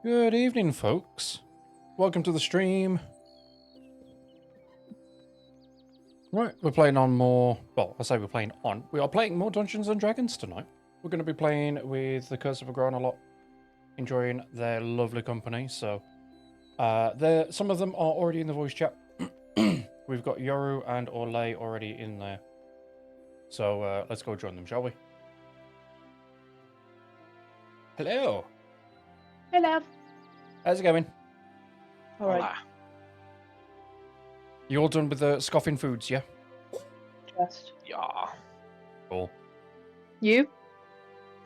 Good evening, folks. Welcome to the stream. Right, we're playing on more... Well, I say we're playing on. We are playing more Dungeons & Dragons tonight. We're going to be playing with the Curse of Egrana a lot. Enjoying their lovely company, so... some of them are already in the voice chat. We've got Yoru and Orlay already in there. So, let's go join them, shall we? Hello. Hello. How's it going? All right. Hola. You all done with the scoffing foods, yeah? Just Yeah. Cool. you.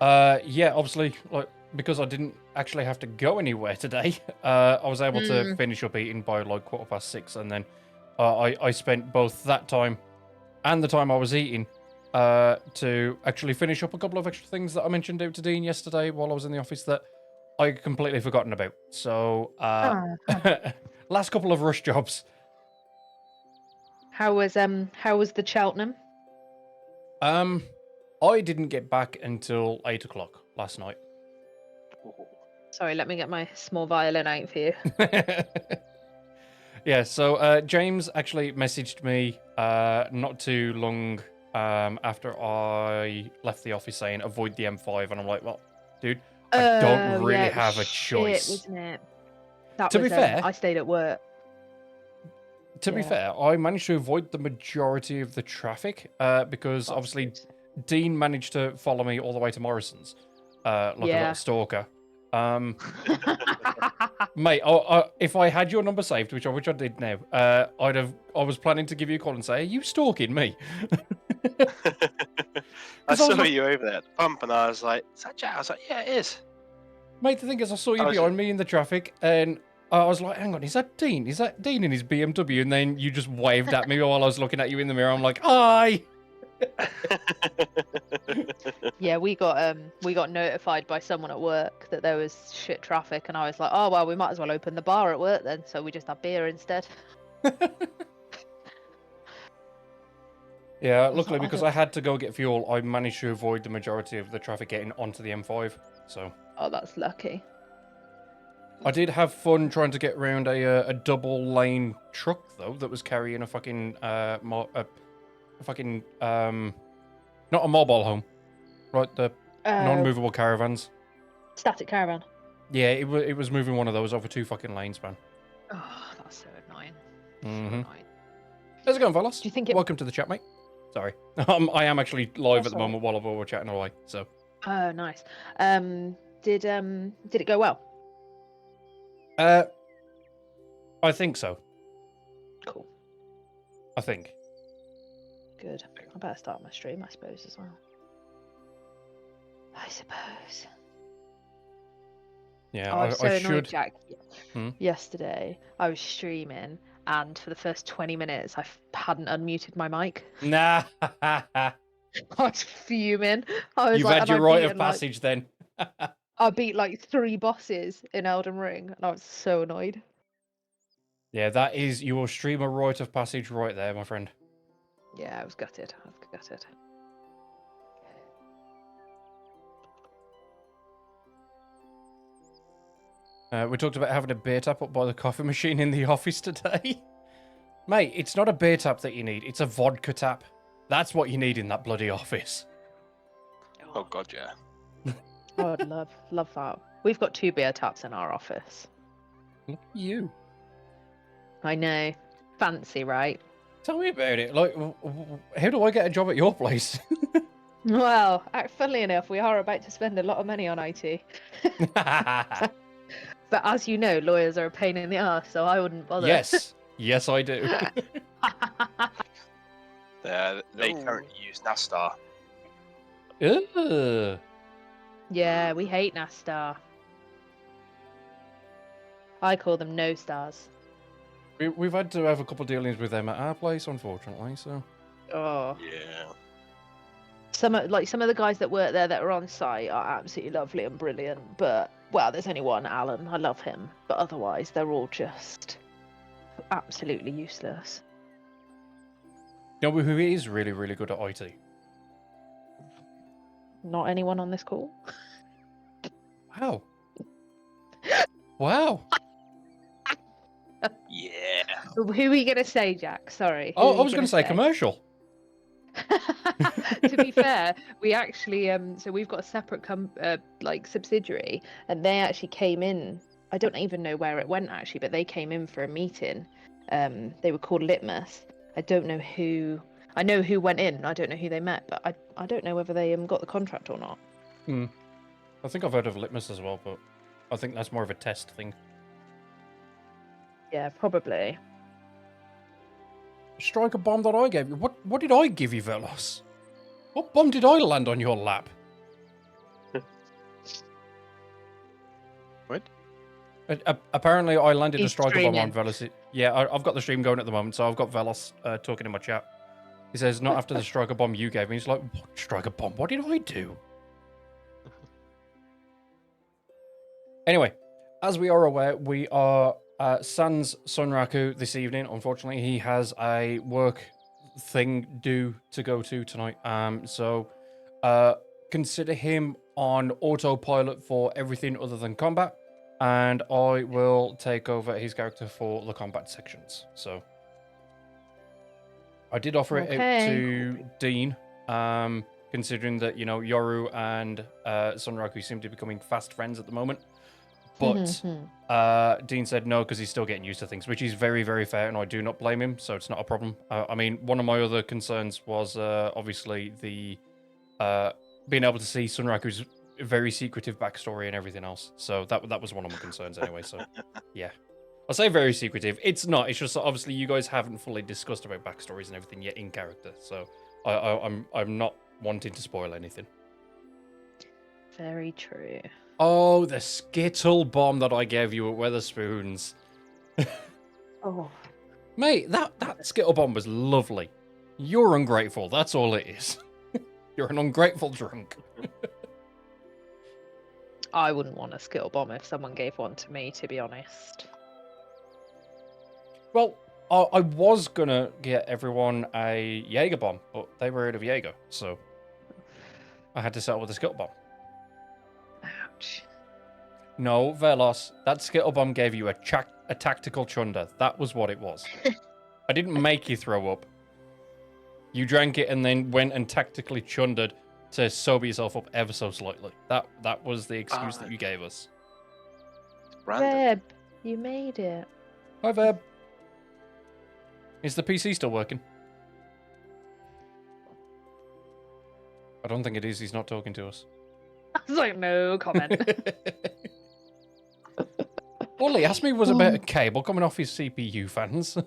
Yeah, obviously, like, because I didn't actually have to go anywhere today, I was able to finish up eating by like 6:15, and then I spent both that time and the time I was eating to actually finish up a couple of extra things that I mentioned out to Dean yesterday while I was in the office that I completely forgotten about. So, last couple of rush jobs. How was the Cheltenham? I didn't get back until 8 o'clock last night. Sorry, let me get my small violin out for you. Yeah, so James actually messaged me not too long after I left the office saying avoid the M5, and I'm like, well, dude, I don't really have a choice. Wasn't it? That To was, be fair, I stayed at work. to be fair, I managed to avoid the majority of the traffic because obviously Dean managed to follow me all the way to Morrison's, like a little stalker. Mate, if I had your number saved, which I did now, I was planning to give you a call and say, "Are you stalking me?" I saw you over there at the pump, and I was like, "Is that Jack?" I was like, "Yeah, it is." Mate, the thing is, I saw you behind me in the traffic, and I was like, "Hang on, is that Dean? Is that Dean in his BMW?" And then you just waved at me while I was looking at you in the mirror. I'm like, "Hi." Yeah, we got notified by someone at work that there was shit traffic, and I was like, oh well, we might as well open the bar at work then. So we just had beer instead. Yeah, luckily because I had to go get fuel, I managed to avoid the majority of the traffic getting onto the M5. So. Oh, that's lucky. I did have fun trying to get around a double lane truck though that was carrying a fucking not a mobile home, right? The non-movable caravans. Static caravan. Yeah, it was moving one of those over 2 fucking lanes, man. Oh, that's so annoying. Mm-hmm. So annoying. How's it going, fellas? Do you think Welcome to the chat, mate. Sorry, I am actually live at the moment while we're chatting away. So. Oh, nice. Did it go well? I think so. Cool. I think. Good. I better start my stream, I suppose, as well. I suppose. Yeah, I was so annoyed, should. Jack. Yesterday, I was streaming, and for the first 20 minutes, I hadn't unmuted my mic. Nah. I was fuming. You've had your rite of passage then. I beat like 3 bosses in Elden Ring, and I was so annoyed. Yeah, that is your streamer rite of passage right there, my friend. Yeah, I was gutted. I was gutted. We talked about having a beer tap up by the coffee machine in the office today. Mate, it's not a beer tap that you need. It's a vodka tap. That's what you need in that bloody office. Oh, God, yeah. Oh, I'd love that. We've got 2 beer taps in our office. Look at you. I know. Fancy, right? Tell me about it. Like, how do I get a job at your place? Well, funnily enough, we are about to spend a lot of money on IT. But as you know, lawyers are a pain in the arse, so I wouldn't bother. Yes. Yes, I do. They currently use Nastar. Ugh. Yeah, we hate Nastar. I call them no stars. We've had to have a couple of dealings with them at our place, unfortunately. So. Oh. Yeah. Some of the guys that work there that are on site are absolutely lovely and brilliant, but well, there's only one, Alan. I love him, but otherwise they're all just absolutely useless. You know who is really, really good at IT? Not anyone on this call. Wow. Wow. Yeah. Who are you going to say, Jack? Sorry. Who Oh, are I you was going gonna to say commercial. To be fair, we actually so we've got a separate subsidiary, and they actually came in. I don't even know where it went actually, but they came in for a meeting. They were called Litmus. I don't know who. I know who went in. I don't know who they met, but I don't know whether they got the contract or not. I think I've heard of Litmus as well, but I think that's more of a test thing. Yeah, probably. Strike a bomb that I gave you. What did I give you, Velos? What bomb did I land on your lap? What? Apparently, I landed a He's striker bomb on streaming. Velos. Yeah, I've got the stream going at the moment, so I've got Velos talking in my chat. He says, not after the striker bomb you gave me. He's like, what striker bomb? What did I do? Anyway, as we are aware, we are sans Sunraku this evening. Unfortunately, he has a work thing due to go to tonight. So consider him on autopilot for everything other than combat, and I will take over his character for the combat sections. So I did offer it out Okay. to Dean, considering that, you know, Yoru and Sunraku seem to be becoming fast friends at the moment. But Dean said no because he's still getting used to things, which is very, very fair, and I do not blame him, so it's not a problem. I mean, one of my other concerns was obviously the being able to see Sunraku's very secretive backstory and everything else. So that was one of my concerns anyway. So yeah, I'll say very secretive. It's not. It's just that obviously you guys haven't fully discussed about backstories and everything yet in character. So I'm not wanting to spoil anything. Very true. Oh, the Skittle bomb that I gave you at Weatherspoons. Oh. Mate, that Skittle bomb was lovely. You're ungrateful, that's all it is. You're an ungrateful drunk. I wouldn't want a Skittle bomb if someone gave one to me, to be honest. Well, I was gonna get everyone a Jaeger bomb, but they were out of Jaeger, so I had to settle with the Skittle bomb. Ouch. No, Velos, that Skittle bomb gave you a tactical chunder. That was what it was. I didn't make you throw up. You drank it and then went and tactically chundered to sober yourself up ever so slightly. That was the excuse that you gave us. Random. Reb, you made it. Hi, Veb. Is the PC still working? I don't think it is. He's not talking to us. I was like, no comment. All he asked me was about a cable coming off his CPU fans.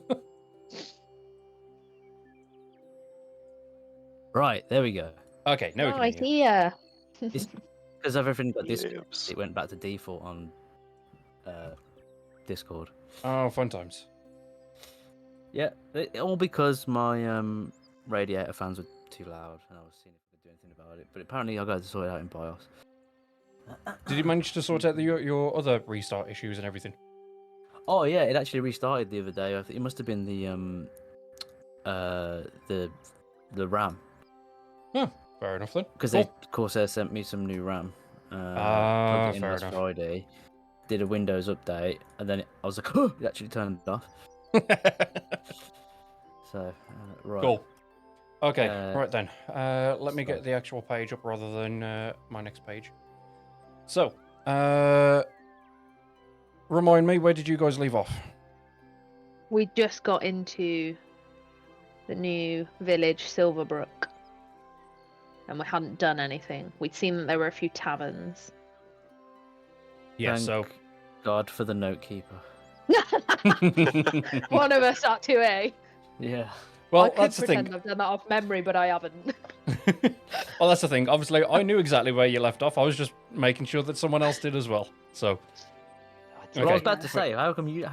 Right, there we go. Okay, now we Oh, can I hear you. see ya. Because everything got Yes. Discord, it went back to default on Discord. Oh, fun times. Yeah, all because my radiator fans were too loud, and I was seeing if I could do anything about it. But apparently, I got to sort it out in BIOS. Did you manage to sort out your other restart issues and everything? Oh yeah, it actually restarted the other day. I think it must have been the RAM, Oh, fair enough then. because Cool. Corsair sent me some new RAM. Ah, Plugged it in fair last enough. Friday. Did a Windows update, and then I was like, oh, it actually turned off. So right. Cool. Okay, Uh, right then. Let me get the actual page up rather than my next page. So, remind me, where did you guys leave off? We just got into the new village, Silverbrook. And we hadn't done anything. We'd seen that there were a few taverns. Yeah, Thank God for the note keeper. One of us are 2A. Yeah. well, I could that's the pretend thing. I've done that off memory, but I haven't. Well, that's the thing. Obviously, I knew exactly where you left off. I was just making sure that someone else did as well. So, Well, I was Okay. about to say, how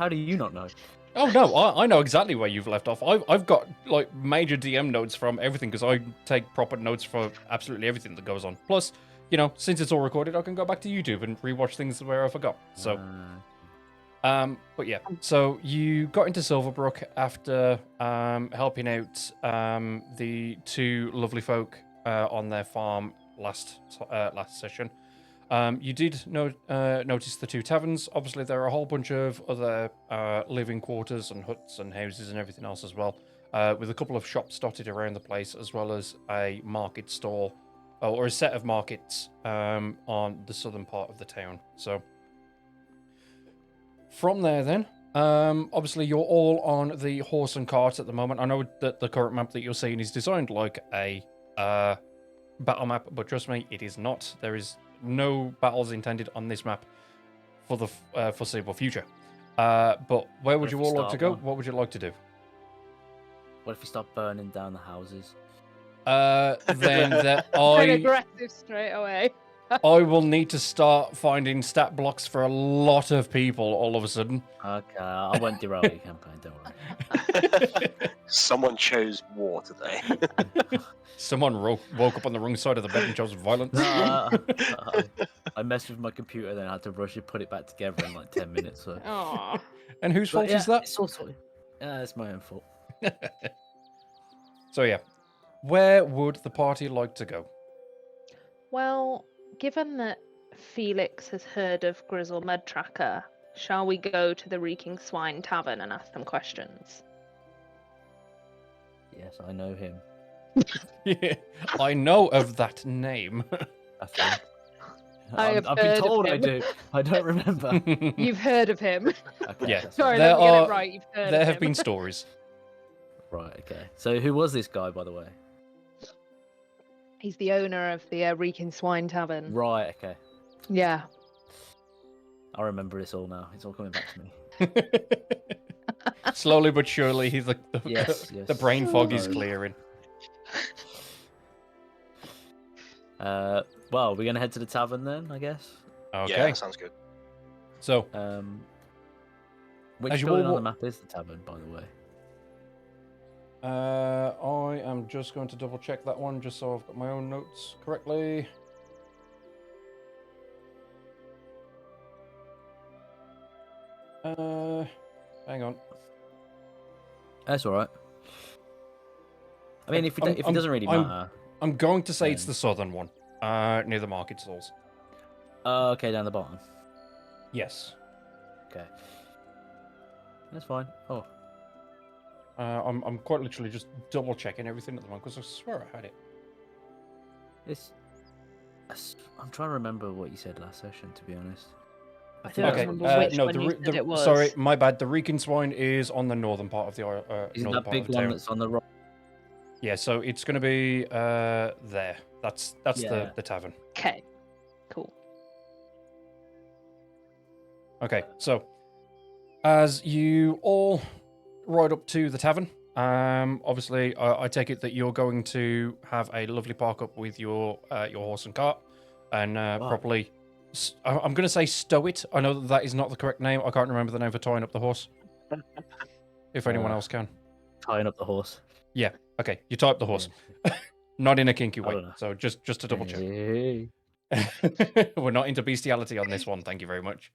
do you not know? oh no, I know exactly where you've left off. I've got like major DM notes from everything because I take proper notes for absolutely everything that goes on. Plus, you know, since it's all recorded, I can go back to YouTube and rewatch things where I forgot. So. But yeah, so you got into Silverbrook after helping out the two lovely folk on their farm last session. You did notice the two taverns. Obviously, there are a whole bunch of other living quarters and huts and houses and everything else as well, with a couple of shops dotted around the place, as well as a market stall or a set of markets on the southern part of the town. So, from there, then, obviously, you're all on the horse and cart at the moment. I know that the current map that you're seeing is designed like a battle map, but trust me, it is not. There is no battles intended on this map for the foreseeable future. But where would if you we all like to start go? one? What would you like to do? What if we start burning down the houses? Then Quite aggressive straight away. I will need to start finding stat blocks for a lot of people all of a sudden. Okay, I won't derail your campaign, don't worry. Someone chose war today. Someone woke up on the wrong side of the bed and chose violence. I messed with my computer, then I had to rush it, put it back together in like 10 minutes. So. Aw. And whose But fault yeah, is that? It's also, it's my own fault. So yeah, where would the party like to go? Well, given that Felix has heard of Grizzle Mud Tracker, shall we go to the Reeking Swine Tavern and ask them questions? Yes, I know him. Yeah, I know of that name. I think. I've I've been heard of told I him. do. I don't remember. You've heard of him. Okay, Yeah. that's Sorry, fine. There let me get are- it right. You've heard There of have him. been stories. Right. Okay. So who was this guy, by the way? He's the owner of the Reeking Swine Tavern. Right. Okay. Yeah. I remember this all now. It's all coming back to me. Slowly but surely, the Yes. the brain fog is No. clearing. Well, we're gonna head to the tavern then, I guess. Okay, Yeah, that sounds good. so Which As you building all on the wa- map is the tavern, by the way? I am just going to double check that one just so I've got my own notes correctly. Hang on. That's all right. I mean, if it I'm- doesn't really I'm- matter. I'm going to say it's Um, the southern one, near the market stalls. Okay, down the bottom. Yes. Okay. That's fine. Oh, I'm quite literally just double checking everything at the moment because I swear I had it. I'm trying to remember what you said last session, to be honest. I think don't that's Okay. remember what- which No, one you said it was. sorry, my bad. The Reeking Swine is on the northern part of the Isn't northern that part big of the one town. that's on the right? Yeah, so it's going to be there. That's Yeah. the tavern. Okay. Cool. Okay, so as you all ride up to the tavern, obviously I take it that you're going to have a lovely park up with your horse and cart, and properly. I'm going to say stow it. I know that is not the correct name. I can't remember the name for tying up the horse. If anyone else can. Tying up the horse. Yeah. Okay. You tie up the horse, not in a kinky I way. don't know. So just to double check. Hey. We're not into bestiality on this one. Thank you very much.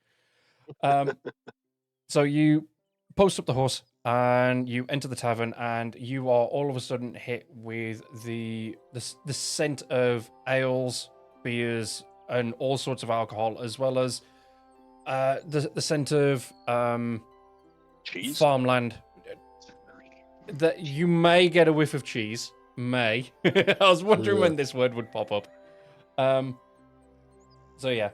So you post up the horse and you enter the tavern, and you are all of a sudden hit with the scent of ales, beers, and all sorts of alcohol, as well as the scent of Cheese. farmland. That you may get a whiff of cheese. May. I was wondering when this word would pop up. So yeah.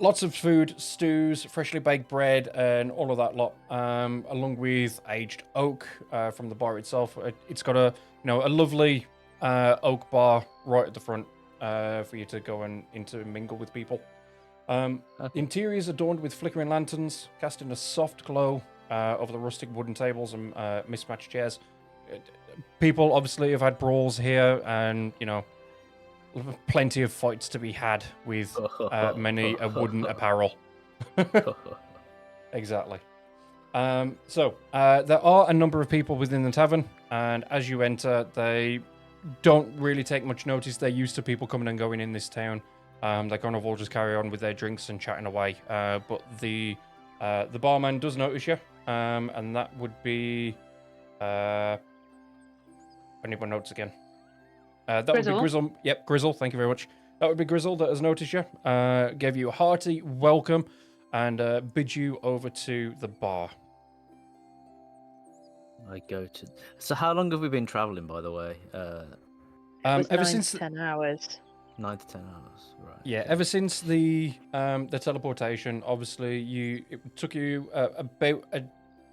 Lots of food, stews, freshly baked bread, and all of that lot, along with aged oak from the bar itself. It's got a lovely oak bar right at the front for you to go and intermingle with people. Okay. Interior is adorned with flickering lanterns, casting a soft glow over the rustic wooden tables and mismatched chairs. People obviously have had brawls here, and plenty of fights to be had with many a wooden apparel. Exactly. So there are a number of people within the tavern, and as you enter, they don't really take much notice. They're used to people coming and going in this town. They kind of all just carry on with their drinks and chatting away. But the barman does notice you, and that would be. I need my notes again. That would be Grizzle. Grizzle. Yep, Grizzle. Thank you very much. That would be Grizzle that has noticed you, gave you a hearty welcome, and bid you over to the bar. I go to. So how long have we been traveling, by the way? It was Ever 9 since to 10 hours. 9 to 10 hours, right? Yeah, okay. ever since the teleportation, obviously it took you about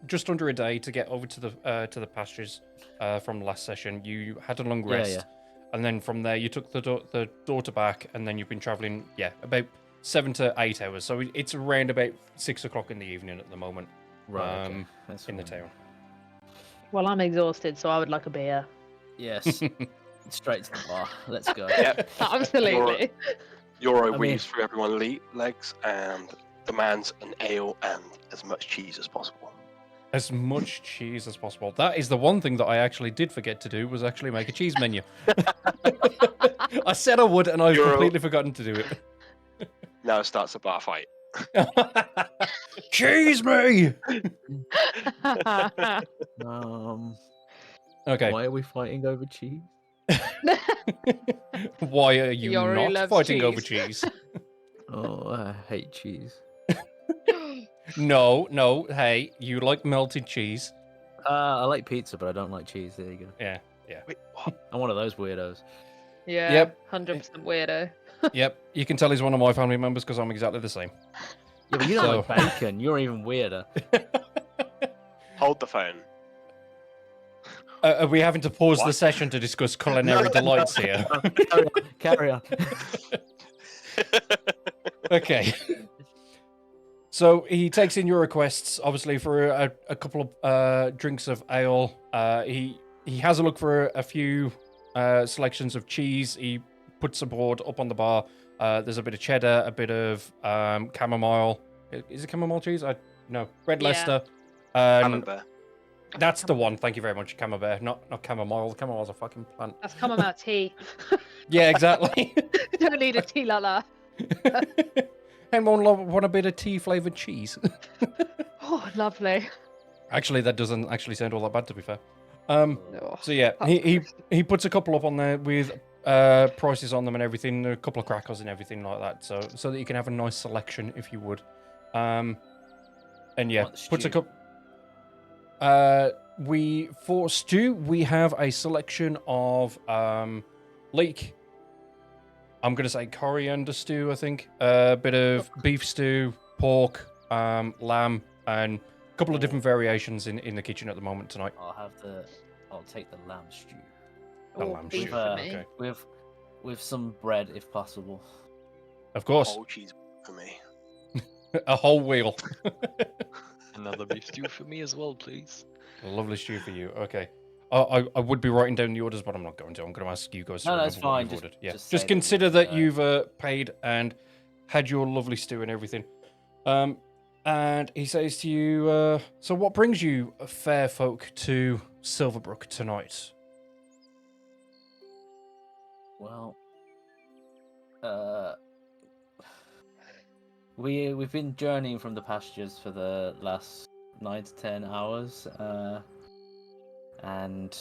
just under a day to get over to the pastures from last session. You had a long Yeah, rest, yeah. and then from there you took the daughter back, and then you've been traveling about 7 to 8 hours. So it's around about 6 o'clock in the evening at the moment. Right. Okay. That's in the fine. town. Well, I'm exhausted, so I would like a beer. Yes. Straight to the bar. Let's go. Yep. Absolutely. Euro I weaves through everyone's legs and demands an ale and as much cheese as possible. As much cheese as possible. That is the one thing that I actually did forget to do, was actually make a cheese menu. I said I would, and I've completely forgotten to do it. Now it starts a bar fight. Cheese me! Okay. Why are we fighting over cheese? Why are you Yori not loves fighting over cheese. cheese? Oh, I hate cheese. No. Hey, you like melted cheese? I like pizza, but I don't like cheese. There you go. Yeah. Wait, what? I'm one of those weirdos. Yeah. Yep. 100% weirdo. Yep. You can tell he's one of my family members because I'm exactly the same. Yeah, but you don't So- like bacon. You're even weirder. Hold the phone. Are we having to pause the What? session to discuss culinary delights here? Carry on. Okay. So he takes in your requests, obviously, for a couple of drinks of ale. He has a look for a few selections of cheese. He puts a board up on the bar. There's a bit of cheddar, a bit of chamomile. Is it chamomile cheese? No, red Yeah. Leicester. Camembert. That's the one. Thank you very much, camembert. Not chamomile. Chamomile's a fucking plant. That's chamomile tea. Yeah, exactly. You don't need a tea like that. Anyone want a bit of tea flavored cheese? Oh, lovely. Actually, that doesn't actually sound all that bad, to be fair. Oh, So yeah, that's he puts a couple up on there with prices on them and everything, a couple of crackers and everything like that, so that you can have a nice selection if you would. And yeah, Want puts a stew? cup. For stew we have a selection of leek. I'm gonna say coriander stew. I think a bit of beef stew, pork, lamb, and a couple of different variations in the kitchen at the moment tonight. I'll take the lamb stew The Oh, lamb beef stew. for me. Okay. with some bread if possible. Of course, Whole cheese for me. a whole wheel. Another beef stew for me as well, please. A lovely stew for you. Okay. I would be writing down the orders, but I'm not going to. I'm going to ask you guys to No, that's remember what fine. you've Just- ordered. Yeah. just say Just that consider you've, that you've paid and had your lovely stew and everything. And he says to you, so what brings you, fair folk, to Silverbrook tonight? Well, we've been journeying from the pastures for the last 9 to 10 hours, and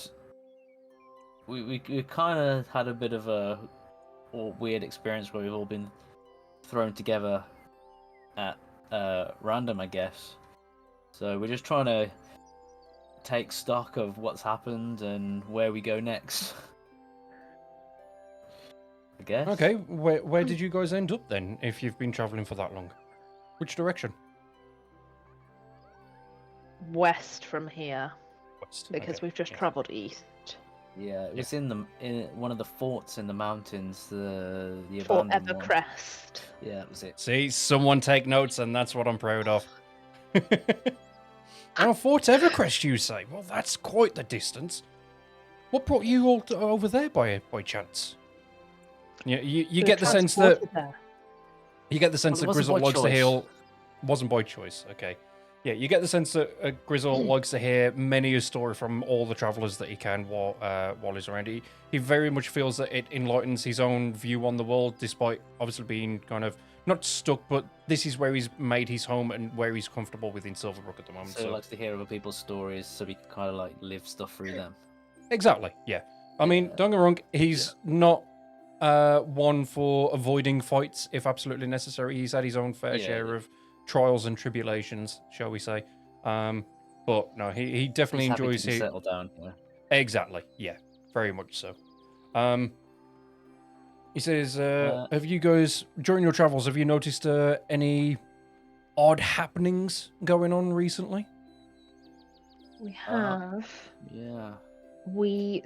we kind of had a bit of a weird experience where we've all been thrown together at random, I guess. So we're just trying to take stock of what's happened and where we go next. I guess. Okay, where did you guys end up then, if you've been travelling for that long? Which direction? West from here, West. because Okay, we've just yeah. travelled east. Yeah, it was in one of the forts in the mountains, the Fort abandoned one. Evercrest. Yeah, that was it. See, someone take notes, and that's what I'm proud of. Oh, Fort Evercrest, you say? Well, that's quite the distance. What brought you all over there by chance? Yeah, you We get were the sense that transported there. you get the sense Well, that it wasn't Grizzle by likes to choice. hear. Wasn't by choice. Okay. Yeah, you get the sense that Grizzle likes to hear many a story from all the travellers that he can while he's around. He very much feels that it enlightens his own view on the world, despite obviously being kind of not stuck, but this is where he's made his home and where he's comfortable within Silverbrook at the moment. So he likes to hear other people's stories, so we can kind of like live stuff through them. Exactly, yeah. I mean, Yeah. don't get me wrong, he's not one for avoiding fights if absolutely necessary. He's had his own fair share of trials and tribulations, shall we say. But no, he definitely He's happy enjoys to be it. settled down. Yeah. Exactly, yeah, very much so. He says, have you guys, during your travels, have you noticed any odd happenings going on recently? We have. Yeah. We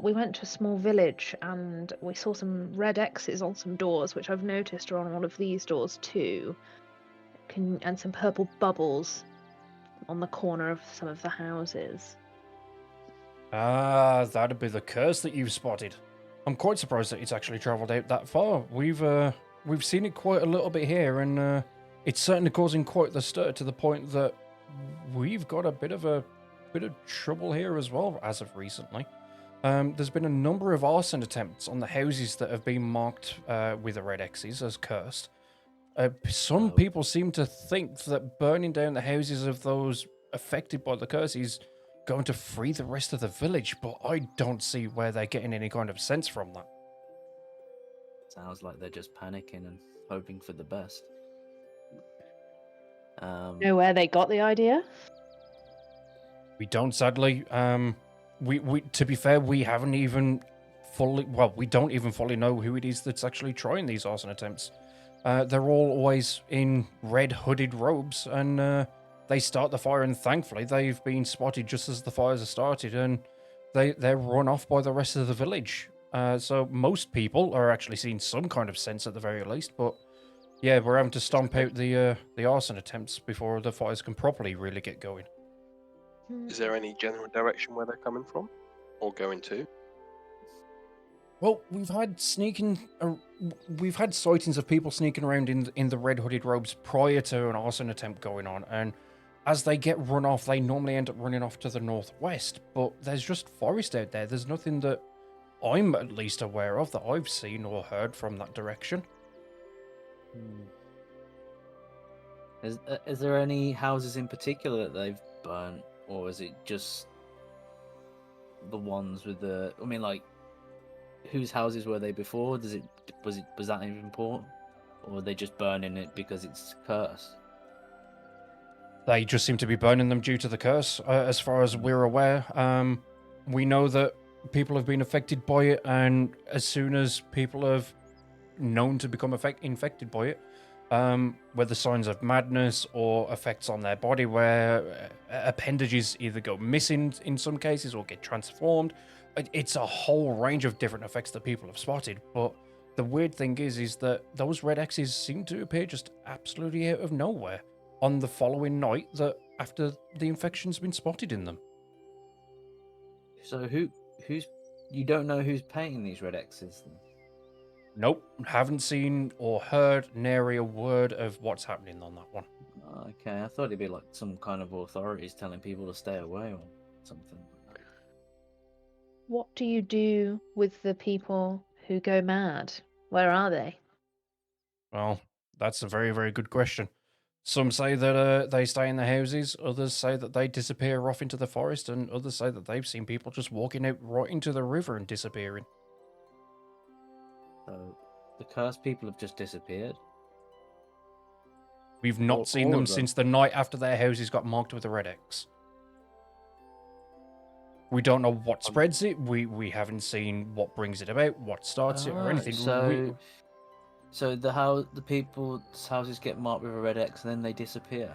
went to a small village and we saw some red X's on some doors, which I've noticed are on one of these doors too. And some purple bubbles on the corner of some of the houses. Ah, that'd be the curse that you've spotted. I'm quite surprised that it's actually travelled out that far. We've seen it quite a little bit here, and it's certainly causing quite the stir to the point that we've got a bit of trouble here as well as of recently. There's been a number of arson attempts on the houses that have been marked with the red X's as cursed. Some people seem to think that burning down the houses of those affected by the curse is going to free the rest of the village, but I don't see where they're getting any kind of sense from that. Sounds like they're just panicking and hoping for the best. Know where they got the idea? We don't, sadly. We to be fair, we haven't even we don't even fully know who it is that's actually trying these arson attempts. They're all always in red hooded robes, and they start the fire, and thankfully they've been spotted just as the fires are started, and they're run off by the rest of the village. So most people are actually seeing some kind of sense at the very least, but yeah, we're having to stomp out the arson attempts before the fires can properly really get going. Is there any general direction where they're coming from or going to? Well, we've had sightings of people sneaking around in the red hooded robes prior to an arson attempt going on, and as they get run off, they normally end up running off to the northwest. But there's just forest out there. There's nothing that I'm at least aware of that I've seen or heard from that direction. Is there any houses in particular that they've burnt, or is it just the ones with the? I mean, like, whose houses were they before? Was that even important, or were they just burning it because it's cursed? They just seem to be burning them due to the curse, as far as we're aware. We know that people have been affected by it, and as soon as people have known to become infected by it, whether signs of madness or effects on their body where appendages either go missing in some cases or get transformed, it's a whole range of different effects that people have spotted. But the weird thing is that those red X's seem to appear just absolutely out of nowhere on the following night that after the infection's been spotted in them. So who's you don't know who's painting these red X's then? Nope, haven't seen or heard nary a word of what's happening on that one. Okay, I thought it'd be like some kind of authorities telling people to stay away or something. What do you do with the people who go mad? Where are they? Well, that's a very, very good question. Some say that they stay in the houses, others say that they disappear off into the forest, and others say that they've seen people just walking out right into the river and disappearing. So the cursed people have just disappeared? We've not seen them since the night after their houses got marked with a red X. We don't know what spreads it. We haven't seen what brings it about, what starts it, or anything. So the people's houses get marked with a red X and then they disappear?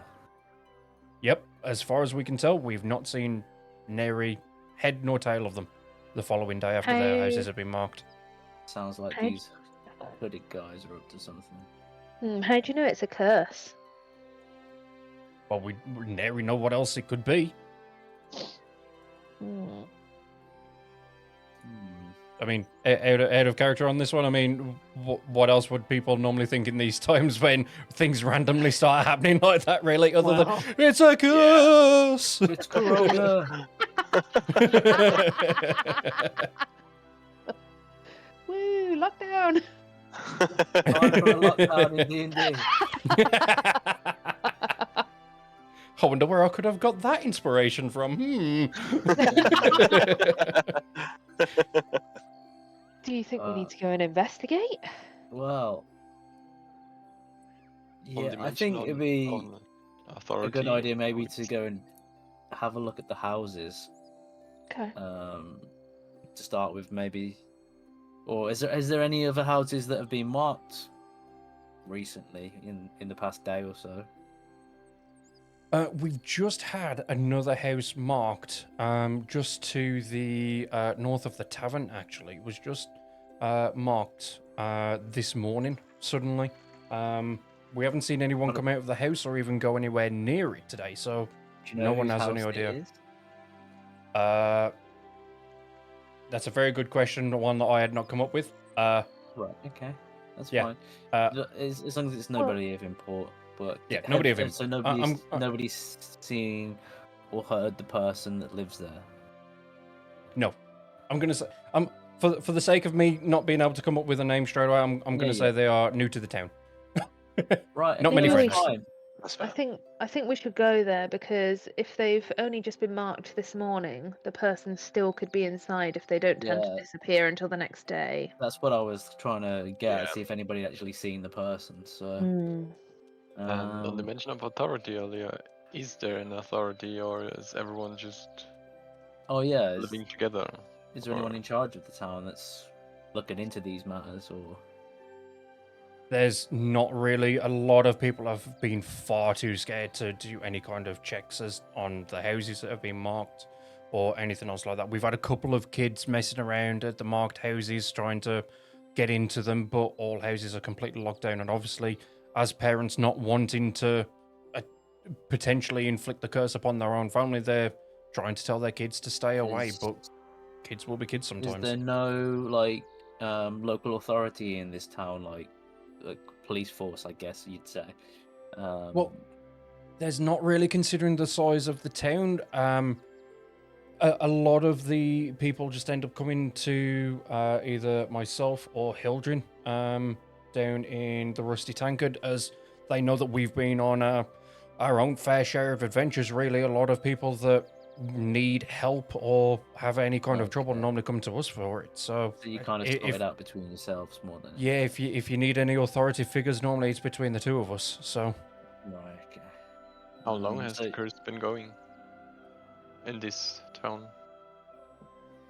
Yep, as far as we can tell, we've not seen nary head nor tail of them the following day after their houses have been marked. Sounds like these hooded guys are up to something. How do you know it's a curse? Well, we nary know what else it could be. I mean, out of character on this one, I mean, what else would people normally think in these times when things randomly start happening like that, really? Other than, it's a curse! Yeah. It's Corona! Woo, lockdown! Time for a lockdown in D&D. I wonder where I could have got that inspiration from. Do you think we Uh, need to go and investigate? Well, Only yeah, I mention think it'd be on a authority. good idea maybe to go and have a look at the houses. Okay. To start with, maybe. Or is there any other houses that have been marked recently in the past day or so? We've just had another house marked, just to the north of the tavern. Actually, it was just marked this morning. Suddenly, we haven't seen anyone come out of the house or even go anywhere near it today. So Do you know no one whose has any house idea. it is? That's a very good question, one that I had not come up with. Right. Okay. That's Yeah. fine. As long as it's Well- nobody of import. But Yeah, nobody of so import. nobody's seen or heard the person that lives there. No, I'm gonna say for the sake of me not being able to come up with a name straight away. I'm gonna say Yeah. they are new to the town. Right. Not okay, many that's friends. fine. That's I fair. think we should go there because if they've only just been marked this morning, the person still could be inside if they don't tend to Yeah. disappear until the next day. That's what I was trying to get at, Yeah. see if anybody had actually seen the person. So, Hmm. And on the um, mention of authority earlier, is there an authority or is everyone just oh yeah, living together? is there anyone or- in charge of the town that's looking into these matters, or There's not really. A lot of people have been far too scared to do any kind of checks on the houses that have been marked or anything else like that. We've had a couple of kids messing around at the marked houses trying to get into them, but all houses are completely locked down. And obviously, as parents not wanting to uh, potentially inflict the curse upon their own family, they're trying to tell their kids to stay away. is, But kids will be kids is sometimes. there no like local authority in this town, like police force, I guess you'd say? Well, there's not really, considering the size of the town. A lot of the people just end up coming to either myself or Hildren down in the Rusty Tankard, as they know that we've been on our own fair share of adventures. Really, a lot of people that need help or have any kind of trouble Okay. normally come to us for it. So, So you kind of split it out between yourselves more than yeah, if you need any authority figures, normally it's between the two of us. So. right. Okay. How long has so- the curse been going in this town?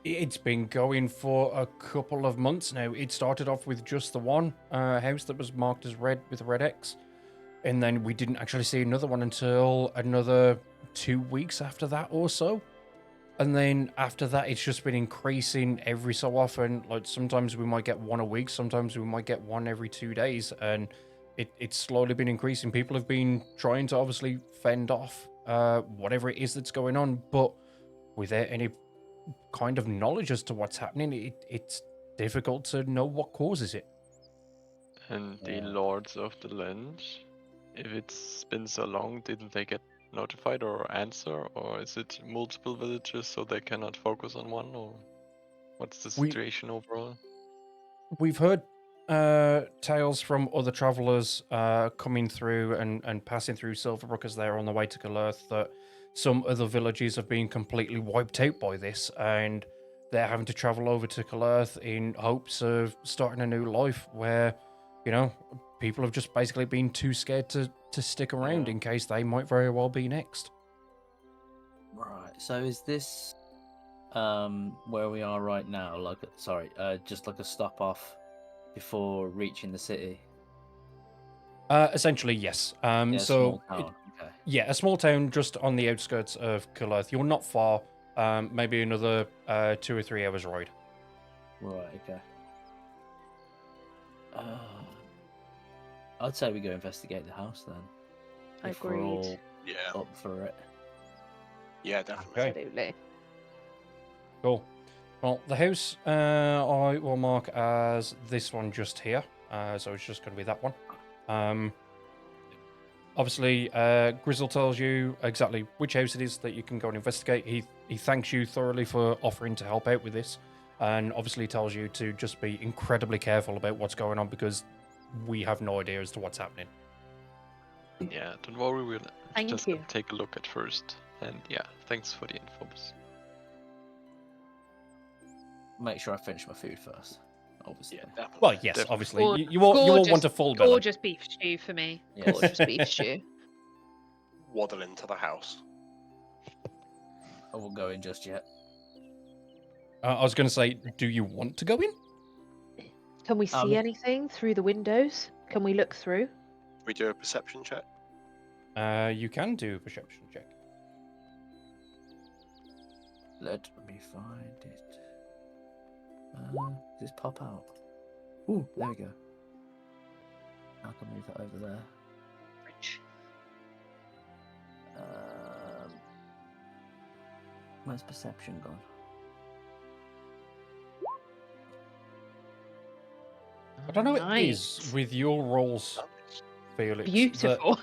It's been going for a couple of months now. It started off with just the one house that was marked as red with a red X. And then we didn't actually see another one until another 2 weeks after that or so. And then after that, it's just been increasing every so often. Like sometimes we might get one a week, sometimes we might get one every 2 days. And it's slowly been increasing. People have been trying to obviously fend off whatever it is that's going on, but without any kind of knowledge as to what's happening, it's difficult to know what causes it. And the Yeah. lords of the land, if it's been so long, didn't they get notified or answer? Or is it multiple villages so they cannot focus on one? Or what's the We- situation overall? We've heard tales from other travelers coming through and passing through Silverbrook as they're on the way to Galerth that some other villages have been completely wiped out by this, and they're having to travel over to Galerth in hopes of starting a new life where, people have just basically been too scared to stick around Yeah. in case they might very well be next. Right. So is this where we are right now? Like, sorry, just like a stop off before reaching the city. Essentially, yes. Yeah, So small town. Okay. yeah, a small town just on the outskirts of Galerth. You're not far. Maybe another 2 or 3 hours ride. Right. Okay. I'd say we go investigate the house then. If we're all Agreed. Yeah. up for it. Yeah, definitely. Okay. Absolutely. Cool. Well, the house I will mark as this one just here. So it's just going to be that one. Obviously, Grizzle tells you exactly which house it is that you can go and investigate. He thanks you thoroughly for offering to help out with this, and obviously tells you to just be incredibly careful about what's going on because we have no idea as to what's happening. Yeah, don't worry, we'll Thank just you. take a look at first. And yeah, thanks for the info. Make sure I finish my food first. obviously. Yeah, definitely. Well, yes, Definitely. obviously. Gor- You all want a full belly. Gorgeous beef stew for me. Yes. Gorgeous beef stew. Waddle into the house. I won't go in just yet. I was going to say, do you want to go in? Can we see Um, anything through the windows? Can we look through? We do a perception check. You can do a perception check. Let me find it. Does this pop out? Ooh, there we go. I can move that over there. Where's perception gone? I don't know what it Nice. is with your rolls, Felix. that Beautiful.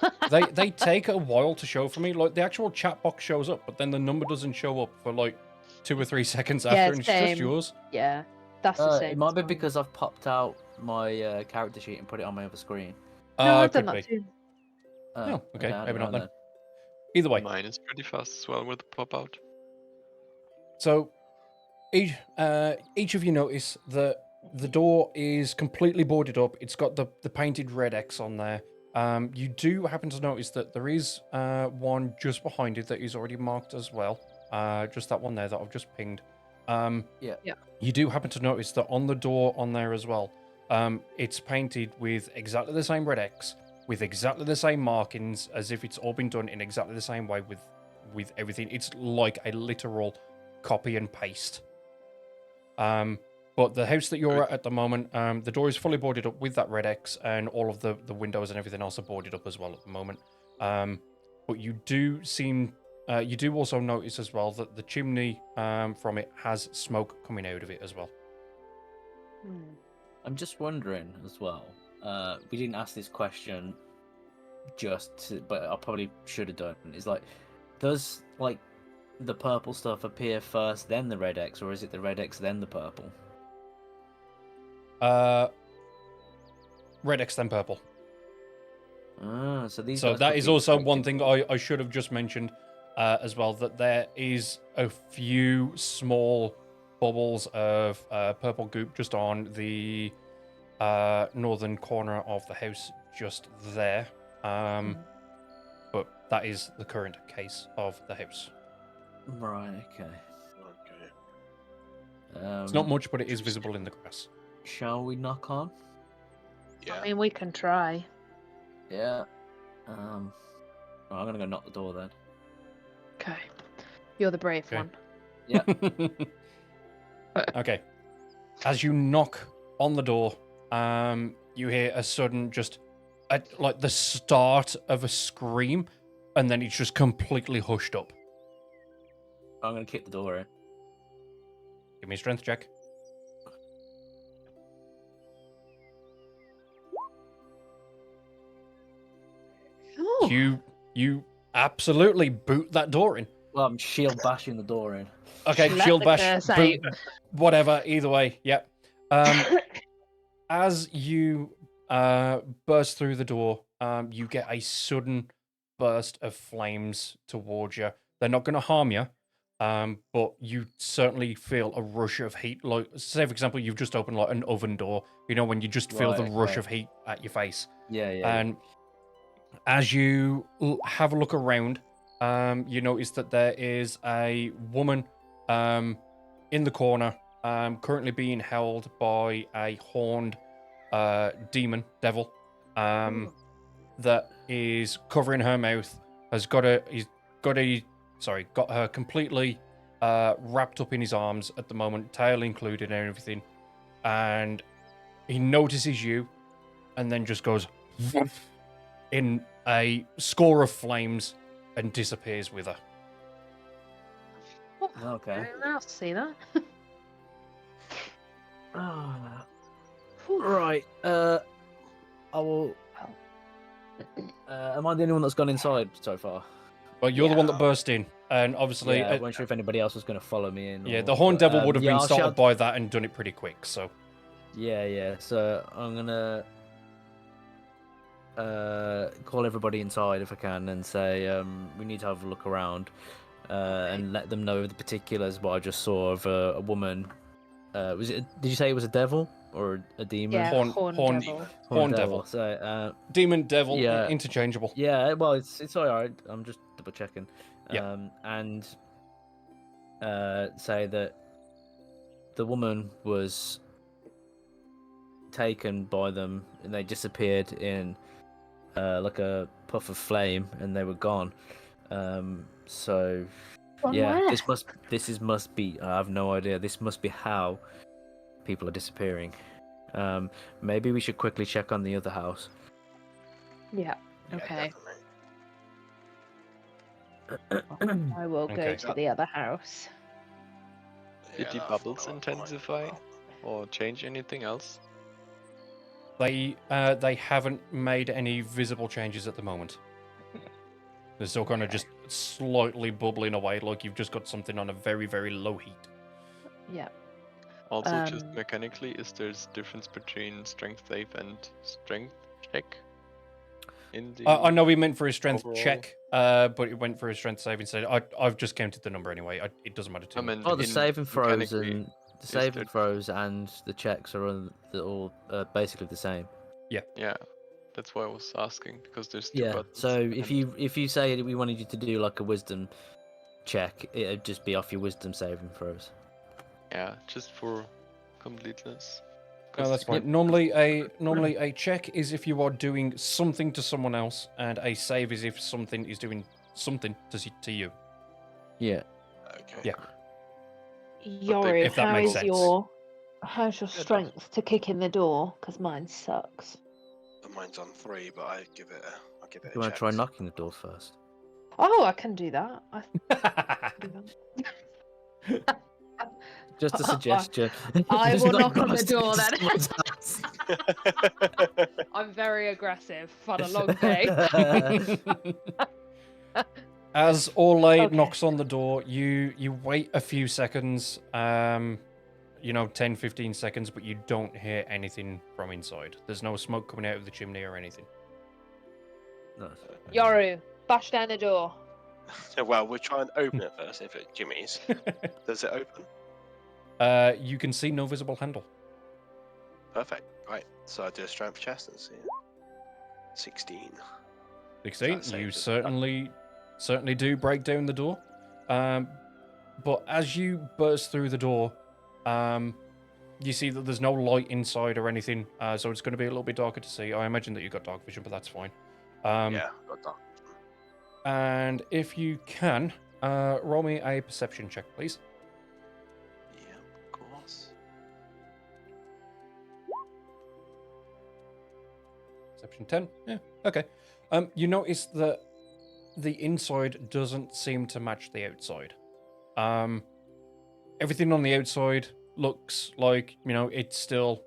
they take a while to show for me. Like, the actual chat box shows up, but then the number doesn't show up for like 2 or 3 seconds after, Yeah, and it's same. just yours. Yeah, that's the same. It might be as mine. because I've popped out my character sheet and put it on my other screen. No, I've Could done be. that too. Oh, okay, I maybe don't not know then. Either way, Mine is pretty fast as well with the pop out. so each of you notice that the door is completely boarded up. It's got the painted red X on there. You do happen to notice that there is one just behind it that is already marked as well. Just that one there that I've just pinged. Yeah. You do happen to notice that on the door on there as well, it's painted with exactly the same red X, with exactly the same markings, as if it's all been done in exactly the same way with everything. It's like a literal copy and paste. But the house that you're at the moment, the door is fully boarded up with that red X, and all of the windows and everything else are boarded up as well at the moment. But you do also notice as well that the chimney from it has smoke coming out of it as well. I'm just wondering as well. We didn't ask this question but I probably should have done. Is like, does like the purple stuff appear first, then the red X, or is it the red X then the purple? Red X then purple. So these. So guys that could is be also infected. one thing I should have just mentioned as well, that there is a few small bubbles of purple goop just on the northern corner of the house just there. But that is the current case of the house. Right. Okay. Okay. It's not much, but it is visible in the grass. Shall we knock on? Yeah. I mean, we can try. Yeah. Well, I'm gonna go knock the door then. Okay. You're the brave Okay. one. Yeah. Okay. As you knock on the door, you hear a sudden like the start of a scream, and then it's just completely hushed up. I'm gonna kick the door in. Give me a strength check. Ooh. You absolutely boot that door in. Well, I'm shield bashing the door in. Okay, Let shield the bash, curse boot, whatever. Either way, yep. As you burst through the door, you get a sudden burst of flames towards you. They're not going to harm you, but you certainly feel a rush of heat. Like, say, for example, you've just opened like an oven door. You know, when you just feel the Right, rush okay. of heat at your face. Yeah. And as you have a look around, you notice that there is a woman in the corner, currently being held by a horned devil, that is covering her mouth. Got her completely wrapped up in his arms at the moment, tail included and everything. And he notices you, and then just goes in a score of flames and disappears with her. Okay. I'll see that. Right. I will. Am I the only one that's gone inside so far? Well, you're the one that Yeah. burst in, and obviously, Yeah, I wasn't sure if anybody else was going to follow me in. yeah, or- the Horned but, Devil would have been I'll startled shout- by that and done it pretty quick. So Yeah. So I'm gonna call everybody inside if I can and say we need to have a look around and let them know the particulars. What I just saw of a woman. Did you say it was a devil? or a demon. Yeah, Horn- horn horn- devil. Horn devil. So Demon, devil, Yeah. interchangeable. yeah, well, it's all right. I'm just double checking. Yeah. And say that the woman was taken by them and they disappeared in like a puff of flame and they were gone. So From yeah, where? this must be. I have no idea. This must be how people are disappearing. Maybe we should quickly check on the other house. Yeah. Yeah, Okay. definitely. I will go Okay. to the other house. Did the Yeah, I bubbles forgot about intensify mine. or change anything else? They haven't made any visible changes at the moment. They're still kind of just slightly bubbling away, like you've just got something on a very, very low heat. Yeah. Also, just Um, mechanically, is there's difference between strength save and strength check? In the I know we meant for a strength overall- check, but it went for a strength save instead. I've just counted the number anyway. It doesn't matter to I me. mean, Oh, the in saving throws mechanically, and the is saving there- throws and the checks are all basically the same. Yeah, that's why I was asking because there's two Yeah. buttons. So if and- you say that we wanted you to do like a wisdom check, it'd just be off your wisdom saving throws. yeah, just for completeness. No, 'Cause that's fine. Normally a check is if you are doing something to someone else, and a save is if something is doing something to you. Yeah. Okay. Yeah. Yoru, if that makes sense. how's your Yeah, it strength to kick in the door? Because mine sucks. Mine's on 3, but I'll give it a You want check. to try knocking the door first? Oh, I can do that. I can do that. Just a suggestion. I Just will knock knock on the upstairs door to then. someone's house. I'm very aggressive. I've had a long day. As Orlay Okay. knocks on the door, you wait a few seconds, 10, 15 seconds, but you don't hear anything from inside. There's no smoke coming out of the chimney or anything. Nice. Yoru, bash down the door. Well, we'll try and open it first. If it's Jimmy's, does it open? You can see no visible handle. Perfect. Right. So I do a strength chest and see. 16. 16. That save You is- certainly do break down the door. But as you burst through the door, you see that there's no light inside or anything, so it's going to be a little bit darker to see. I imagine that you've got dark vision, but that's fine. Yeah, got that. And if you can, roll me a perception check, please. Yeah, of course. Perception 10. Yeah, okay. You notice that the inside doesn't seem to match the outside. Everything on the outside looks like, it's still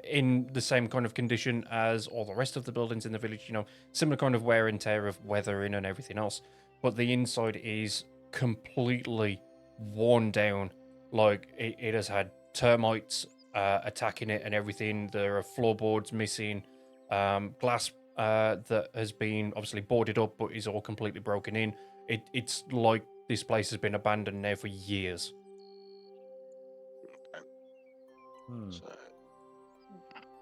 in the same kind of condition as all the rest of the buildings in the village, similar kind of wear and tear of weathering and everything else. But the inside is completely worn down. Like, it has had termites attacking it and everything. There are floorboards missing, glass that has been obviously boarded up but is all completely broken in. It's like this place has been abandoned now for years. So,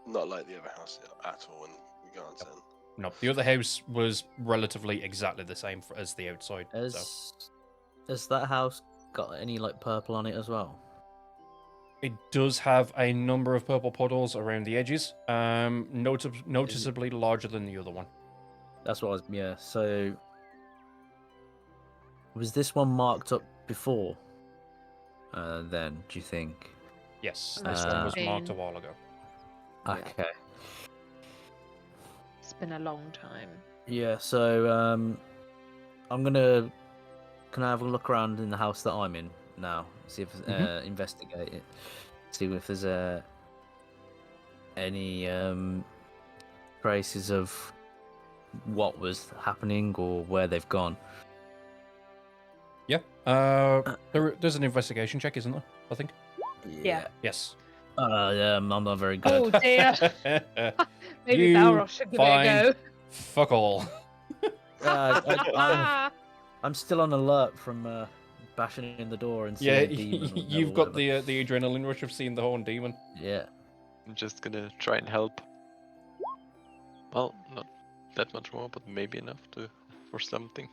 not like the other house at all in regards then. No, the other house was relatively exactly the same as the outside. So. Has that house got any like purple on it as well? It does have a number of purple puddles around the edges, noticeably larger than the other one. That's what I was. Yeah. So was this one marked up before? Then do you think? Yes, this one was marked a while ago. Yeah. Okay. It's been a long time. Yeah. So I'm gonna. Can I have a look around in the house that I'm in now? See if investigate it. See if there's any traces of what was happening or where they've gone. Yeah. There's an investigation check, isn't there? I think. Yeah. Yes. I'm not very good. Oh dear. Maybe You Balros should give it a find- go. Fuck all. I'm still on alert from bashing in the door and seeing Yeah, a demon. or you've devil, got whatever. the adrenaline rush of seeing the horn demon. Yeah. I'm just gonna try and help. Well, not that much more, but maybe enough for something.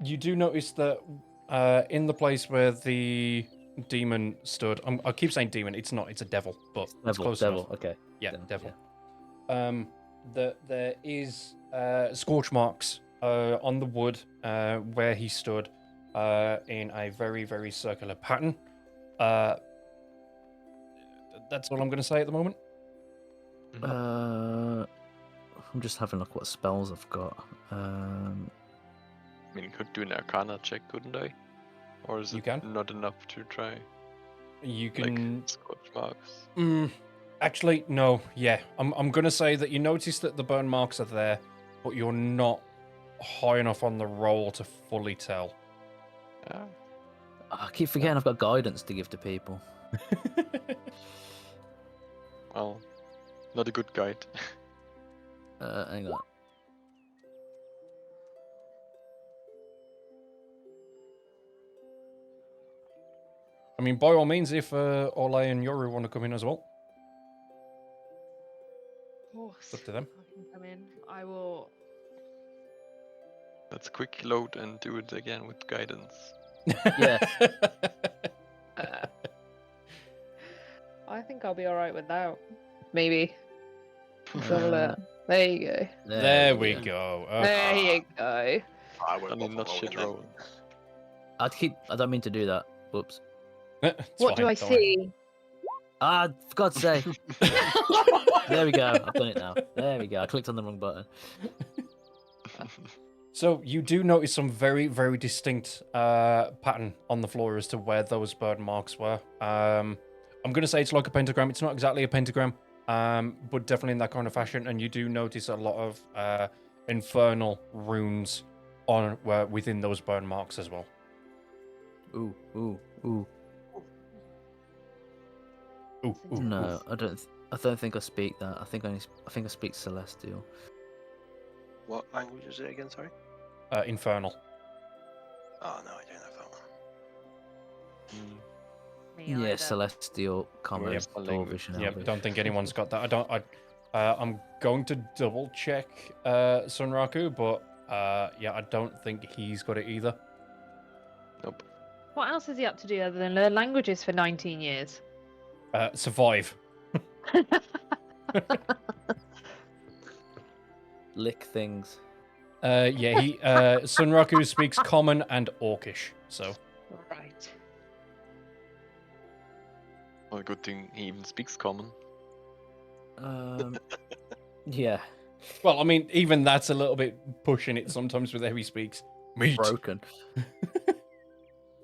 You do notice that in the place where the demon stood, I keep saying demon. It's not. It's a devil, but it's close enough. Okay. Yeah, Then, devil. yeah. There is scorch marks on the wood where he stood in a very, very circular pattern. That's all I'm going to say at the moment. I'm just having a look what spells I've got. I mean, could do an Arcana check, couldn't I? Or is You it can. not enough to try? You Like can. scorch marks. Actually, no. Yeah, I'm going to say that you notice that the burn marks are there, but you're not high enough on the roll to fully tell. Ah, I keep forgetting I've got guidance to give to people. well, not a good guide. Hang on. I mean, by all means, if Ole and Yoru want to come in as well, Of course. it's up to them. I can come in. I will. Let's quick load and do it again with guidance. Yeah. I think I'll be alright without. Maybe. Let's have a Uh, look. There you go. There we go. There you go. I I won't mean, bother not shit rolling roll. I don't mean to do that. Whoops. It's What do fine, I don't worry. see? Ah, for God's sake. There we go. I've done it now. There we go. I clicked on the wrong button. So you do notice some very, very distinct pattern on the floor as to where those burn marks were. I'm going to say it's like a pentagram. It's not exactly a pentagram, but definitely in that kind of fashion. And you do notice a lot of infernal runes on within those burn marks as well. Ooh, ooh, ooh. Ooh, ooh, No, I don't think I speak that. I think I speak Celestial. What language is it again, sorry? Infernal. Oh, no, I don't have that one. Me Yeah, either. Celestial, Common, Where's my language? Dwarvish, and Yeah, Elvish. don't think anyone's got that. I'm going to double check Sunraku, but yeah, I don't think he's got it either. Nope. What else is he up to do other than learn languages for 19 years? Survive. Lick things. Yeah, he Sunraku speaks Common and Orcish, so Right. Well, good thing he even speaks common. Yeah, well, I mean, even that's a little bit pushing it sometimes with how he speaks. Meat. broken.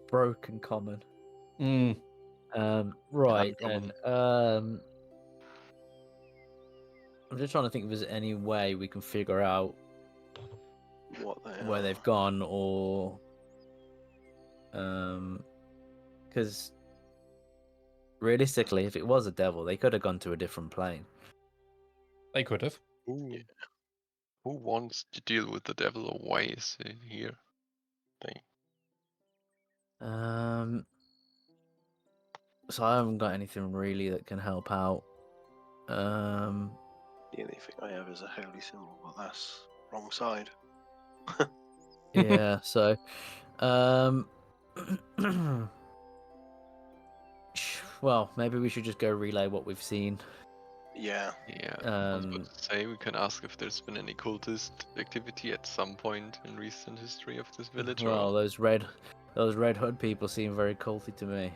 Broken Common. Mm. Right Uncommon. then. I'm just trying to think if there's any way we can figure out What the where hell? they've gone, or because realistically, if it was a devil, they could have gone to a different plane. They could have. Who wants to deal with the devil, or why is he here? So I haven't got anything really that can help out. The only thing I have is a holy symbol, but that's wrong side. Yeah, so well, maybe we should just go relay what we've seen. Yeah. Yeah, I was about to say we can ask if there's been any cultist activity at some point in recent history of this village. Well, or... those red hood people seem very culty to me.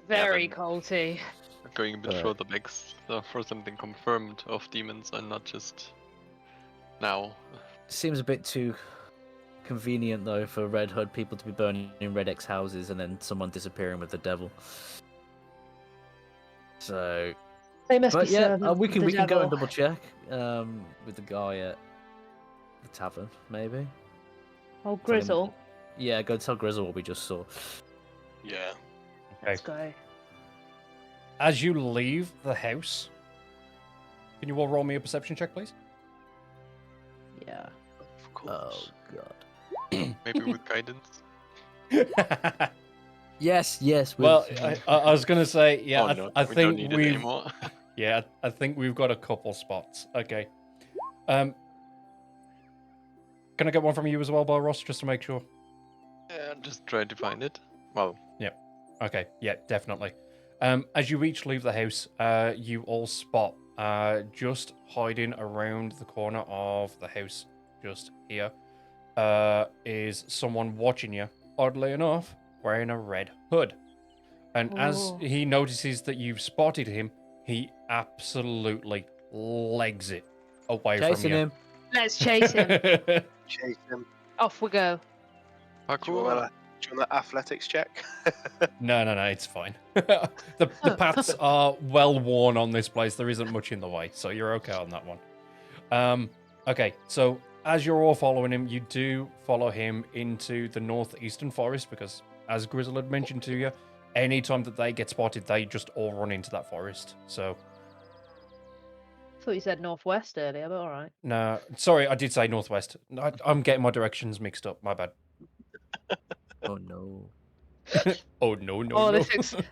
Very but- culty. Going a bit But- further back for something confirmed of demons and not just now. Seems a bit too convenient though for red hood people to be burning in red X houses and then someone disappearing with the devil. So, They must but be yeah, servants we of can the go devil. and double check with the guy at the tavern, maybe. Oh, Grizzle. Yeah, go tell Grizzle what we just saw. Yeah. Let's go. As you leave the house, can you all roll me a perception check, please? Yeah. Of course. Oh god. Maybe with guidance. Yes, yes. Well, I was gonna say, yeah, oh no, I we don't think need it we've, anymore. yeah, I think we've got a couple spots. Okay. Can I get one from you as well, Bar Ross, just to make sure? Yeah, just try to find it. Well, Okay, yeah, definitely. As you each leave the house, you all spot just hiding around the corner of the house, just here, is someone watching you, oddly enough, wearing a red hood. And as Oh. he notices that you've spotted him, he absolutely legs it away Chasing from you. him. Let's chase him. Chase him. Off we go. Do you parkour. want an athletics check? No, it's fine. the paths are well worn on this place. There isn't much in the way, so you're okay on that one. Okay, so as you're all following him, you do follow him into the northeastern forest because, as Grizzle had mentioned to you, anytime that they get spotted, they just all run into that forest. So, Thought you said northwest earlier, but all right. no, sorry, I did say northwest. I'm getting my directions mixed up. My bad. Oh no. Oh no, no, Oh, no.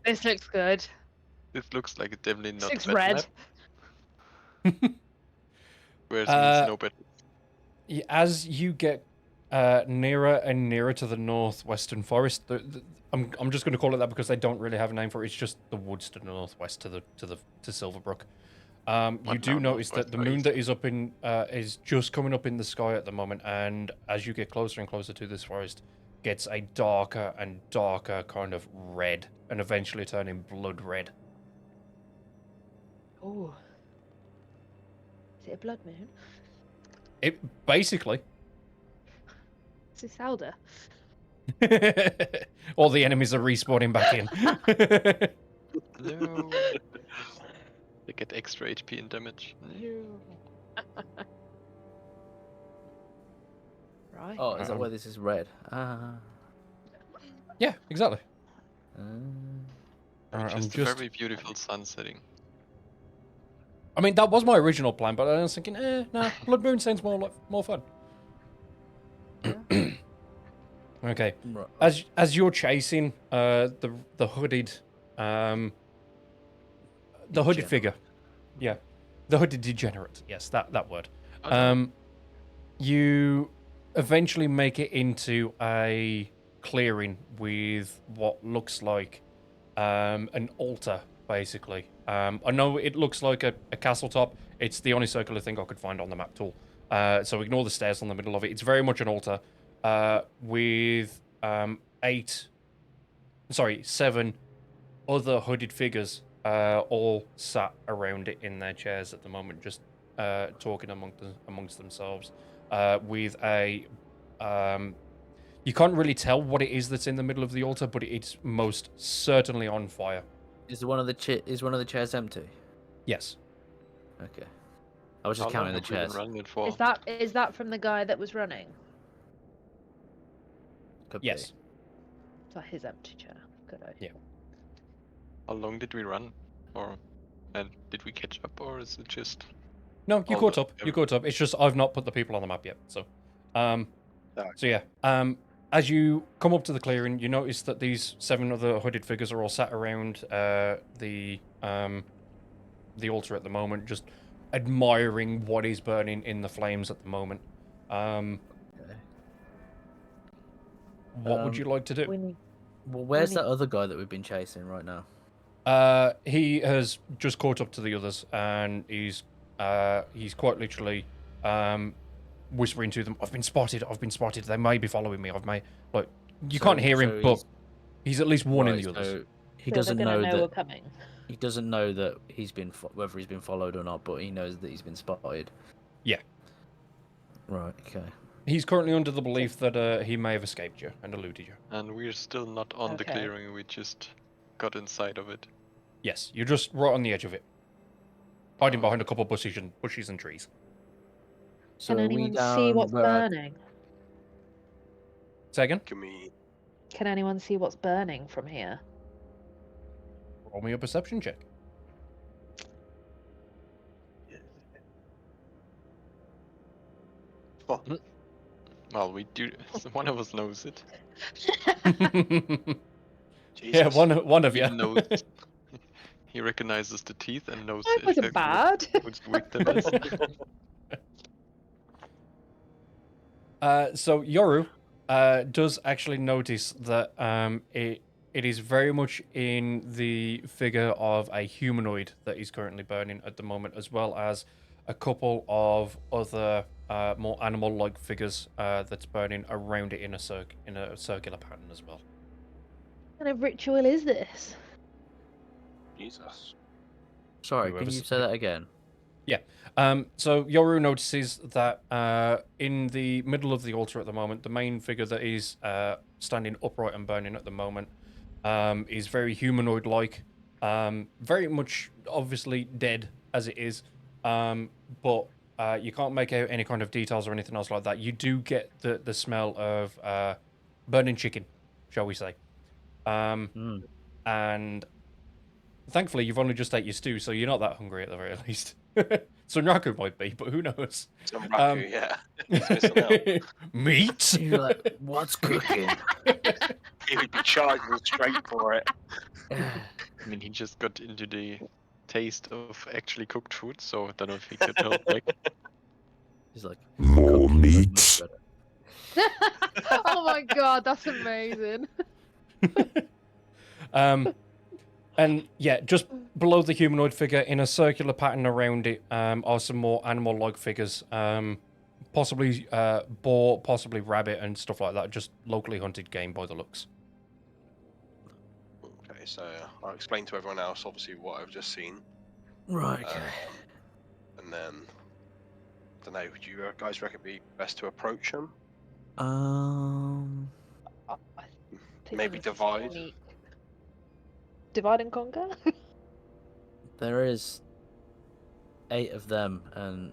this looks good. This looks like a definitely This not looks a bad red. map. Whereas Uh, means no better. As you get nearer and nearer to the northwestern forest, I'm just going to call it that because they don't really have a name for it. It's just the woods to the northwest to Silverbrook. You What do now, notice that northwest the or moon east? that is up in is just coming up in the sky at the moment, and as you get closer and closer to this forest, gets a darker and darker kind of red, and eventually turning blood red. Oh. Is it a blood moon? It basically. Is it Zelda? All the enemies are respawning back in. No. They get extra HP and damage. No. Right. Oh, is that why this is red? Yeah, exactly. It's I'm just a very beautiful sun setting. I mean, that was my original plan, but I was thinking, no, Blood Moon sounds more fun. Okay. Right. As you're chasing the hooded the hooded Degenerate. figure, yeah, the hooded degenerate, yes, that word. Oh, no. You eventually make it into a clearing with what looks like an altar, basically. I know it looks like a castle top. It's the only circular thing I could find on the map tool. So ignore the stairs on the middle of it. It's very much an altar with 7 other hooded figures all sat around it in their chairs at the moment, just talking amongst themselves with a... you can't really tell what it is that's in the middle of the altar, but it's most certainly on fire. Is one of the chairs empty? Yes. Okay. I was just How long counting the have we been chairs. running it for? Is that from the guy that was running? Could be. Yes. Is that his empty chair? Good idea. How long did we run? Or and did we catch up, or is it just? No, you All caught the- up. You caught up. It's just I've not put the people on the map yet. So, so yeah. As you come up to the clearing, you notice that these 7 other hooded figures are all sat around the altar at the moment, just admiring what is burning in the flames at the moment. Okay. What would you like to do? We need. Well, where's Only- that other guy that we've been chasing right now? He has just caught up to the others, and he's quite literally whispering to them, I've been spotted. They may be following me. You can't hear him, but he's at least warning the others. So he So doesn't they're know gonna know we're that coming. he doesn't know that whether he's been followed or not, but he knows that he's been spotted. Yeah. Right. Okay. He's currently under the belief that he may have escaped you and eluded you. And we're still not on the Okay. clearing. We just got inside of it. Yes, you're just right on the edge of it, hiding behind a couple of bushes and trees. So Can are we anyone down see what's where I- burning? Say again? Give me. Can anyone see what's burning from here? Roll me a perception check. Oh, Well, we do. One of us knows it. Yeah, Jesus. one of He you. knows. He recognizes the teeth and knows I if wasn't a bad. which victim is. So Yoru does actually notice that it is very much in the figure of a humanoid that is currently burning at the moment, as well as a couple of other more animal-like figures that's burning around it in a circular pattern as well. What kind of ritual is this? Jesus. Sorry, can Whoever's- you say that again? So Yoru notices that in the middle of the altar at the moment, the main figure that is standing upright and burning at the moment is very humanoid-like, very much obviously dead as it is, but you can't make out any kind of details or anything else like that. You do get the smell of burning chicken, shall we say. Mm. And thankfully, you've only just ate your stew, so you're not that hungry at the very least. Sunraku might be, but who knows? Some Raku, yeah. He's missing out. Meat? You're like, what's cooking? He would be charging straight for it. I mean, he just got into the taste of actually cooked food, so I don't know if he could hold back. He's like, More cooking is meat. much better. Oh my god, that's amazing. And yeah, just below the humanoid figure, in a circular pattern around it, are some more animal-like figures. Possibly boar, possibly rabbit, and stuff like that. Just locally hunted game by the looks. Okay, so I'll explain to everyone else, obviously, what I've just seen. Right, okay. And then, don't know, would you guys reckon it'd be best to approach them? I think Maybe we divide? sneak. Divide and conquer? There is 8 of them and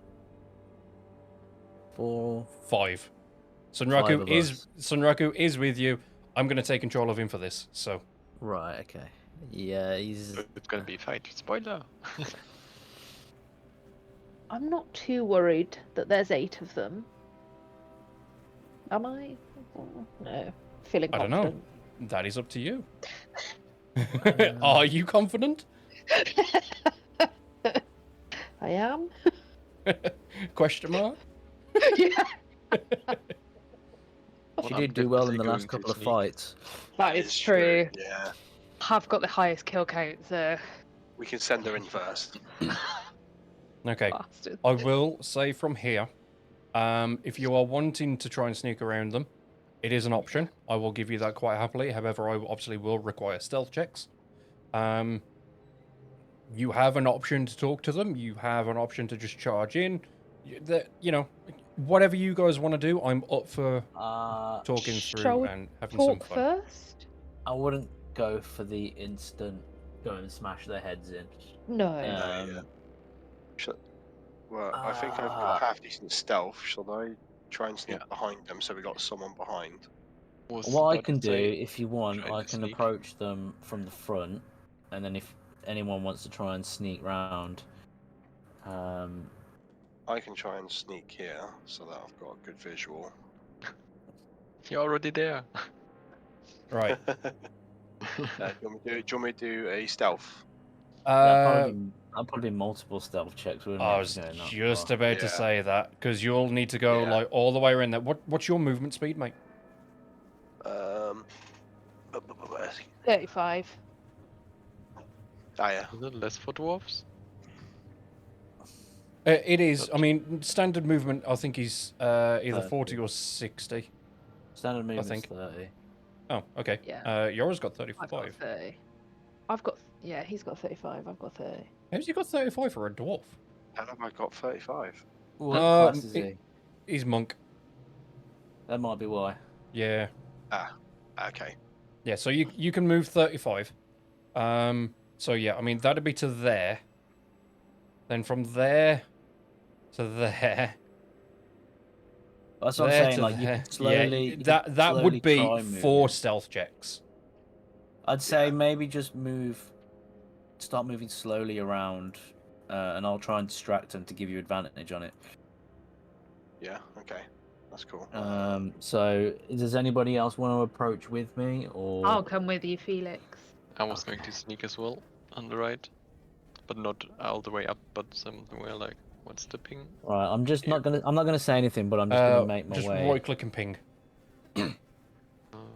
4. 5. Five Sunraku of Sunraku is with you. I'm going to take control of him for this. So Right, okay. Yeah, he's. It's gonna be a fight. Spoiler! I'm not too worried that there's 8 of them. Am I? No. Feeling I don't know. confident. That is up to you. Are you confident? I am. Question mark. Yeah. She I'm did do well in definitely the last going to couple of sneak. fights. That is true. Yeah. I've got the highest kill count, so. We can send her in first. Okay. Bastard. I will say from here, if you are wanting to try and sneak around them, it is an option. I will give you that quite happily. However, I obviously will require stealth checks. You have an option to talk to them. You have an option to just charge in. Whatever you guys want to do, I'm up for talking Shall through we and having some Talk fun. first? I wouldn't go for the instant go and smash their heads in. No. yeah. Well, I think I've got half decent stealth. Shall I try and sneak Yeah. behind them so we got someone behind? Was What I about can to do, say, if you want, try I to can sneak. approach them from the front, and then if anyone wants to try and sneak round, I can try and sneak here so that I've got a good visual. You're already there. Right. Do you want me to do a stealth? I'll probably multiple stealth checks. Wouldn't I it, was if you're not just far? about to Yeah. say that because you'll need to go Yeah. like all the way around there. What's your movement speed, mate? Where's he? 35. Ah, yeah. Is it less for dwarves? It is. I mean, standard movement. I think is either 30. 40 or 60. Standard movement's think. 30. Oh, okay. Yeah. Yours got I've got 35. 30. Yeah, he's got 35. I've got 30. How's he got 35 for a dwarf? How have I got 35? What Um, class is it- he? He's monk. That might be why. Yeah. Okay. Yeah. So you can move 35. So yeah, I mean that'd be to there. Then from there to there. That's what I'm there saying. to Like you there. could slowly. Yeah, you that could that slowly would be try 4 moving. stealth checks. I'd say Yeah. maybe just start moving slowly around, and I'll try and distract them to give you advantage on it. Yeah, okay. That's cool. So does anybody else want to approach with me, or? I'll come with you, Felix. I was going to sneak as well on the right, but not all the way up, but somewhere like what's the ping? Right, I'm just Here. not gonna. I'm not gonna say anything, but I'm just gonna make my just way. right click and ping.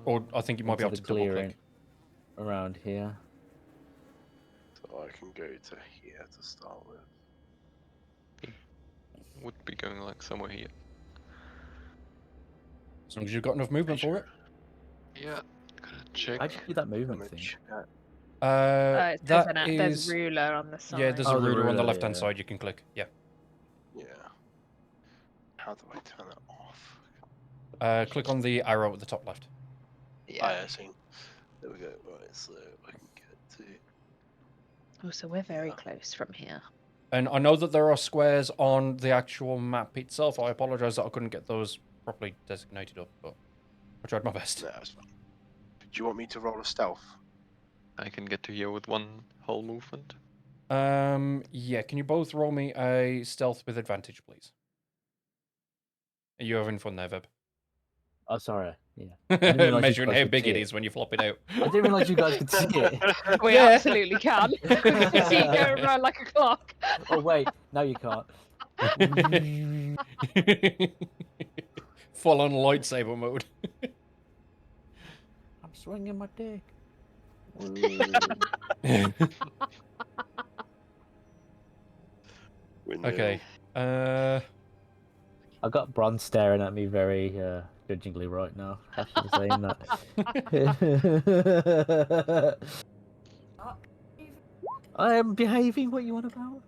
Or I think you might be into able to the double clearing click. around here. So I can go to here to start with. Would be going like somewhere here. As long as you've got enough movement for it. Yeah, gotta check. How'd you do that movement thing? It says That there's is... a ruler on the side. Yeah, there's a Oh, the ruler on the ruler, left-hand yeah. side you can click. Yeah. Yeah. How do I turn it off? Click on the arrow at the top left. Yeah. I see. There we go. Right, so I can get to. Oh, so we're very close from here. And I know that there are squares on the actual map itself. I apologise that I couldn't get those properly designated up, but I tried my best. No, that's fine. Do you want me to roll a stealth? I can get to here with one whole movement. Yeah, can you both roll me a stealth with advantage, please? Are you having fun there, Veb? Oh, sorry. Yeah. didn't realise you Measuring guys how could big see it it. is when you flop it out. I didn't realize you guys could see it. We Yeah. absolutely can. We can see you going around like a clock. Oh wait, no, you can't. Full on lightsaber mode. I'm swinging my dick. Okay. I got Bron staring at me very judgingly right now. After saying that. I am behaving. What you want about?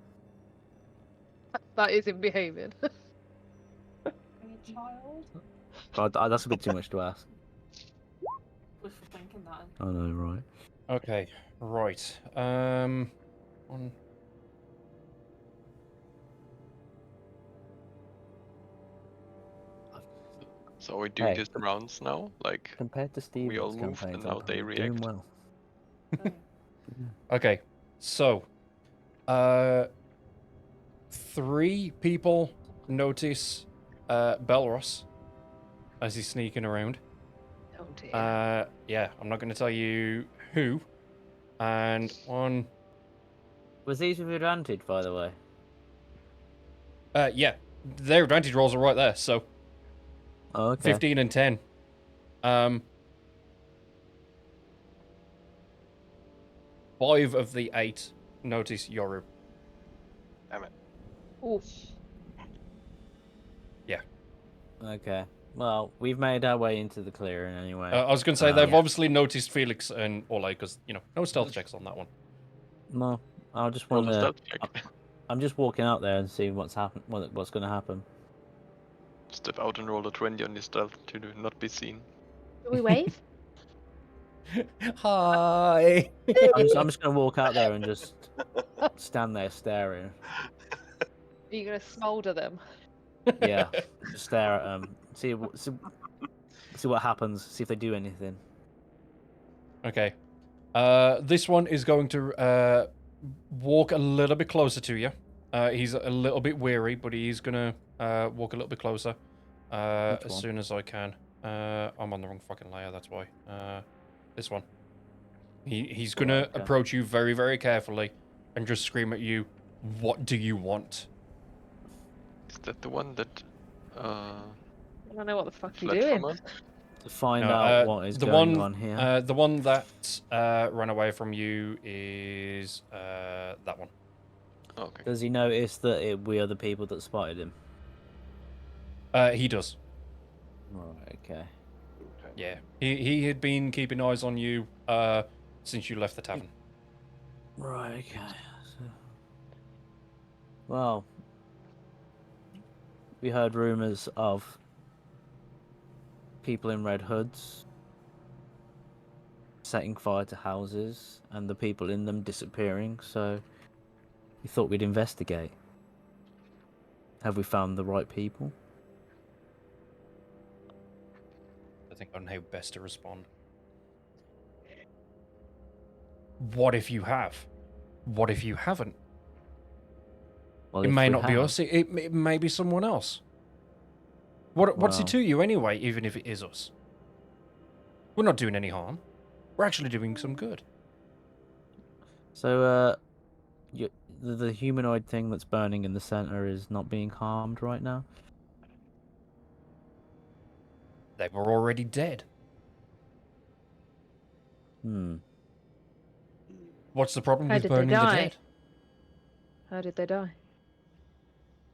That isn't behaving. God, that's a bit too much to ask. I know, right? Okay, right. On... So are we doing Hey. these rounds now? Like, Compared to Steven's all moved campaigns, and now I'm they doing react. well. Okay, so... 3 people notice Belros as he's sneaking around. Oh dear. Yeah, I'm not going to tell you who. And 1... Was these with advantage, by the way? Yeah, their advantage rolls are right there, so... Oh, okay. 15 and 10. 5 of the 8 notice Yoru. Damn it. Oof. Okay. Well, we've made our way into the clearing anyway. I was going to say, they've yeah. obviously noticed Felix and Ole, because, you know, no stealth checks on that one. No, I just Roll want a to. stealth check. I'm just walking out there and seeing what's what's going to happen. Step out and roll a 20 on your stealth to not be seen. Do we wave? Hi! I'm just going to walk out there and just stand there staring. Are you going to smolder them? Yeah, just stare at them. See what happens. See if they do anything. Okay. This one is going to walk a little bit closer to you. He's a little bit weary, but he's going to walk a little bit closer as soon as I can. I'm on the wrong fucking layer, that's why. This one. He's going to approach you very, very carefully and just scream at you, "What do you want?" Is that the one that I don't know what the fuck you're fled doing. from us? To find No, out what is going on here. The one that ran away from you is that one. Okay. Does he notice that we are the people that spotted him? He does. Right. Okay. Yeah. He had been keeping eyes on you since you left the tavern. Right. Okay. So... Well, we heard rumors of people in red hoods setting fire to houses and the people in them disappearing, so we thought we'd investigate. Have we found the right people? I think on how best to respond. What if you have? What if you haven't? Well, It if may we not be have- us. It may be someone else. What's it Well. to you anyway, even if it is us? We're not doing any harm. We're actually doing some good. So, the humanoid thing that's burning in the center is not being harmed right now? They were already dead. Hmm. What's the problem How with did they burning the die? dead? How did they die?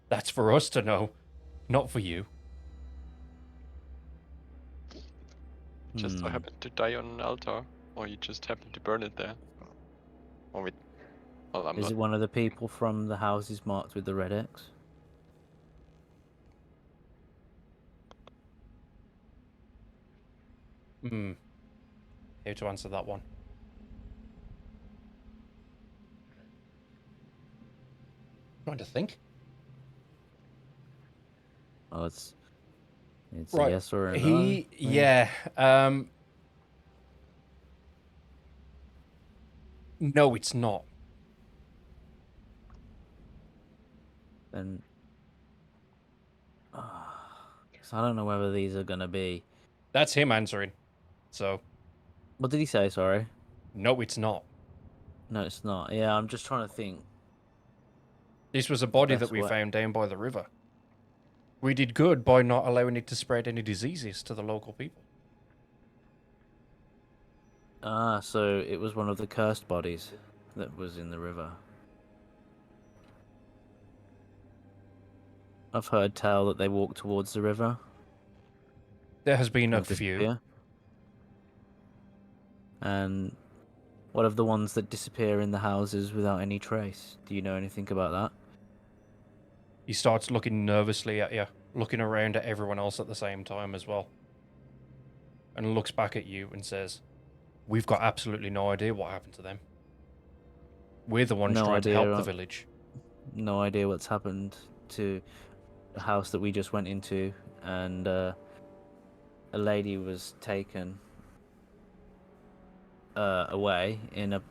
That's for us to know, not for you. Just so Hmm. happened to die on an altar, or you just happened to burn it there. Or we, well, I'm Is not. it one of the people from the houses marked with the red X? Hmm. Here to answer that one. Trying to think. Oh, it's a Right. yes or a no. Yeah. No, it's not. Then, so I don't know whether these are gonna be. That's him answering. So, What did he say? Sorry. no, it's not. No, it's not. Yeah, I'm just trying to think. This was a The body that best we way. found down by the river. We did good by not allowing it to spread any diseases to the local people. Ah, so it was one of the cursed bodies that was in the river. I've heard tell that they walk towards the river There has been a and few. disappear. And what of the ones that disappear in the houses without any trace? Do you know anything about that? He starts looking nervously at you, looking around at everyone else at the same time as well. And looks back at you and says, "We've got absolutely no idea what happened to them. We're the ones No trying to idea. help the village." No idea what's happened to the house that we just went into, and a lady was taken away in a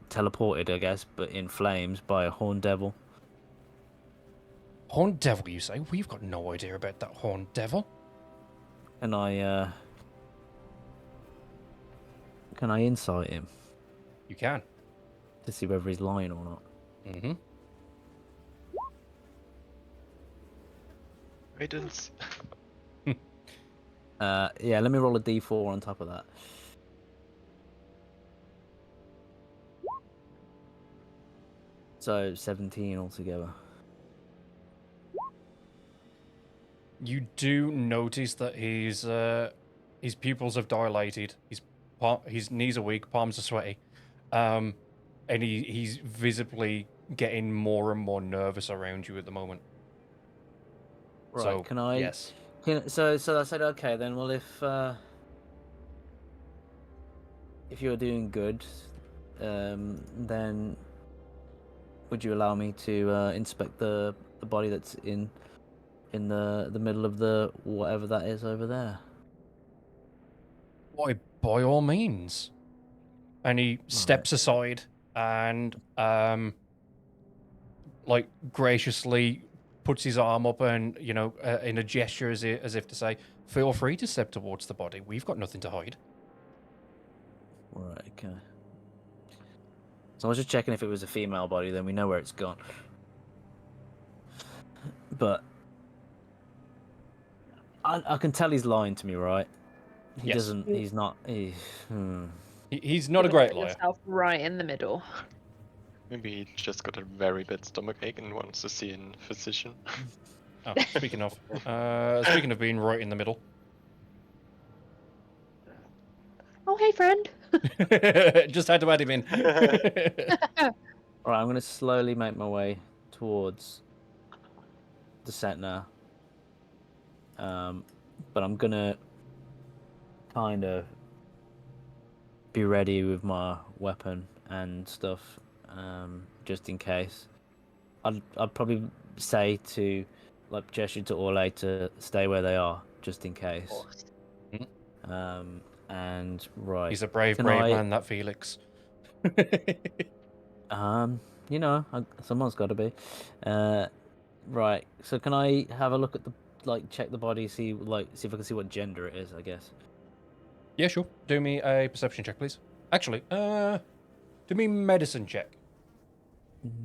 teleported, I guess, but in flames by a horned devil. Horned devil, you say? We've got no idea about that horned devil. And I can I insight him You can. to see whether he's lying or not? Mm-hmm. Guidance. Yeah, let me roll a d4 on top of that. So 17 altogether. You do notice that his pupils have dilated. His knees are weak, palms are sweaty, and he's visibly getting more and more nervous around you at the moment. Right? So, Can I? Yes. So I said, okay, then. Well, if you're doing good, then would you allow me to inspect the body that's in the middle of the whatever that is over there? Why, by all means. And he steps aside and graciously puts his arm up and in a gesture as if to say, "Feel free to step towards the body. We've got nothing to hide." Right. Okay. So I was just checking if it was a female body. Then we know where it's gone. But I can tell he's lying to me, right? He Yes. doesn't. He's not. He's not a You've great put liar. yourself right in the middle. Maybe he just got a very bad stomachache and wants to see a physician. Oh, speaking of being right in the middle. Oh, hey, friend. Just had to add him in. All right, I'm gonna slowly make my way towards the center. But I'm gonna kind of be ready with my weapon and stuff, just in case. I'd probably say to, gesture to Orlais to stay where they are, just in case. And right. He's a brave man, that Felix. Someone's got to be. Right. So can I have a look at like check the body, see if I can see what gender it is, I guess. Yeah, sure. Do me a perception check, please. Actually, do me medicine check.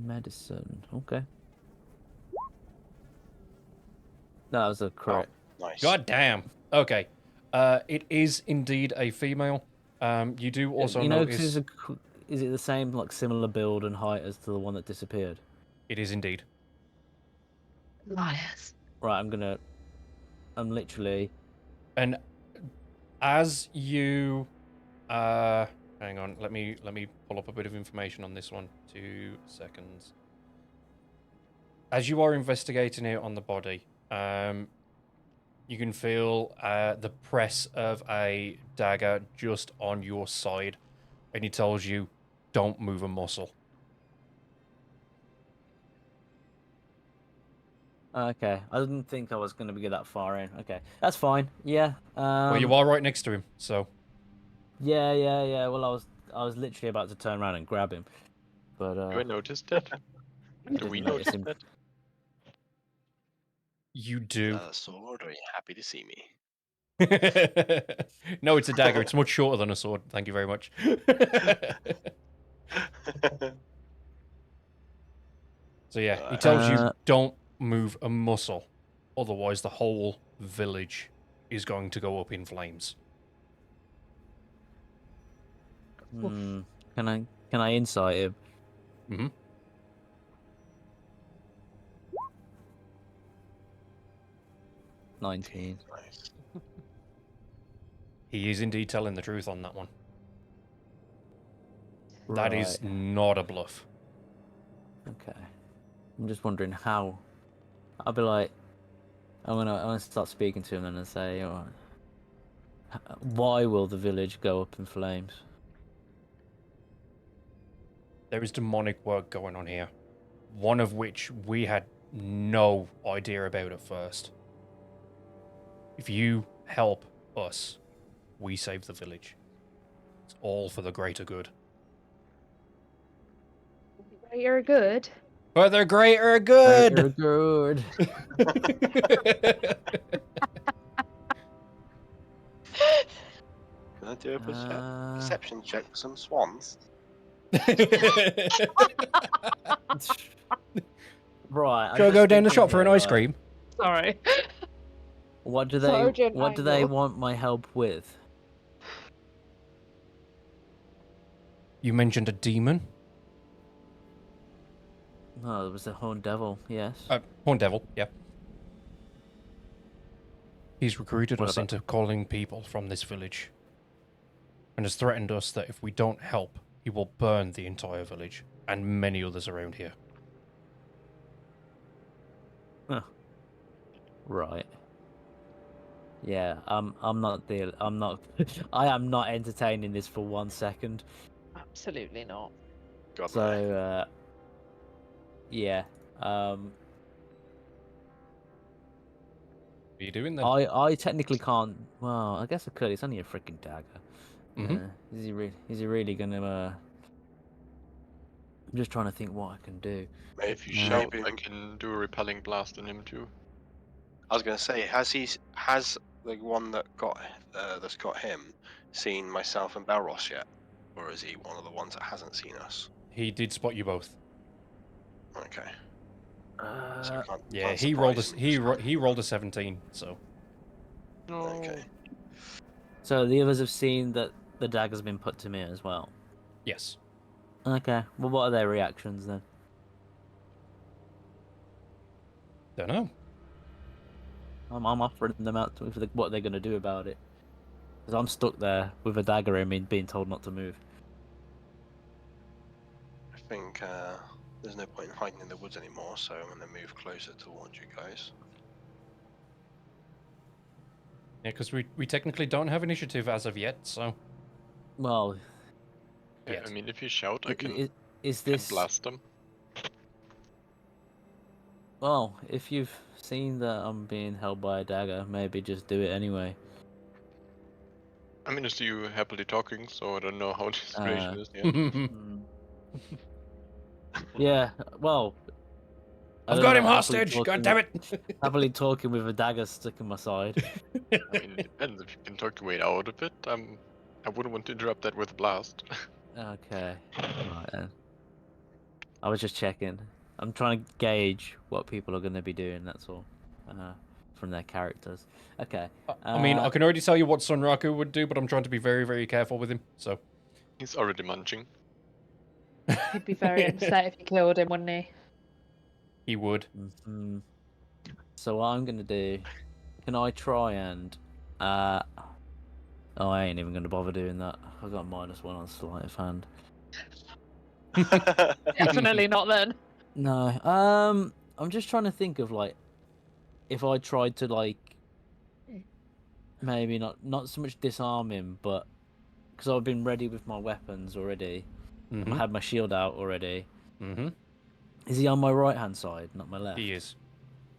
Medicine. Okay. That was a crit. Nice. God damn. Okay. It is indeed a female. You do also you know, 'cause notice is it the same, like similar build and height as to the one that disappeared? it is indeed. Liars. Right, I'm literally. And as you hang on, let me pull up a bit of information on this one. 2 seconds. As you are investigating it on the body, you can feel the press of a dagger just on your side, and it tells you, don't move a muscle. Okay, I didn't think I was going to get that far in. Okay, that's fine. Yeah. Well, you are right next to him, so Yeah. Well, I was literally about to turn around and grab him, but Do I notice that? Do didn't we notice notice him. that? you do. A sword, or are you happy to see me? No, it's a dagger. It's much shorter than a sword. Thank you very much. So yeah, he tells you don't move a muscle, otherwise the whole village is going to go up in flames. Can I insight him? Mm-hmm. 19. Nice. He is indeed telling the truth on that one. Right. That is not a bluff. Okay. I'm just wondering how. I'll be like, I'm gonna start speaking to him and say, all right, why will the village go up in flames? There is demonic work going on here, one of which we had no idea about at first. If you help us, we save the village. It's all for the greater good. You're good. For the greater good! Greater good. Can I do a perception check for some swans? Right. Shall I go down the shop for an ice cream? Sorry. What do Sergeant they Angle. want my help with? You mentioned a demon? No, it was the Horned Devil. Yes. Horn Devil, yeah. He's recruited What us about- into calling people from this village. And has threatened us that if we don't help, he will burn the entire village and many others around here. Right. Yeah. I'm not. I am not entertaining this for 1 second. Absolutely not. God, no. So. Yeah. What are you doing then? I technically can't. Well, I guess I could. It's only a freaking dagger. Mhm. Is he really gonna? I'm just trying to think what I can do. If you Yeah. shout, Maybe- I can do a repelling blast on him too. I was gonna say, has the one that got that's got him seen myself and Belros yet, or is he one of the ones that hasn't seen us? He did spot you both. Okay. So I can't, Yeah, can't he rolled a surprise him. he rolled a 17. So No. Okay. So the others have seen that the dagger's been put to me as well. yes, Okay. Well, what are their reactions then? don't know. I'm offering them out to what they're gonna do about it. Because I'm stuck there with a dagger in me, being told not to move. I think there's no point in hiding in the woods anymore, so I'm gonna move closer towards you guys. Yeah, because we technically don't have initiative as of yet. So Well, Yeah, Yes. I mean, if you shout, I can, is can this? blast them. Well, if you've seen that I'm being held by a dagger, maybe just do it anyway. I mean, I see you happily talking, so I don't know how the situation is yet. Hmm. Yeah. Well, I've don't got know, him hostage. God damn it! Happily talking with a dagger stuck in my side. I mean, it depends. If you can talk your way out of it, I wouldn't want to interrupt that with a blast. Okay. Right then. I was just checking. I'm trying to gauge what people are going to be doing, that's all. From their characters. Okay. I mean, I can already tell you what Sunraku would do, but I'm trying to be very, very careful with him. So He's already munching. He'd be very upset if you killed him, wouldn't he? he would. Mhm. So what I'm going to do... Can I try and... Oh, I ain't even going to bother doing that. I've got -1 on sleight of hand. Definitely not then. No. I'm just trying to think of, like... If I tried to, like... Maybe not so much disarm him, but... Because I've been ready with my weapons already. I had my shield out already. Is he on my right hand side, not my left? He is.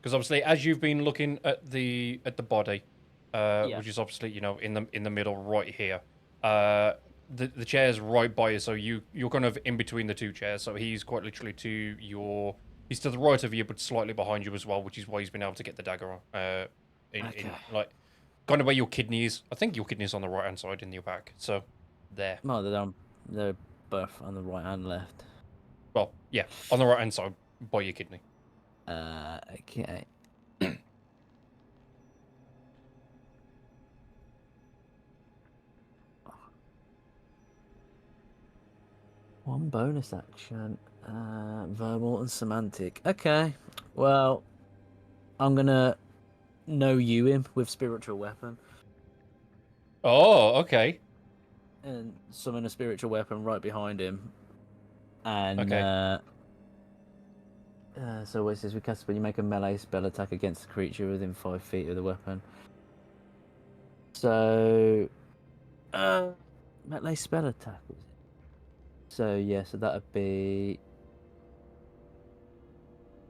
Because obviously, as you've been looking at the body, which is obviously in the middle right here, the chair's right by you, so you're kind of in between the two chairs. So he's quite literally he's to the right of you, but slightly behind you as well, which is why he's been able to get the dagger on. In like kind of where your kidney is. I think your kidney is on the right hand side in your back. So there. No, they're both on the right and left. Well, yeah, on the right hand side by your kidney. Okay. One bonus action, verbal and semantic. Okay, well, I'm gonna know you him with spiritual weapon Oh, okay. and summon a spiritual weapon right behind him. And Okay. So what it says, we cast when you make a melee spell attack against a creature within 5 feet of the weapon. So, melee spell attack. So yeah, so that'd be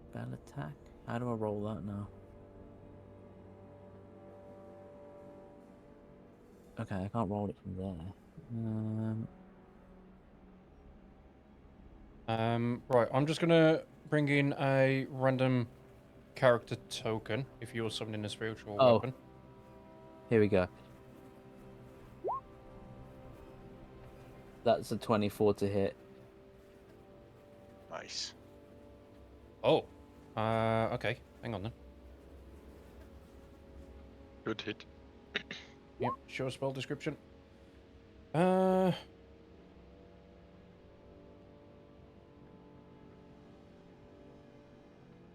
spell attack. How do I roll that now? Okay, I can't roll it from there. Right, I'm just gonna bring in a random character token if you're summoning a spiritual weapon. Here we go. That's a 24 to hit. Nice. Oh. Okay. Hang on then. Good hit. Yep, show spell description. So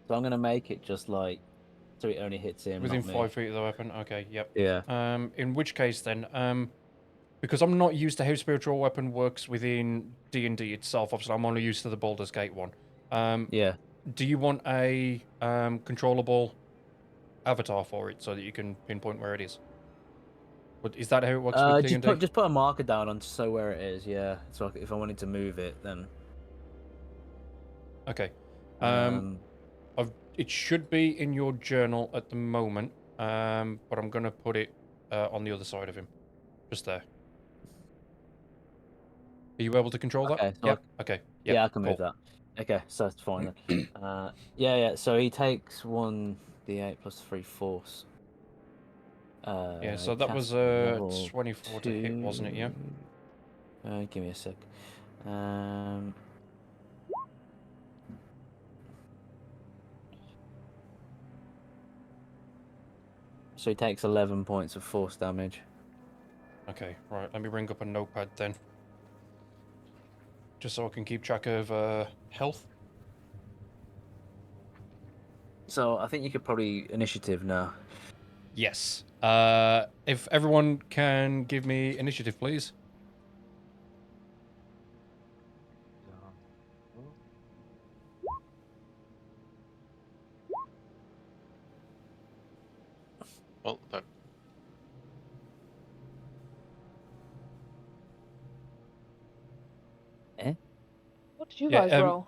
I'm gonna make it just like so it only hits him. Within not me. 5 feet of the weapon. Okay, yep. Yeah. In which case then, because I'm not used to how spiritual weapon works within D&D itself, obviously I'm only used to the Baldur's Gate one. Yeah. Do you want a controllable avatar for it so that you can pinpoint where it is? But is that how it works with D&D? Just put a marker down on so where it is. Yeah. So if I wanted to move it, then. Okay. It should be in your journal at the moment, but I'm gonna put it on the other side of him, just there. Are you able to control that? Okay, so Yeah. Okay. Yep, yeah, I can cool. move that. Okay, so that's fine then. Yeah. So he takes 1d8 plus 3 force. Yeah. So that was a 24 to hit, wasn't it? Yeah. Give me a sec. So he takes 11 points of force damage. Okay. Right. Let me bring up a notepad then, just so I can keep track of health. So I think you could probably initiative now. Yes. If everyone can give me initiative, please. Well, that What did you guys roll?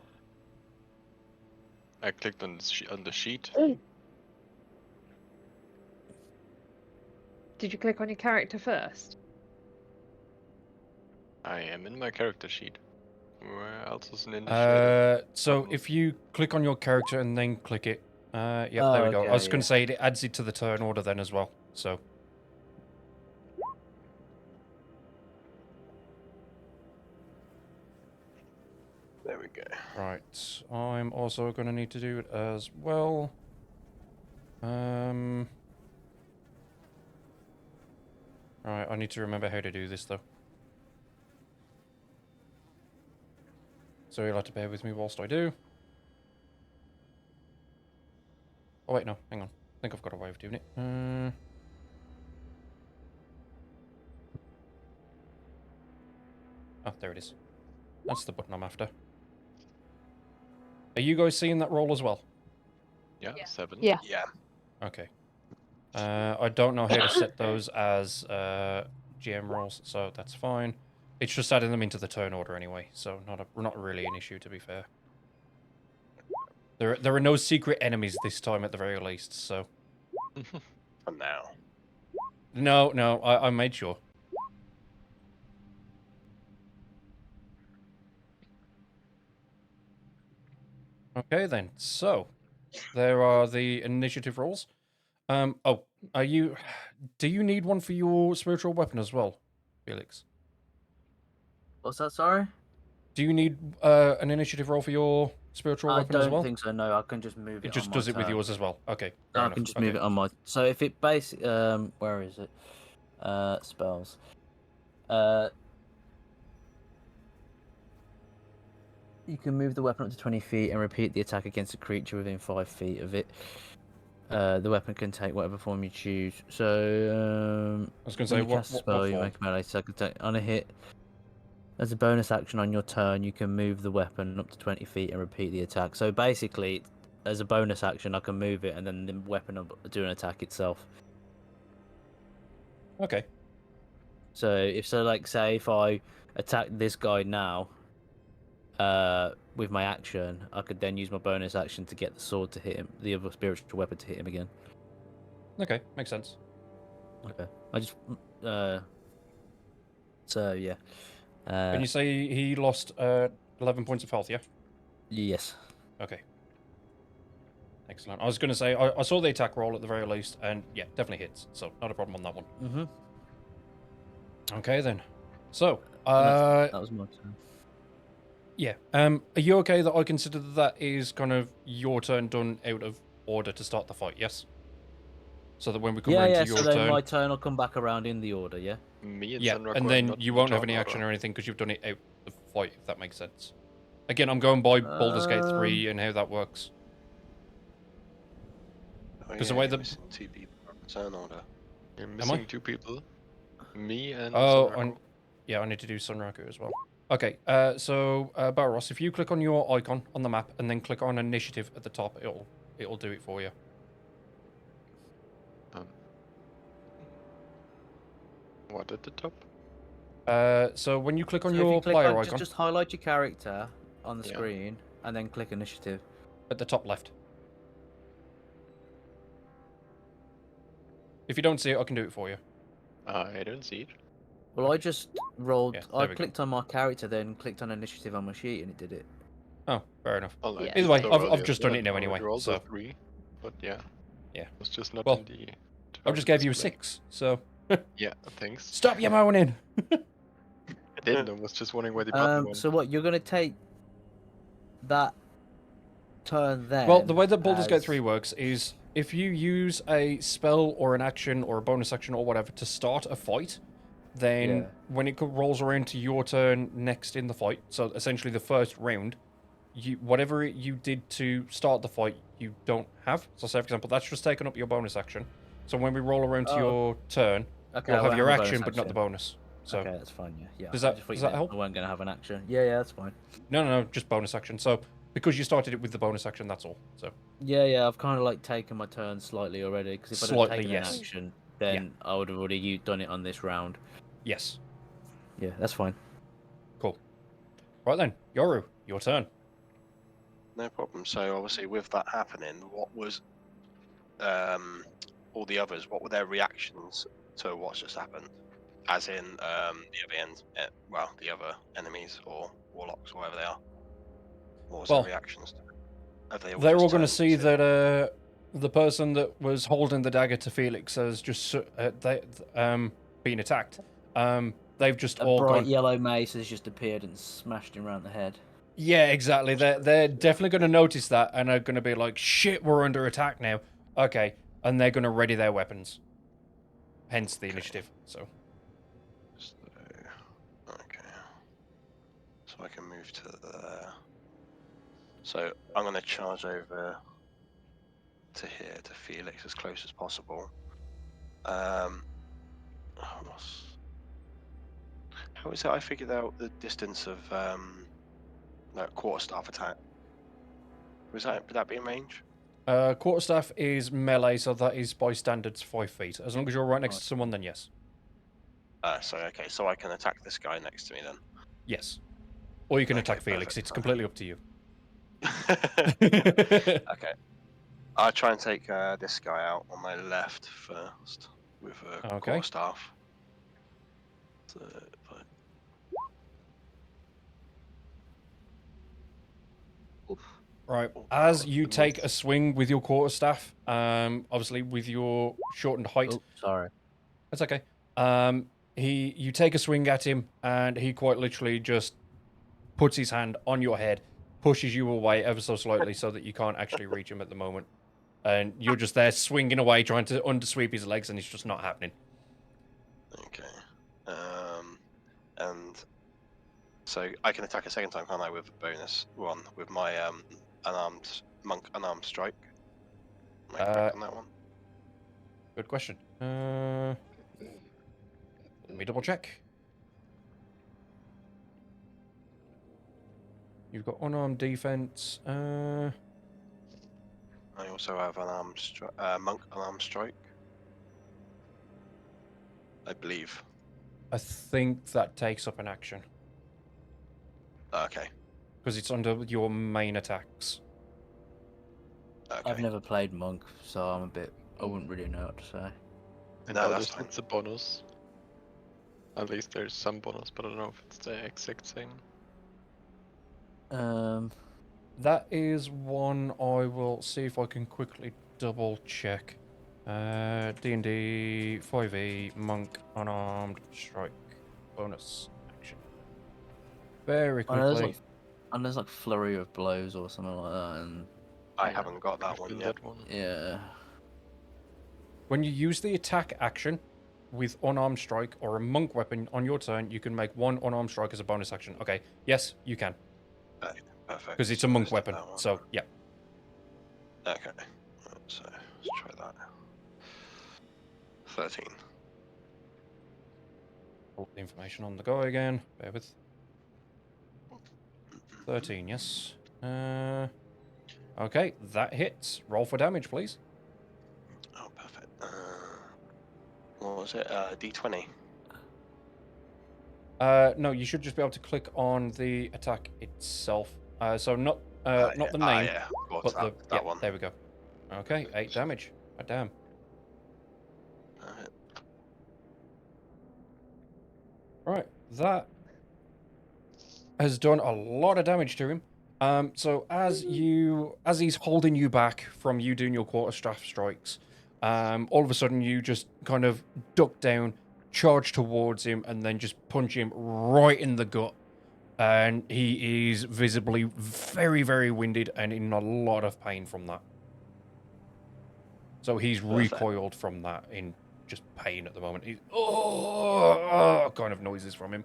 I clicked on the sheet. Did you click on your character first? I am in my character sheet. Where else is an initiative? So Oh. if you click on your character and then click it, yep, Oh, there we go. I okay, was going yeah. to say it adds it to the turn order then as well. So There we go. right, I'm also going to need to do it as well. Right, I need to remember how to do this though. So you'll have to bear with me whilst I do. Oh wait, no, hang on. I think I've got a way of doing it. Oh, there it is. That's the button I'm after. Are you guys seeing that roll as well? Yeah, 7. Yeah. Yeah. Okay. I don't know how to set those as GM rolls, so that's fine. It's just adding them into the turn order anyway, so not really an issue to be fair. There are no secret enemies this time at the very least, so For now. no, I made sure. Okay then, so there are the initiative rolls. Oh, do you need one for your spiritual weapon as well, Felix? What's that? Sorry. Do you need an initiative roll for your spiritual I weapon as don't well? think so. No, I can just move it. It just on my does it with turn. yours as well. Okay, fair I enough. can just Okay. move it on my. So if it where is it? Spells. You can move the weapon up to 20 feet and repeat the attack against a creature within 5 feet of it. The weapon can take whatever form you choose. So, I was going to when say, you cast a spell, you form? make a melee attack. On a hit, as a bonus action on your turn, you can move the weapon up to 20 feet and repeat the attack. So basically, as a bonus action, I can move it and then the weapon will do an attack itself. Okay. So, say if I attack this guy now, with my action, I could then use my bonus action to get the sword to hit him, the other spiritual weapon to hit him again. Okay, makes sense. Okay. I just, so yeah. And you say he lost 11 points of health, yeah? Yes. Okay. Excellent. I was going to say, I saw the attack roll at the very least, and yeah, definitely hits, so not a problem on that one. Mm-hmm. Okay then. So, that was my turn. yeah. Are you okay that I consider that is kind of your turn done out of order to start the fight, yes? So that when we come around to your so then turn... my turn will come back around in the order, yeah? Me and Yeah, Sunrock and were then not you in the won't have turn any order. action or anything because you've done it out of the fight, if that makes sense. Again, I'm going by Baldur's Gate 3 and how that works. Oh, 'Cause the yeah, way you're the- missing 2 people on the turn order. You're I? missing 2 people. Me and Oh, Sunraku. yeah, I need to do Sunraku as well. Okay, so Barros, if you click on your icon on the map and then click on initiative at the top, it'll do it for you. What at the top? So when you click on So if you your click player on, icon just highlight your character on the Yeah. screen and then click initiative. at the top left. If you don't see it, I can do it for you. I don't see it. Well, I just rolled. Yeah, I there we go. clicked on my character, then clicked on initiative on my sheet, and it did it. Oh, fair enough. Well, I Yeah. Either way, did so I've earlier just as done it now well. I anyway, rolled so... a 3, but yeah. Yeah. It was just not Well, in the... I just gave you a 6, so... Yeah, thanks. Stop your moaning! I didn't. I was just wondering where the button went. So what? You're gonna take that turn then? Well, the way that Baldur's Gate as- 3 works is if you use a spell or an action or a bonus action or whatever to start a fight, then Yeah. when it rolls around to your turn next in the fight, so essentially the first round, whatever you did to start the fight, you don't have. So say, for example, that's just taken up your bonus action. So when we roll around to Oh, your turn, Okay, you'll I have won't your a bonus action, but not the bonus. So Okay, that's fine. Yeah. Does I that- just thought does you that meant help? I wasn't gonna have an action. Yeah, that's fine. no, just bonus action. So because you started it with the bonus action, that's all. So Yeah. I've kind of like taken my turn slightly already because if I'd Slightly, taken yes. an action, then I would have already done it on this round. yes. Yeah, that's fine. Cool. Right then, Yoru, your turn. No problem. So obviously, with that happening, what was all the others? What were their reactions to what's just happened? As in the other the other enemies or warlocks, or whatever they are? What was Well, their reactions? Have they all they're just all going to turned see that the person that was holding the dagger to Felix has just been attacked. They've just A all bright gone. yellow mace has just appeared and smashed him around the head. Yeah, exactly. They're definitely going to notice that and are going to be like, "Shit, we're under attack now." Okay, and they're going to ready their weapons. Hence the initiative. So. Okay. So I can move to there. So I'm going to charge over to here to Felix as close as possible. How is it I figured out the distance of quarterstaff attack? Would that be in range? Quarterstaff is melee, so that is by standards 5 feet. As long as you're right next to someone, then yes. Okay, so I can attack this guy next to me then. Yes. Or you can Okay, attack Felix. perfect. It's completely up to you. Okay. I'll try and take this guy out on my left first with a Okay. quarterstaff. So, fine. Right. Oh, As wow, you the take most- a swing with your quarterstaff, obviously with your shortened height, Oh, sorry. that's okay. You take a swing at him, and he quite literally just puts his hand on your head, pushes you away ever so slightly, so that you can't actually reach him at the moment, and you're just there swinging away, trying to undersweep his legs, and it's just not happening. Okay. And so I can attack a second time, can't I, with a bonus one with my unarmed strike? Am I correct on that one? Good question. Let me double check. You've got unarmed defense. I also have monk unarmed strike. I believe. I think that takes up an action Okay. because it's under your main attacks. Okay. I've never played monk, so I wouldn't really know what to say. I No, that's noticed fine. it's a bonus. At least there's some bonus, but I don't know if it's the exact same. That is one I will see if I can quickly double check. D&D 5e monk unarmed strike bonus action. Very I know quickly. there's like flurry of blows or something like that, and I Yeah, haven't got that I've one done yet. that one. yeah. When you use the attack action with unarmed strike or a monk weapon on your turn, you can make one unarmed strike as a bonus action. Okay, yes, you can. Perfect. Because it's a So monk let's do weapon. that one. So, yeah. Okay. Right, so let's try that. 13. Pull the information on the go again. Bear with. 13, yes. Okay, that hits. Roll for damage, please. Oh, perfect. What was it? D20. No, you should just be able to click on the attack itself. So not Yeah. the name, Yeah, of course, but the that one. There we go. Okay, 8 damage. God damn. Right, that has done a lot of damage to him. So as he's holding you back from you doing your quarterstaff strikes, all of a sudden you just kind of duck down, charge towards him, and then just punch him right in the gut. And he is visibly very, very winded and in a lot of pain from that. So he's recoiled from that in just pain at the moment. He's kind of noises from him.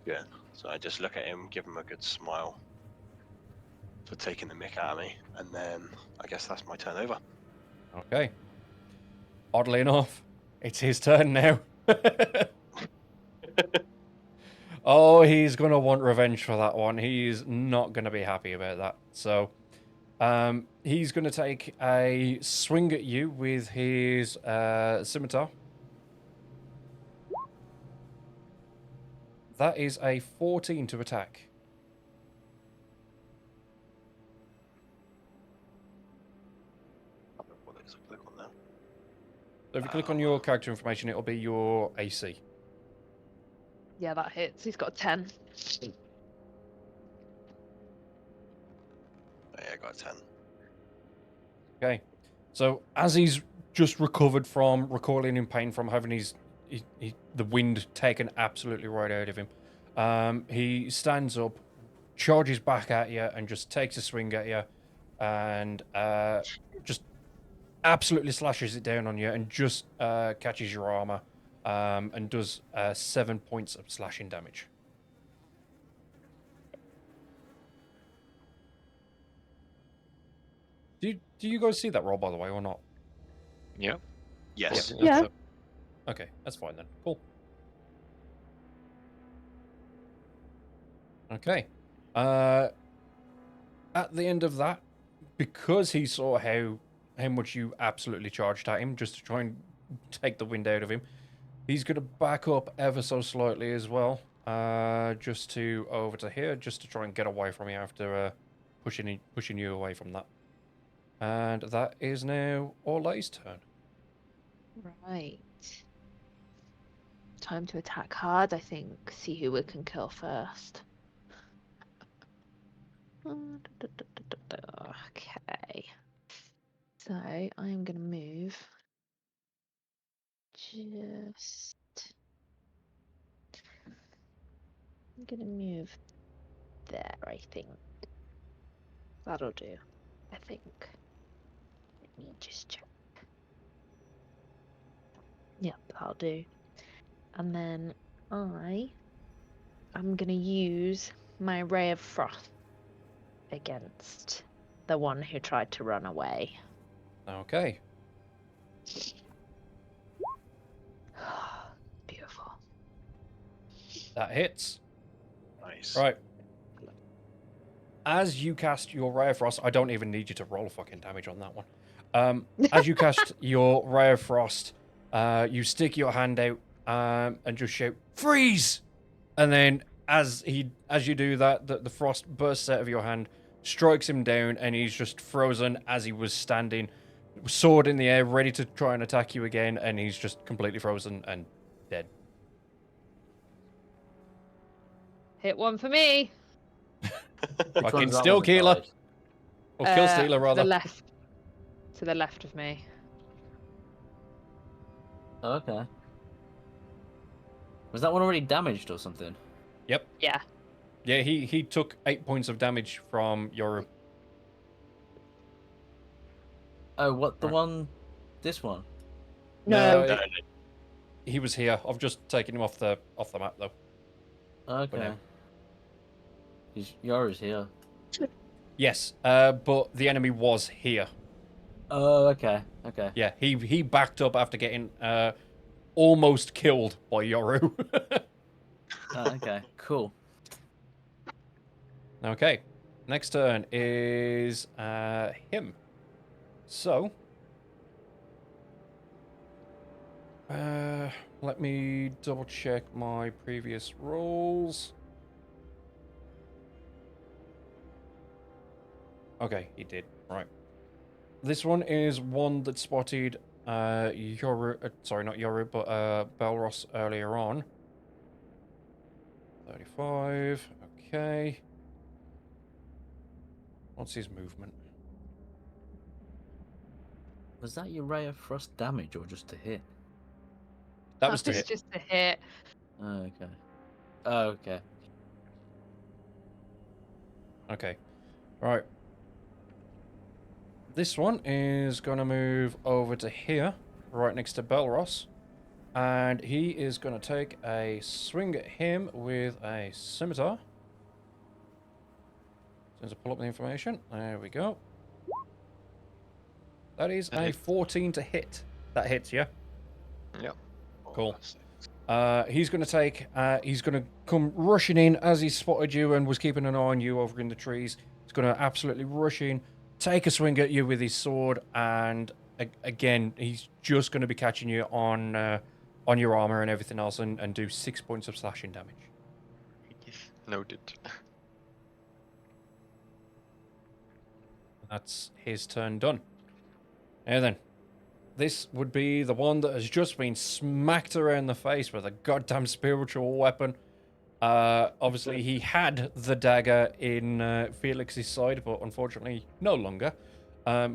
Good. So I just look at him, give him a good smile for taking the mick out of me, and then I guess that's my turn over. Okay. Oddly enough, it's his turn now. Oh, he's going to want revenge for that one. He's not going to be happy about that. So, he's going to take a swing at you with his scimitar. That is a 14 to attack. What is it? Click on that. So if you click on your character information, it'll be your AC. Yeah, that hits. He's got a 10. Oh, yeah, I got a 10. Okay. So as he's just recovered from recoiling in pain from having the wind taken absolutely right out of him, he stands up, charges back at you, and just takes a swing at you, and just absolutely slashes it down on you, and just catches your armor, and does 7 points of slashing damage. Do you guys see that roll, by the way, or not? Yeah. Yes. Yeah. Okay, that's fine then. Cool. Okay. At the end of that, because he saw how much you absolutely charged at him just to try and take the wind out of him, he's gonna back up ever so slightly as well. Just to over to here, just to try and get away from you after pushing you away from that. And that is now Orlay's turn. Right. Time to attack hard, I think. See who we can kill first. Okay. So I am going to move. I'm going to move there, I think. That'll do. I think. Let me just check. Yep, that'll do. And then I'm going to use my Ray of Frost against the one who tried to run away. Okay. Beautiful. That hits. Nice. Right. As you cast your Ray of Frost, I don't even need you to roll fucking damage on that one. As you cast your Ray of Frost, you stick your hand out and just shout, "Freeze!" And then as you do that, the frost bursts out of your hand, strikes him down, and he's just frozen as he was standing, sword in the air, ready to try and attack you again, and he's just completely frozen and dead. Hit one for me. Which Fucking one's that still one that Keeler. died? Or kill stealer, To rather. the left. To the left of me. Oh, okay. Was that one already damaged or something? Yep. Yeah. Yeah, he took 8 points of damage from your... Oh, what, the Right. one? This one? No. No, He was here. I've just taken him off the map, though. Okay. now. Yoru's here. Yes, but the enemy was here. Oh, okay. Okay. Yeah, he backed up after getting almost killed by Yoru. Okay, cool. Okay, next turn is him. So, let me double check my previous rolls. Okay, he did. Right. This one is one that spotted Yoru, sorry, not Yoru, but Belros earlier on. 35, okay. What's his movement? Was that your Ray of Frost damage or just a hit? That was to It's hit. just a hit. Oh, okay. Oh, okay. Okay. Right. This one is going to move over to here, right next to Belros. And he is going to take a swing at him with a scimitar. As soon as I pull up the information. There we go. That is That a hits. 14 to hit. That hits, yeah? Yep. Cool. He's going to take... he's going to come rushing in as he spotted you and was keeping an eye on you over in the trees. He's going to absolutely rush in, take a swing at you with his sword, and again, he's just going to be catching you on your armor and everything else, and do 6 points of slashing damage. Noted. That's his turn done. Now then, this would be the one that has just been smacked around the face with a goddamn spiritual weapon. Obviously, he had the dagger in Felix's side, but unfortunately, no longer.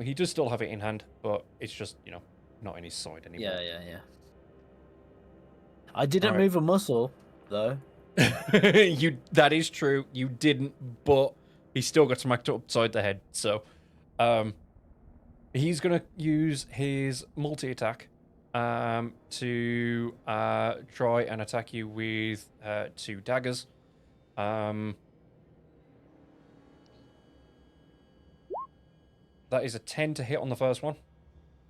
He does still have it in hand, but it's just, not in his side anymore. Yeah. I didn't Alright. move a muscle, though. That is true. You didn't, but he still got smacked upside the head. So, he's gonna use his multi-attack to try and attack you with 2 daggers. That is a 10 to hit on the first one.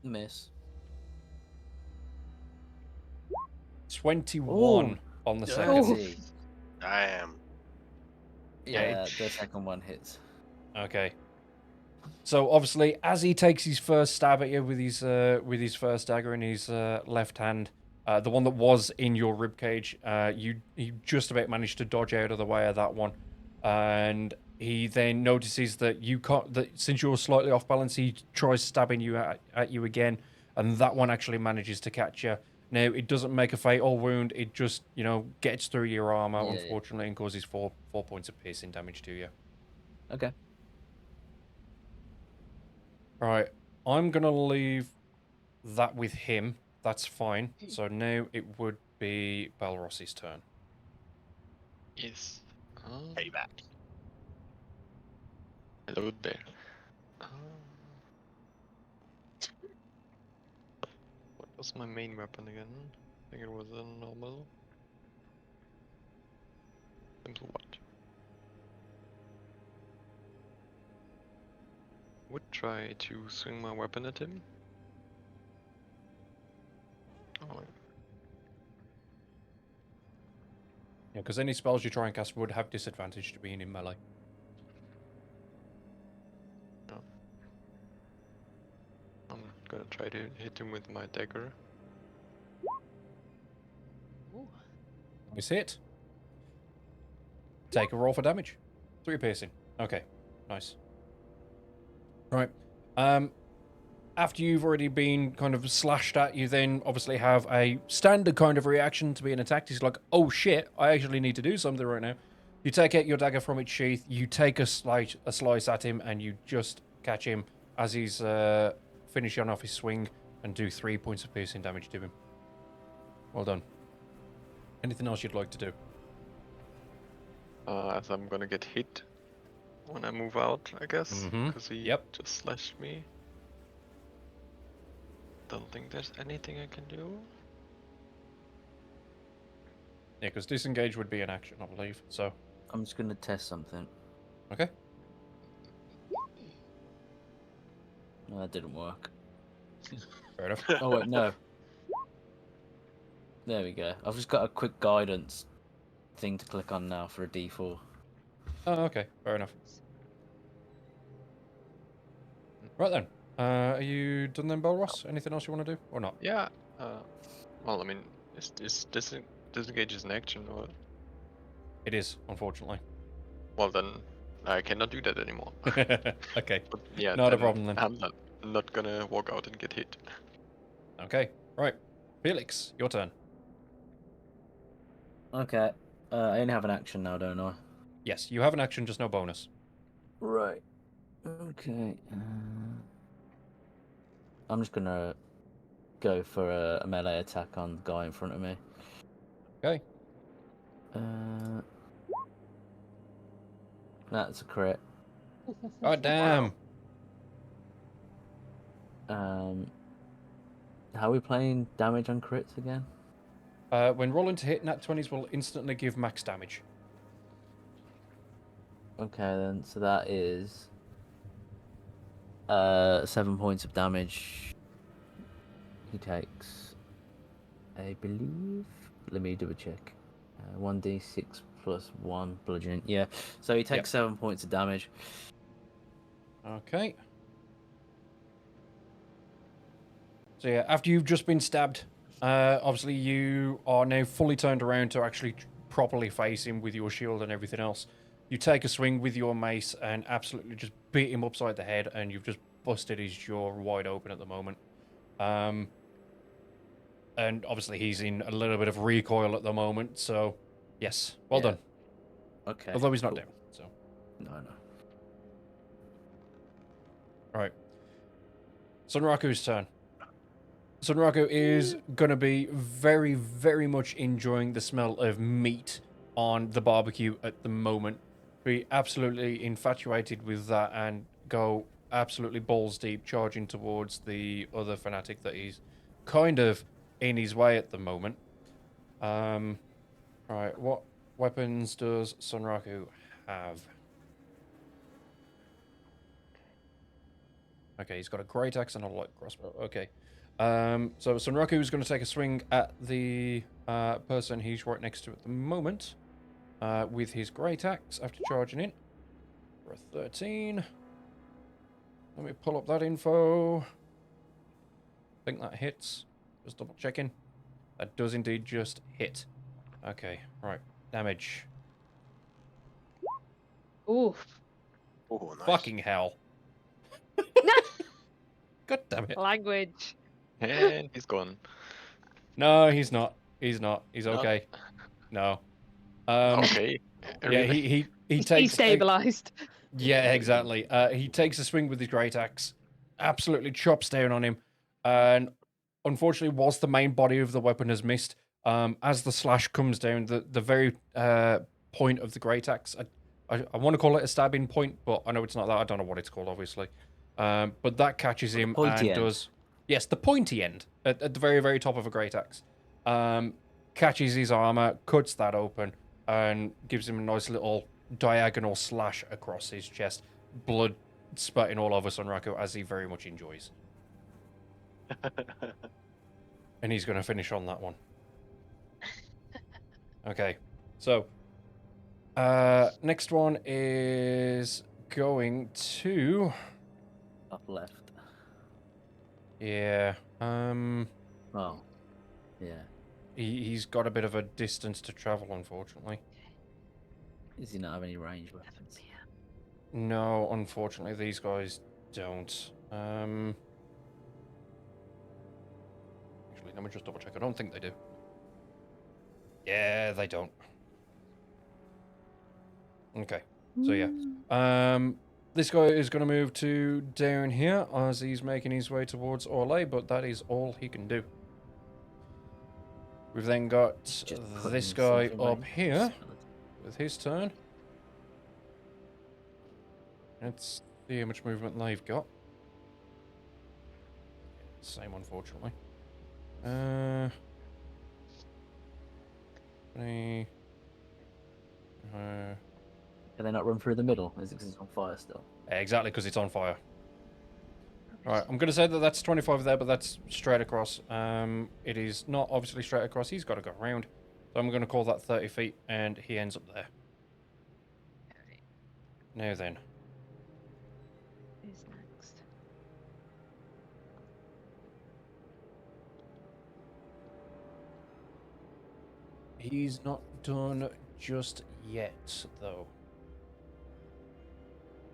Miss. 21 on the second. Dirty. Damn. Yeah, the second one hits. Okay. So obviously, as he takes his first stab at you with his first dagger in his left hand, the one that was in your ribcage, you just about managed to dodge out of the way of that one, and he then notices that you can't. That since you're slightly off balance, he tries stabbing you at you again, and that one actually manages to catch you. Now it doesn't make a fatal wound; it just gets through your armor, Yeah. unfortunately, and causes 4 points of piercing damage to you. Okay. Right, I'm gonna leave that with him. That's fine. So now it would be Balrossi's turn. Yes. Payback. Hello there. What was my main weapon again? I think it was a normal. Simple what? Would try to swing my weapon at him. Oh, Yeah, because any spells you try and cast would have disadvantage to being in melee. I'm gonna try to hit him with my dagger. Nice hit. Take a roll for damage. 3 piercing. Okay, nice. Right. After you've already been kind of slashed at, you then obviously have a standard kind of reaction to being attacked. He's like, oh shit, I actually need to do something right now. You take out your dagger from its sheath, you take a slice at him, and you just catch him as he's finishing off his swing and do 3 points of piercing damage to him. Well done. Anything else you'd like to do? As I'm gonna get hit when I move out, I guess, Mhm. because he Yep. just slashed me. Don't think there's anything I can do. Yeah, because disengage would be an action, I believe. So, I'm just gonna test something. okay. No, that didn't work. Fair enough. Oh wait, no. There we go. I've just got a quick guidance thing to click on now for a D4. Oh, okay. Fair enough. Right then. Are you done then, Belross? Anything else you want to do, or not? Yeah. Well, I mean, is disengage is an action, or It is, unfortunately. well then I cannot do that anymore. Okay. But yeah, Not a then problem then. I'm not gonna walk out and get hit. Okay. Right. Felix, your turn. Okay. I only have an action now, don't I? Yes, you have an action, just no bonus. Right. Okay. I'm just gonna go for a melee attack on the guy in front of me. Okay. That's a crit. God damn. How are we playing damage on crits again? When rolling to hit, nat 20s will instantly give max damage. Okay then, so that is 7 points of damage. He takes, I believe. Let me double check. 1d6 plus 1 bludgeoning. Yeah, so he takes 7 points of damage. Okay. So yeah, after you've just been stabbed, obviously you are now fully turned around to actually properly face him with your shield and everything else. You take a swing with your mace and absolutely just beat him upside the head, and you've just busted his jaw wide open at the moment. And obviously he's in a little bit of recoil at the moment, so Yes. Well Yeah. done. Okay. Although he's not cool. down. So. No. Right. Sunraku's turn. Sunraku is going to be very, very much enjoying the smell of meat on the barbecue at the moment. Be absolutely infatuated with that and go absolutely balls deep charging towards the other fanatic that he's kind of in his way at the moment. Right, what weapons does Sunraku have? Okay, he's got a great axe and a light crossbow. Okay. So Sunraku is going to take a swing at the person he's right next to at the moment with his great axe after charging in for a 13. Let me pull up that info. I think that hits. Just double checking. That does indeed just hit. Okay, right. Damage. Oof. Oh, nice. Fucking hell. God damn it. Language. And he's gone. No, he's not. He's not. He's Not okay. No. okay. Yeah, Really? he He's takes destabilized. yeah, exactly. He takes a swing with his great axe, absolutely chops down on him, and unfortunately, whilst the main body of the weapon has missed, as the slash comes down, the very point of the great axe, I want to call it a stabbing point, but I know it's not that. I don't know what it's called, obviously. But that catches him pointy and end. does yes, the pointy end at the very very top of a great axe, catches his armor, cuts that open, and gives him a nice little diagonal slash across his chest, blood spurting all over Sunraku as he very much enjoys. And he's going to finish on that one. Okay, so next one is going to Up left. yeah Oh. Yeah. he's got a bit of a distance to travel, unfortunately. Does he not have any range weapons? No, unfortunately, these guys don't. Actually, let me just double check. I don't think they do. Yeah, they don't. Okay, so yeah. This guy is going to move to down here as he's making his way towards Orlais, but that is all he can do. We've then got Just put this himself guy in up range. here with his turn. Let's see how much movement they've got. Same, unfortunately. 20. Can they not run through the middle? Is it because it's on fire still? Exactly, because it's on fire. Alright, I'm going to say that that's 25 there, but that's straight across. It is not obviously straight across. He's got to go around. So I'm going to call that 30 feet, and he ends up there. Now then. Who's next? He's not done just yet, though.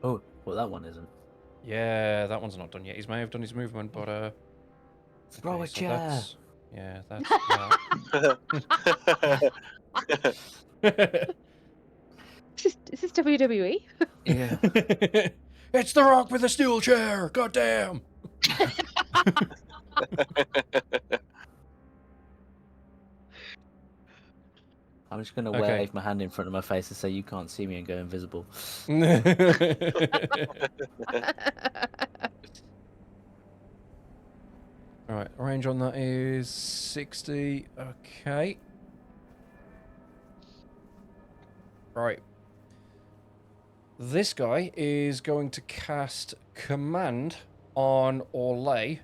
Oh, well, that one isn't. Yeah, that one's not done yet. He may have done his movement, but Throw okay, a so chair. that's, yeah, that's that. Is this WWE? Yeah. It's the Rock with a steel chair. Goddamn. I'm just going to Okay. wave my hand in front of my face and say you can't see me and go invisible. Alright, range on that is 60. Okay. Right. This guy is going to cast Command on Orlais.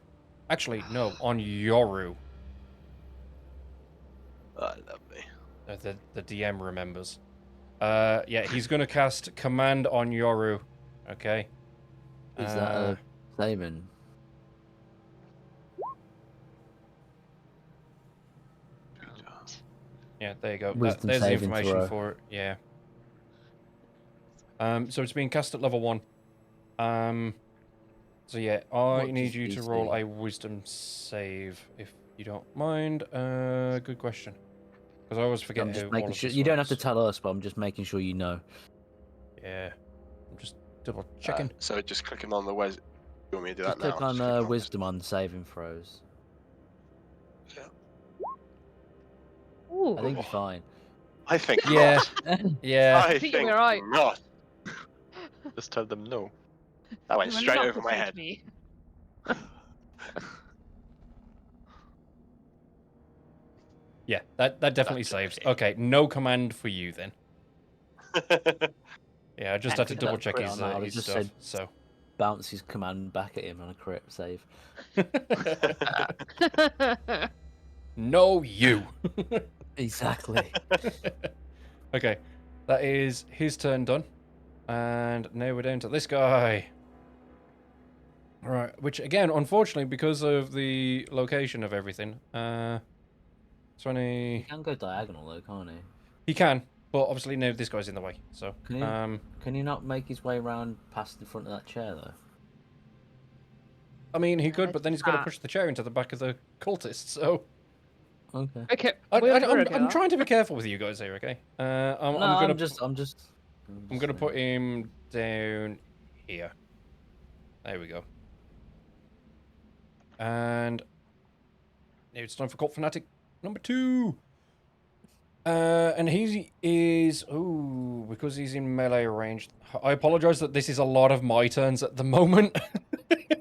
Actually, no, on Yoru. Ah, lovely. The DM remembers. Yeah, he's going to cast Command on Yoru. Okay. Is that a saving? Yeah, there you go. Wisdom There's the saving information throw. for it. Yeah. So it's being cast at level 1. So yeah, I What need does you to DC? roll a Wisdom save, if you don't mind. Good question. Because I always forget I'm just how all making of sure this you don't have to works. tell us, but I'm just making sure you know. Yeah. I'm just double checking. So just clicking on the you want me to do Just that now? click on clicking wisdom on saving throws. Yeah. Ooh. I think you'll be fine. I think Yeah. not. Yeah. I think think you're right. not. Just tell them no. That went You are straight not over my listening head. to me. Yeah, that definitely That's saves. okay. Okay, no command for you then. Yeah, I just had to Excellent. double check Crit his, on that, I would've his just stuff. said- So. Bounce his command back at him on a crit save. No, you. Exactly. Okay, that is his turn done, and now we're down to this guy. All right, which again, unfortunately, because of the location of everything, He 20. can go diagonal though, can't he? He can, but obviously now this guy's in the way. So, Can he? Can he not make his way around past the front of that chair though? I mean, he could, let's but then he's do got to that. push the chair into the back of the cultist. So, Okay. Okay. I'm we're okay now. trying to be careful with you guys here. Okay, I'm gonna I'm gonna put him down here. There we go. And now it's time for Cult Fanatic number 2. And he is because he's in melee range. I apologize that this is a lot of my turns at the moment.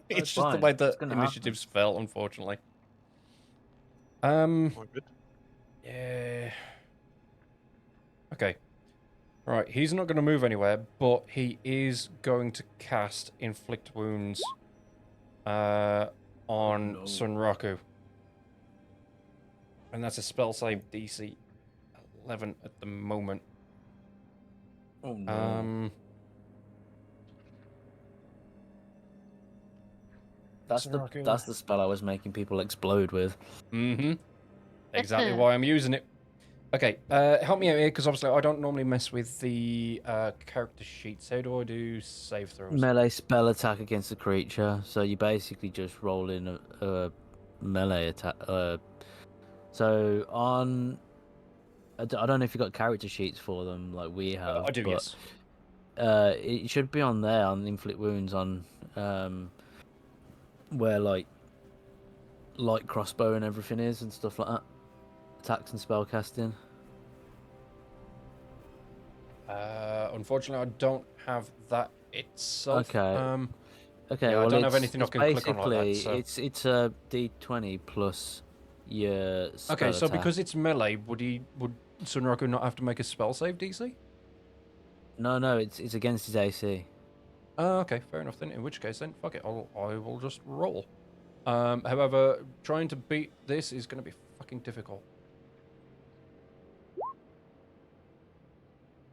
It's just the fine. way It's that gonna initiatives fell, unfortunately. All good. Yeah. Okay. Right, he's not going to move anywhere, but he is going to cast Inflict Wounds on no. Sunraku. And that's a spell save DC 11 at the moment. Oh no. That's Sunraku. the spell I was making people explode with. Mm-hmm. Exactly why I'm using it. Okay, help me out here, because obviously I don't normally mess with the character sheets. How do I do save throws? Melee spell attack against a creature, so you basically just roll in a melee attack. So on, I don't know if you've got character sheets for them like we have. I do, but, yes. It should be on there on inflict wounds on where like light crossbow and everything is and stuff like that. Attacks and spell casting. Unfortunately, I don't have that itself. Okay. Okay, yeah, well, I don't have anything I it's can click on like that. So. It's a D20 plus your spell Okay, so attack. because it's melee, would Sunraku not have to make a spell save DC? No, it's against his AC. Okay, fair enough then. In which case, then fuck it, I will just roll. However, trying to beat this is going to be fucking difficult.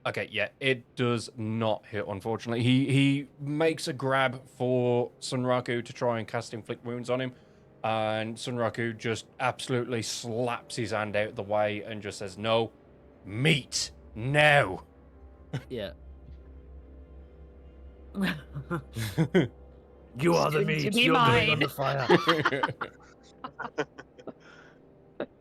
Okay, yeah, it does not hit, unfortunately. He makes a grab for Sunraku to try and cast Inflict Wounds on him, and Sunraku just absolutely slaps his hand out the way and just says, no, meat, now. Yeah. You are the meat. You're going on the fire.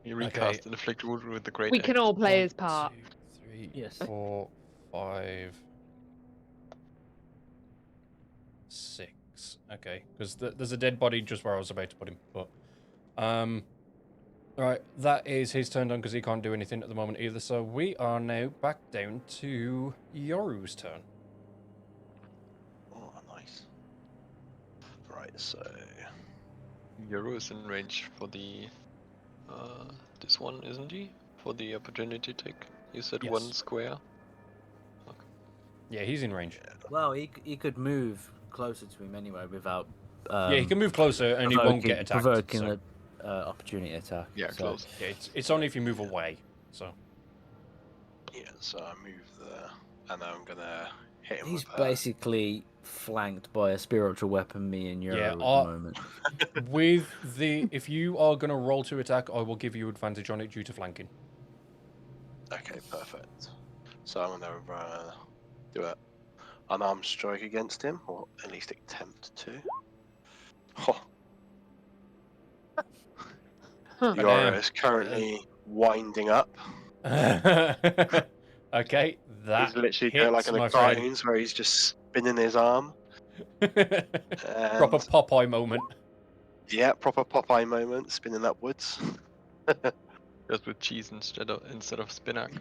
You recast an inflict wound with the great. We can all play his part. 1, 2, 3, Yes. 4, 5, 6. Okay, because there's a dead body just where I was about to put him. But, alright, that is his turn done because he can't do anything at the moment either. So we are now back down to Yoru's turn. Oh, nice. Right, so Euro is in range for the this one, isn't he? For the opportunity take. You said Yes. 1 square. Yeah, he's in range. Well, he could move closer to him anyway without. Yeah, he can move closer and he won't get attacked. Provoking So. the opportunity attack. Yeah, so. close. Yeah, it's only if you move away. So yeah, so I move there, and I'm gonna hit him He's with basically flanked by a spiritual weapon, me and Euro Yeah, at the moment. with the if you are gonna roll to attack, I will give you advantage on it due to flanking. Okay, perfect. So I'm gonna do an unarmed strike against him, or at least attempt to. Oh, Huh. Yora is currently winding up. Okay, that He's literally hits, going like in my the friend. cartoons where he's just spinning his arm. Proper And Popeye moment. yeah, proper Popeye moment, spinning upwards. Just with cheese instead of spinach.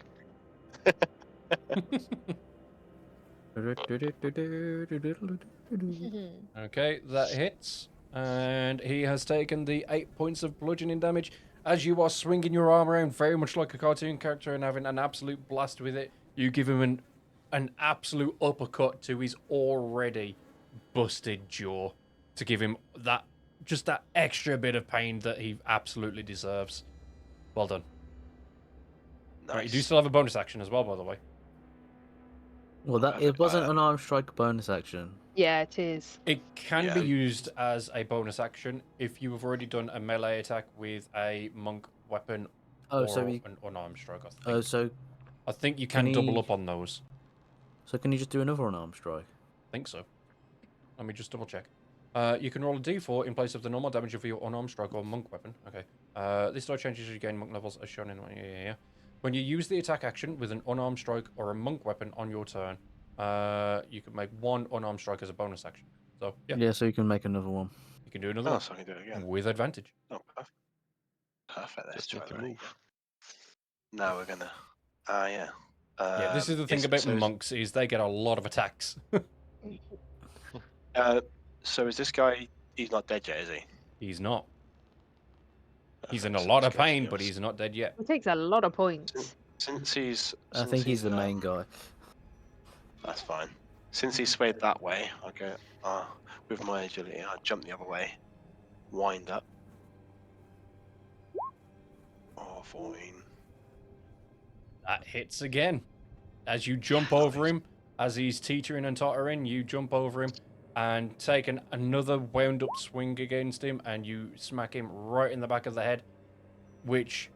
Okay, that hits. And he has taken the 8 points of bludgeoning damage. As you are swinging your arm around very much like a cartoon character and having an absolute blast with it, you give him an absolute uppercut to his already busted jaw to give him that just that extra bit of pain that he absolutely deserves. Well done. Nice. Right, you do still have a bonus action as well, by the way. Well, that it wasn't an arm strike bonus action. Yeah, it is. It can Yeah. be used as a bonus action if you have already done a melee attack with a monk weapon Oh, or so an unarmed strike. I think you can can double he- up on those. so can you just do another unarmed strike? I think so. Let me just double check. You can roll a d4 in place of the normal damage of your unarmed strike or monk weapon. Okay. This die changes as you gain monk levels as shown in... Yeah. When you use the attack action with an unarmed strike or a monk weapon on your turn, you can make one unarmed strike as a bonus action. So, yeah, Yeah, so you can make another one. you can do another Oh, one so I can do it again. with advantage. Oh, perfect. Perfect. Let's Just try make a that move. again. Now we're gonna. Yeah. Yeah, this is the thing about monks is they get a lot of attacks. So is this guy? He's not dead yet, is he? He's not. He's in Perfect, a so lot let's of go to pain, the but other he's not dead yet. It takes a lot of points. Since he's. I think he's the main guy. That's fine. Since he's swayed that way, I'll go. With my agility, I'll jump the other way. Wind up. Oh, 14. That hits again. As you jump over him, as he's teetering and tottering, you jump over him and take another wound up swing against him, and you smack him right in the back of the head, which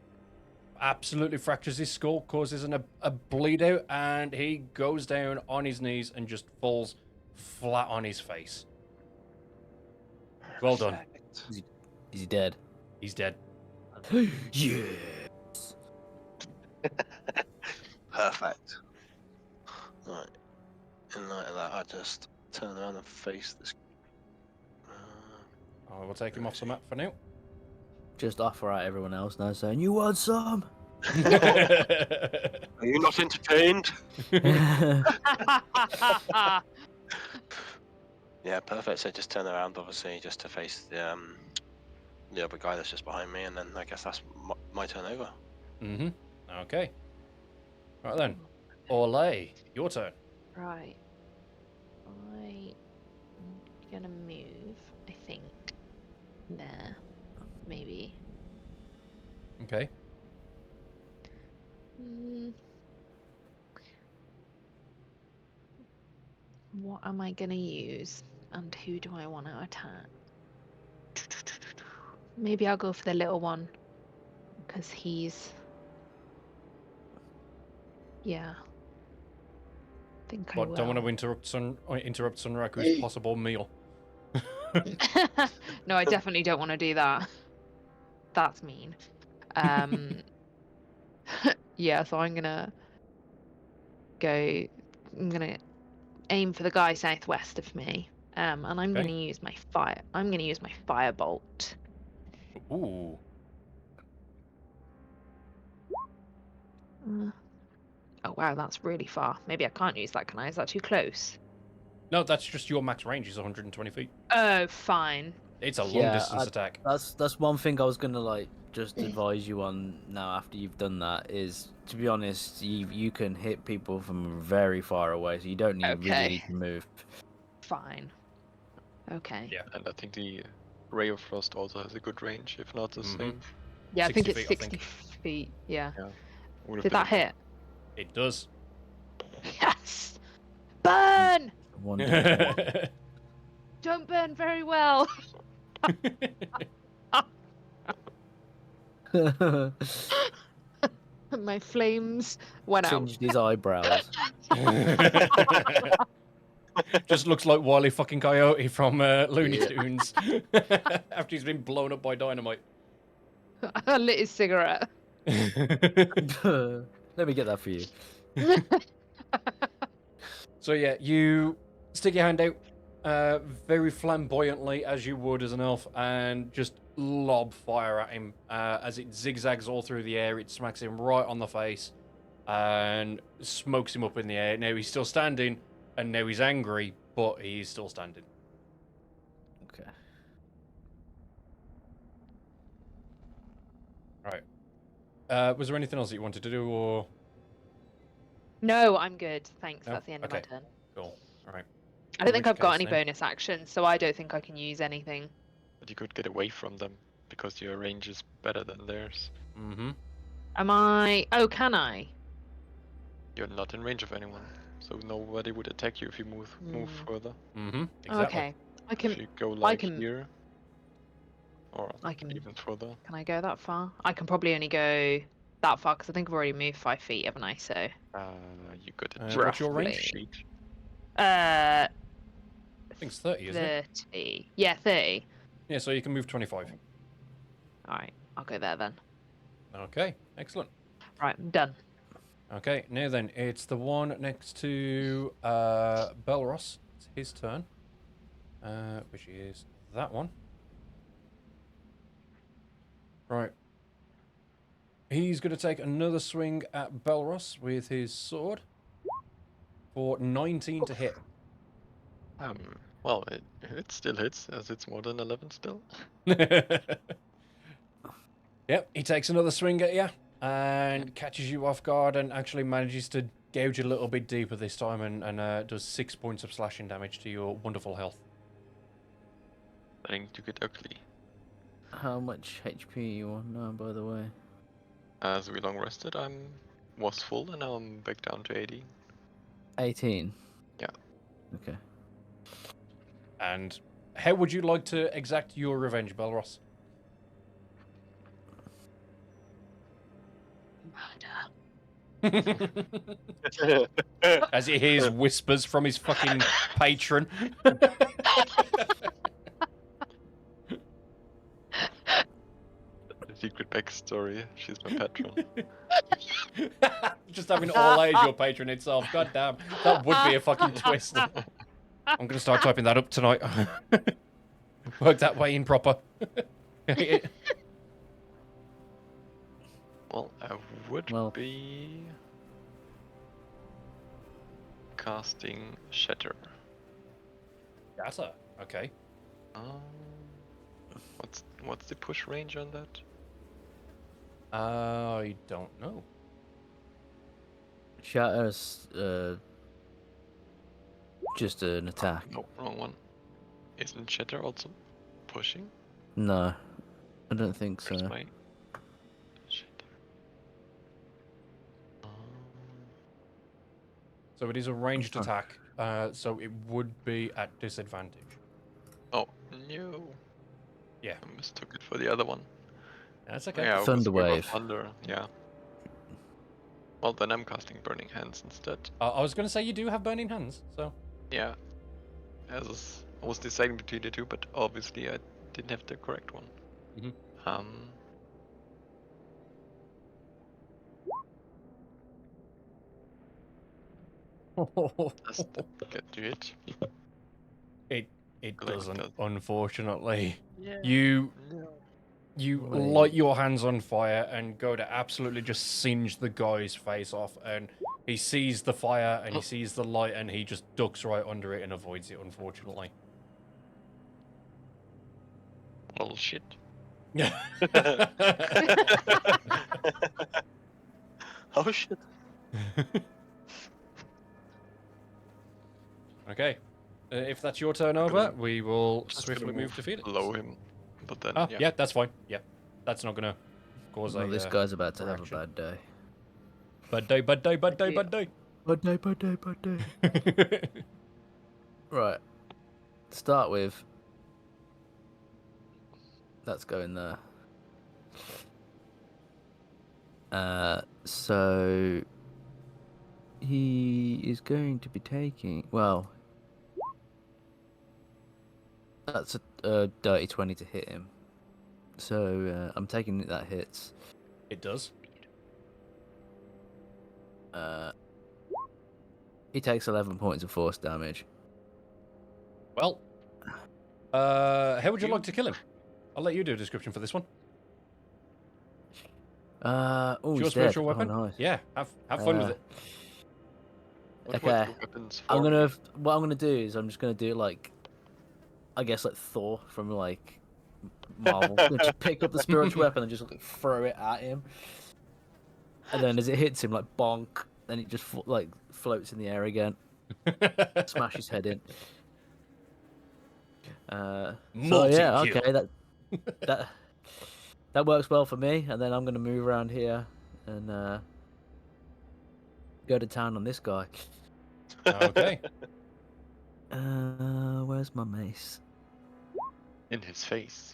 absolutely fractures his skull, causes a bleed out, and he goes down on his knees and just falls flat on his face. Well done. Perfect. Is he dead? He's dead. Yeah. Perfect. Right. In light of that, I just turn around and face this. I will take him off the map for now. Just offer out everyone else now saying, "You want some?" Are you not entertained? Yeah, perfect. So just turn around, obviously, just to face the other guy that's just behind me, and then I guess that's my turn over. Mm-hmm. Okay. Right then. Orlay, your turn. Right. I'm gonna move, I think. There. Maybe. Okay. What am I gonna use? And who do I want to attack? Maybe I'll go for the little one. Because he's... Yeah. I think I But will. don't want to interrupt Sunraku's possible meal. No, I definitely don't want to do that. That's mean. Yeah, so I'm gonna aim for the guy southwest of me. And I'm Okay. gonna use my fire. I'm gonna use my firebolt. Ooh. Oh wow, that's really far. Maybe I can't use that, can I? Is that too close? No, that's just your max range is 120 feet. Oh, fine. It's a long distance attack. That's one thing I was gonna just advise you on now after you've done that is, to be honest, you can hit people from very far away, so you don't really need to move. Fine. Okay. Yeah. And I think the Ray of Frost also has a good range, if not the same. Yeah, I think 60 it's feet, I 60 think. feet. Yeah. Would have Did been that hit? It does. Yes! Burn! One Don't burn very well. My flames went out. Singed his eyebrows. Just looks like Wile E. fucking Coyote from Looney Tunes after he's been blown up by dynamite. I lit his cigarette. Let me get that for you. So yeah, you stick your hand out very flamboyantly as you would as an elf, and just lob fire at him as it zigzags all through the air. It smacks him right on the face and smokes him up in the air. Now he's still standing, and now he's angry, but he's still standing. Okay. Right. Was there anything else that you wanted to do, or No, I'm good. Thanks. no? That's the end of my Okay, turn. cool. All right. I don't In think which I've got case any then- bonus actions, so I don't think I can use anything. But you could get away from them because your range is better than theirs. Mm-hmm. Am I? Oh, can I? You're not in range of anyone, so nobody would attack you if you move further. Mm-hmm. Exactly. Okay. I If can. you go like can- here, or I can. even further. Can I go that far? I can probably only go that far because I think I've already moved 5 feet, haven't I? So. You got it. What's your range? Roughly. Sheet. Uh, I think it's 30, isn't it? 30. Yeah, 30. Yeah, so you can move 25. All right, I'll go there then. Okay, excellent. Right, I'm done. Okay, now then, it's the one next to Belros. It's his turn, which is that one. Right. He's going to take another swing at Belros with his sword for 19 to hit. Well, it still hits, as it's more than 11 still. Yep, he takes another swing at you and catches you off guard and actually manages to gouge a little bit deeper this time and does 6 points of slashing damage to your wonderful health. Starting to get ugly. How much HP you on now, by the way? As we long rested, was full and now I'm back down to 80. 18. Yeah. Okay. And how would you like to exact your revenge, Belros? As he hears whispers from his fucking patron. The secret backstory, she's my patron. Just having all age your patron itself. God damn, that would be a fucking twist. I'm gonna start typing that up tonight. Work that way in proper. Well, I would Well- be casting Shatter. That's okay. What's the push range on that? I don't know. Shatter's just an attack. No, wrong one. Isn't Shatter also pushing? No, I don't think so. Where's my Shatter? So it is a ranged Okay. attack, so it would be at disadvantage. Oh no! Yeah. I mistook it for the other one. That's okay. Yeah, Thunder we were wave. Thunder. Yeah. Well, then I'm casting Burning Hands instead. I was going to say you do have burning hands, so Yeah. I was deciding between the two, but obviously I didn't have the correct one. Mhm. Does that get to hit? it Like, doesn't, does- unfortunately. Yeah. You Wait. light your hands on fire and go to absolutely just singe the guy's face off, and he sees the fire and he sees the light and he just ducks right under it and avoids it, unfortunately. Well, shit. Oh shit. Okay. If that's your turn over, gonna- we will Just swiftly gonna move to Felix. below him, but then Ah, yeah. yeah, that's fine. Yeah. That's not going to cause Well, a... this guy's about to have a reaction. bad day. Bad day, bad day, bad day, bad day. Bad day, bad day, bad day. Right. To start with, that's going there. So he is going to be taking. Well, that's a dirty 20 to hit him. So I'm taking it that hits. It does. He takes 11 points of force damage. Well, how would you like to kill him? I'll let you do a description for this one. Oh, It's your he's spiritual dead. weapon. Oh, nice. Yeah, have fun with it. What Okay. were the weapons for? What I'm gonna do is I'm just gonna do like, I guess like Thor from like Marvel. I'm gonna just pick up the spiritual weapon and just like, throw it at him, and then as it hits him, like bonk, then it just like floats in the air again, smash his head in. So yeah, Multi-kill. okay, that works well for me. And then I'm gonna move around here and go to town on this guy. Okay. Where's my mace? In his face.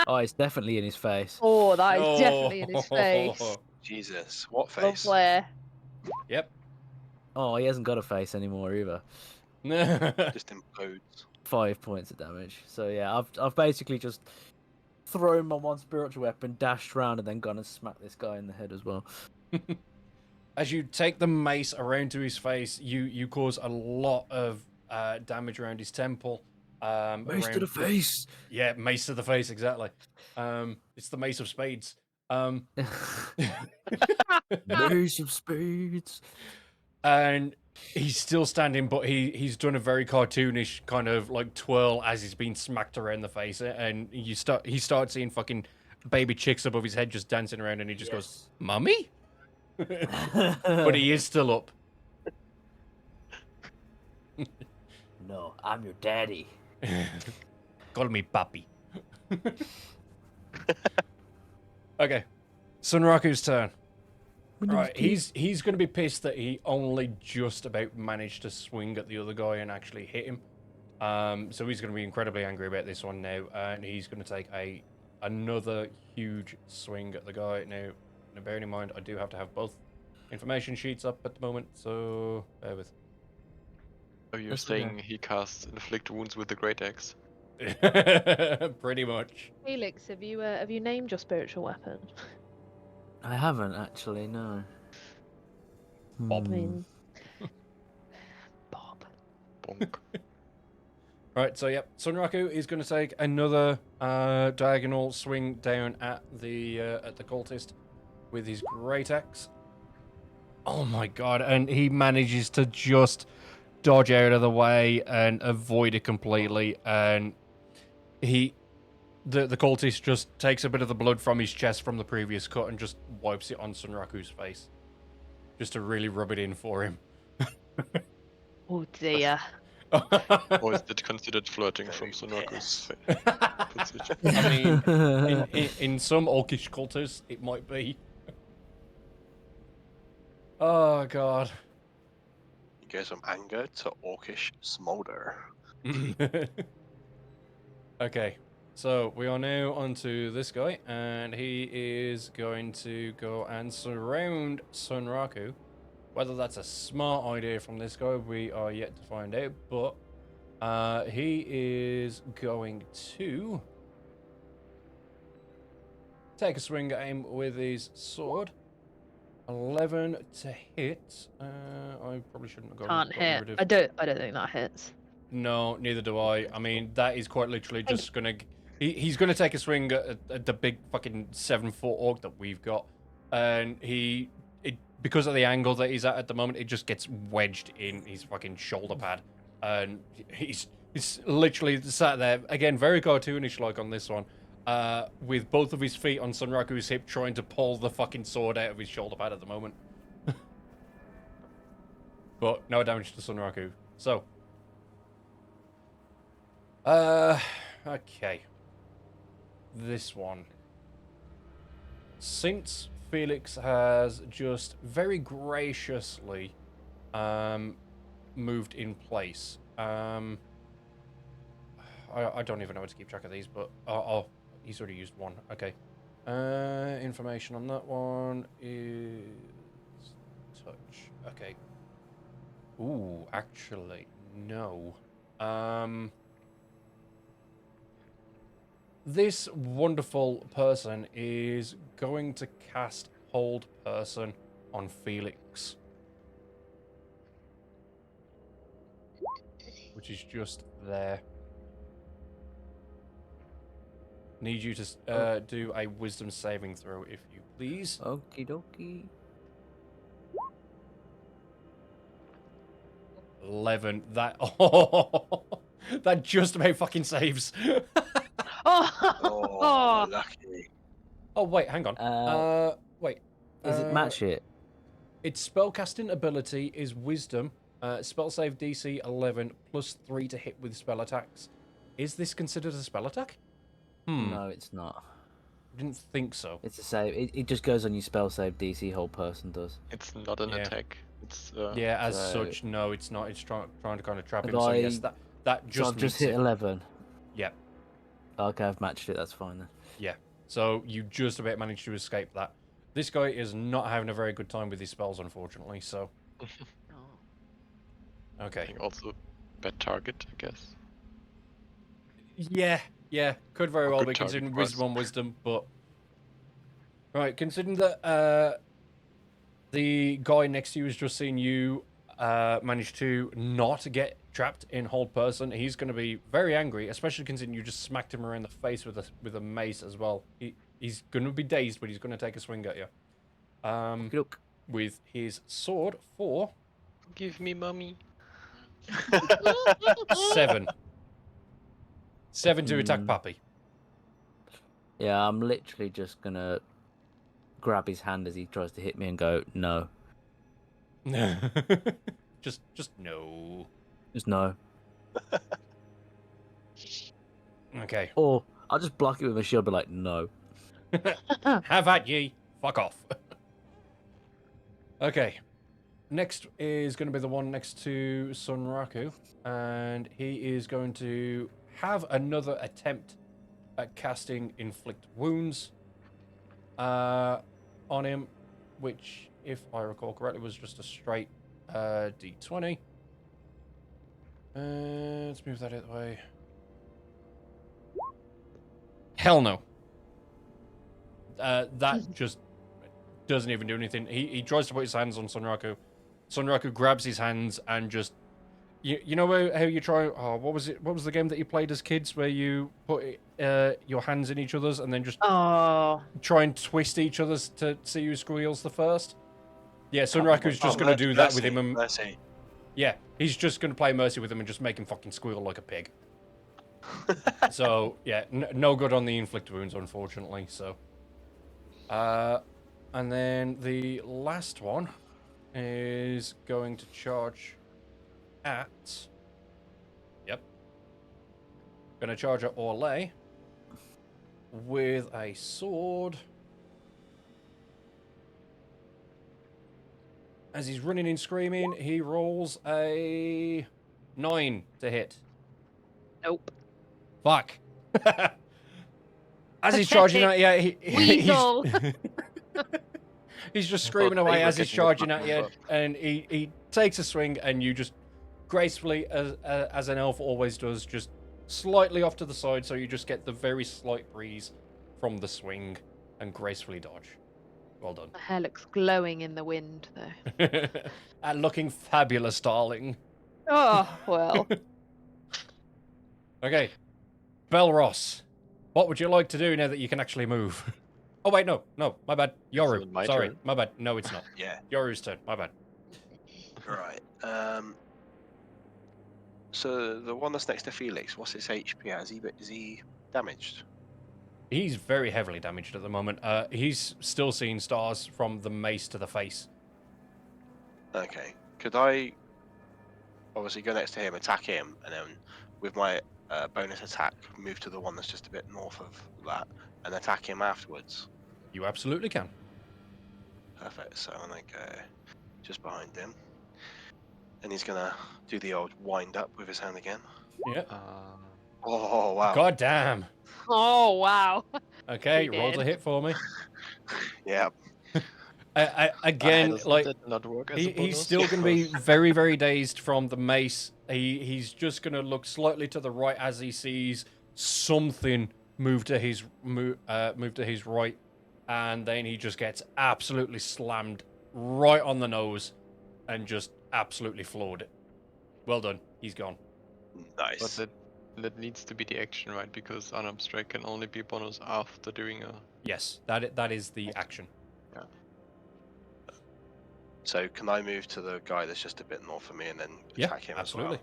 Oh, it's definitely in his face. Oh, that is definitely in his face. Jesus, what Love face? Blair. Yep. Oh, he hasn't got a face anymore either. Just implodes. 5 points of damage. So yeah, I've basically just thrown my one spiritual weapon, dashed around, and then gone and smacked this guy in the head as well. As you take the mace around to his face, you cause a lot of damage around his temple. Mace to around the face. Yeah, mace to the face, exactly. It's the mace of spades. Mace of spades. And he's still standing, but he's done a very cartoonish kind of like twirl as he's been smacked around the face, and he starts seeing fucking baby chicks above his head just dancing around, and he just goes, "Mummy," but he is still up. No, I'm your daddy. Call me papi. Okay, Sunraku's turn. Right, he's going to be pissed that he only just about managed to swing at the other guy and actually hit him. So he's going to be incredibly angry about this one now, and he's going to take another huge swing at the guy. Now bearing in mind, I do have to have both information sheets up at the moment, so bear with. So you're That's saying okay. he casts inflict wounds with the great axe? Pretty much. Felix, have you named your spiritual weapon? I haven't actually, no. Bob. I mean, Bob. Bonk. Right, so yep, Sunraku is going to take another diagonal swing down at the cultist with his great axe. Oh my god! And he manages to just dodge out of the way and avoid it completely. And the cultist just takes a bit of the blood from his chest from the previous cut and just wipes it on Sunraku's face, just to really rub it in for him. Oh dear. Or is it considered flirting from Sonoku's position? I mean, in some orcish cultures, it might be. Oh god. You go from anger to orcish smolder. Okay, so we are now onto this guy, and he is going to go and surround Sunraku. Whether that's a smart idea from this guy, we are yet to find out, but he is going to take a swing at him with his sword. 11 to hit. I probably shouldn't have gotten Can't hit. rid of... I don't think that hits. No, neither do I. I mean, that is quite literally just gonna... He's gonna take a swing at the big fucking 7-foot orc that we've got, and because of the angle that he's at the moment, it just gets wedged in his fucking shoulder pad, and he's literally sat there again, very cartoonish like on this one, with both of his feet on Sunraku's hip, trying to pull the fucking sword out of his shoulder pad at the moment. But no damage to Sunraku. So, okay. This one. Since Felix has just very graciously moved in place, I don't even know how to keep track of these, but he's already used one. Okay. Information on that one is touch. Okay. Ooh, actually, no. This wonderful person is going to cast Hold Person on Felix, which is just there. Need you to do a wisdom saving throw, if you please. Okie dokie. 11. That that just about fucking saves. Oh, lucky. Oh wait, hang on. Wait. Is it match it? Its spellcasting ability is Wisdom. Spell save DC 11 plus 3 to hit with spell attacks. Is this considered a spell attack? No, it's not. Didn't think so. It's a save. It just goes on your spell save DC. Whole person does. It's not an Yeah. attack. It's Yeah, as so- such, no, it's not. It's trying to kind of trap him. Have So I- yes, that So just I've just meets hit it. 11. Yeah, Okay, I've matched it. That's fine then. yeah. So you just about managed to escape that. This guy is not having a very good time with his spells, unfortunately. So I okay. think also bad target, I guess. Yeah, could very Or well good be target considering for us. wisdom on wisdom, but right, considering that the guy next to you has just seen you manage to not get trapped in hold person, he's going to be very angry, especially considering you just smacked him around the face with a mace as well. He's going to be dazed, but he's going to take a swing at you. Look. With his sword for Give me mommy. 7. 7 to attack Pappy. Yeah, I'm literally just gonna grab his hand as he tries to hit me and go, no, just no. just no. Okay. Or I'll just block it with my shield, be like, no. Have at ye. Fuck off. Okay. Next is going to be the one next to Sunraku. And he is going to have another attempt at casting Inflict Wounds on him, which, if I recall correctly, was just a straight D20. Let's move that out of the way. Hell no. That just doesn't even do anything. He tries to put his hands on Sunraku. Sunraku grabs his hands and just... You know how you try... Oh, what was it? What was the game that you played as kids where you put your hands in each other's and then just try and twist each other's to see who squeals the first? Yeah, Sunraku's just going to do that with him. And, Mercy. yeah, he's just going to play Mercy with him and just make him fucking squeal like a pig. So, yeah, no good on the Inflict Wounds, unfortunately, so... and then the last one is going to charge at... Yep. Going to charge at Orlais with a sword. As he's running and screaming, he rolls a 9 to hit. Nope. Fuck. As he's charging at you, Weasel. he's just screaming thought they away were as he's getting the charging at button you, buff. and he takes a swing, and you just gracefully, as an elf always does, just slightly off to the side, so you just get the very slight breeze from the swing, and gracefully dodge. Well done. My hair looks glowing in the wind, though. And looking fabulous, darling. Oh, well. Okay, Belros, what would you like to do now that you can actually move? Oh wait, no, my bad. Yoru, it my sorry, turn? my bad. No, it's not. Yeah. Yoru's turn. My bad. Right. So the one that's next to Felix, what's his HP? Is he damaged? He's very heavily damaged at the moment. He's still seeing stars from the mace to the face. Okay. Could I obviously go next to him, attack him, and then with my bonus attack, move to the one that's just a bit north of that, and attack him afterwards? You absolutely can. Perfect. So I'm gonna go just behind him, and he's gonna do the old wind up with his hand again. Yeah. Oh wow. God damn. Oh, wow. Okay, He roll to did. hit for me. Yeah. Again, Doesn't like that not work as a he's bonus? still going to be very, very dazed from the mace. He's just going to look slightly to the right as he sees something move to his right, and then he just gets absolutely slammed right on the nose and just absolutely floored it. Well done. He's gone. But Nice. that needs to be the action, right? Because unarmed strike can only be bonus after doing a. Yes, that is the action. So can I move to the guy that's just a bit north of me and then Yeah, attack him absolutely.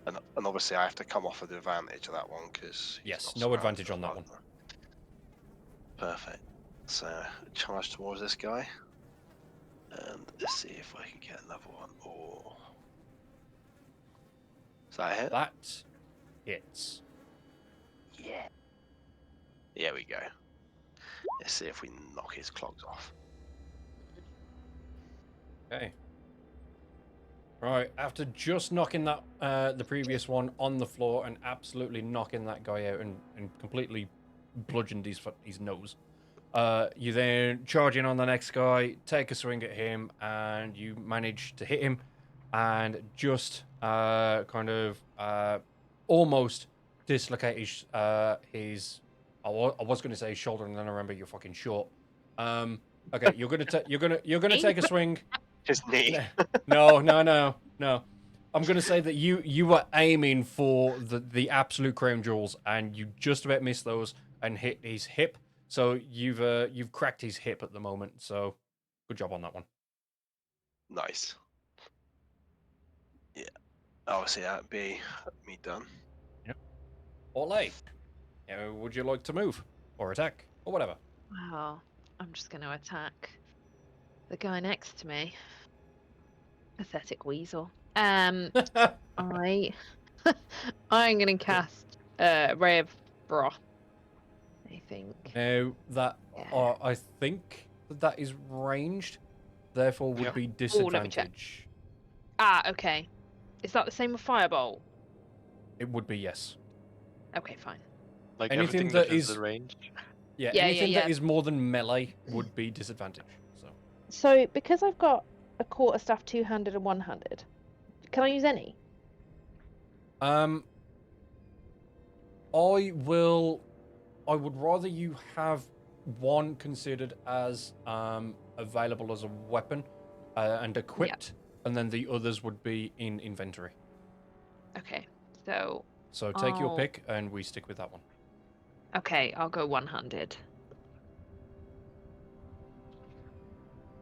as well? And obviously I have to come off with the advantage of that one because Yes, no advantage on that one. Perfect. So charge towards this guy, and let's see if I can get another one. Or is that a hit? That hits. Yeah. There we go. Let's see if we knock his clogs off. Okay. Right, after just knocking that the previous one on the floor and absolutely knocking that guy out and completely bludgeoned his nose, you then charge in on the next guy, take a swing at him, and you manage to hit him and just kind of almost dislocate his I was going to say his shoulder, and then I remember you're fucking short. Okay, you're gonna take a swing. His knee. No. I'm gonna say that you were aiming for the absolute crown jewels, and you just about missed those and hit his hip. So you've cracked his hip at the moment. So good job on that one. Nice. Yeah. Obviously that'd be me done. Olay. Would you like to move or attack or whatever? Well, I'm just going to attack the guy next to me. Pathetic weasel. I'm going to cast Ray of Frost. I think. Now that Yeah. I think that is ranged, therefore would Yeah. be let me check. disadvantage. Okay. Is that the same with Firebolt? It would be yes. Okay, fine. Like Anything everything that that is is- the range. Yeah, Yeah, anything that yeah. is more than melee would be disadvantage. So So, because I've got a quarterstaff, two-handed, and one-handed, can I use any? I would rather you have one considered as available as a weapon and equipped, and then the others would be in inventory. Okay. So, So take your Oh. pick, and we stick with that one. okay, I'll go one-handed.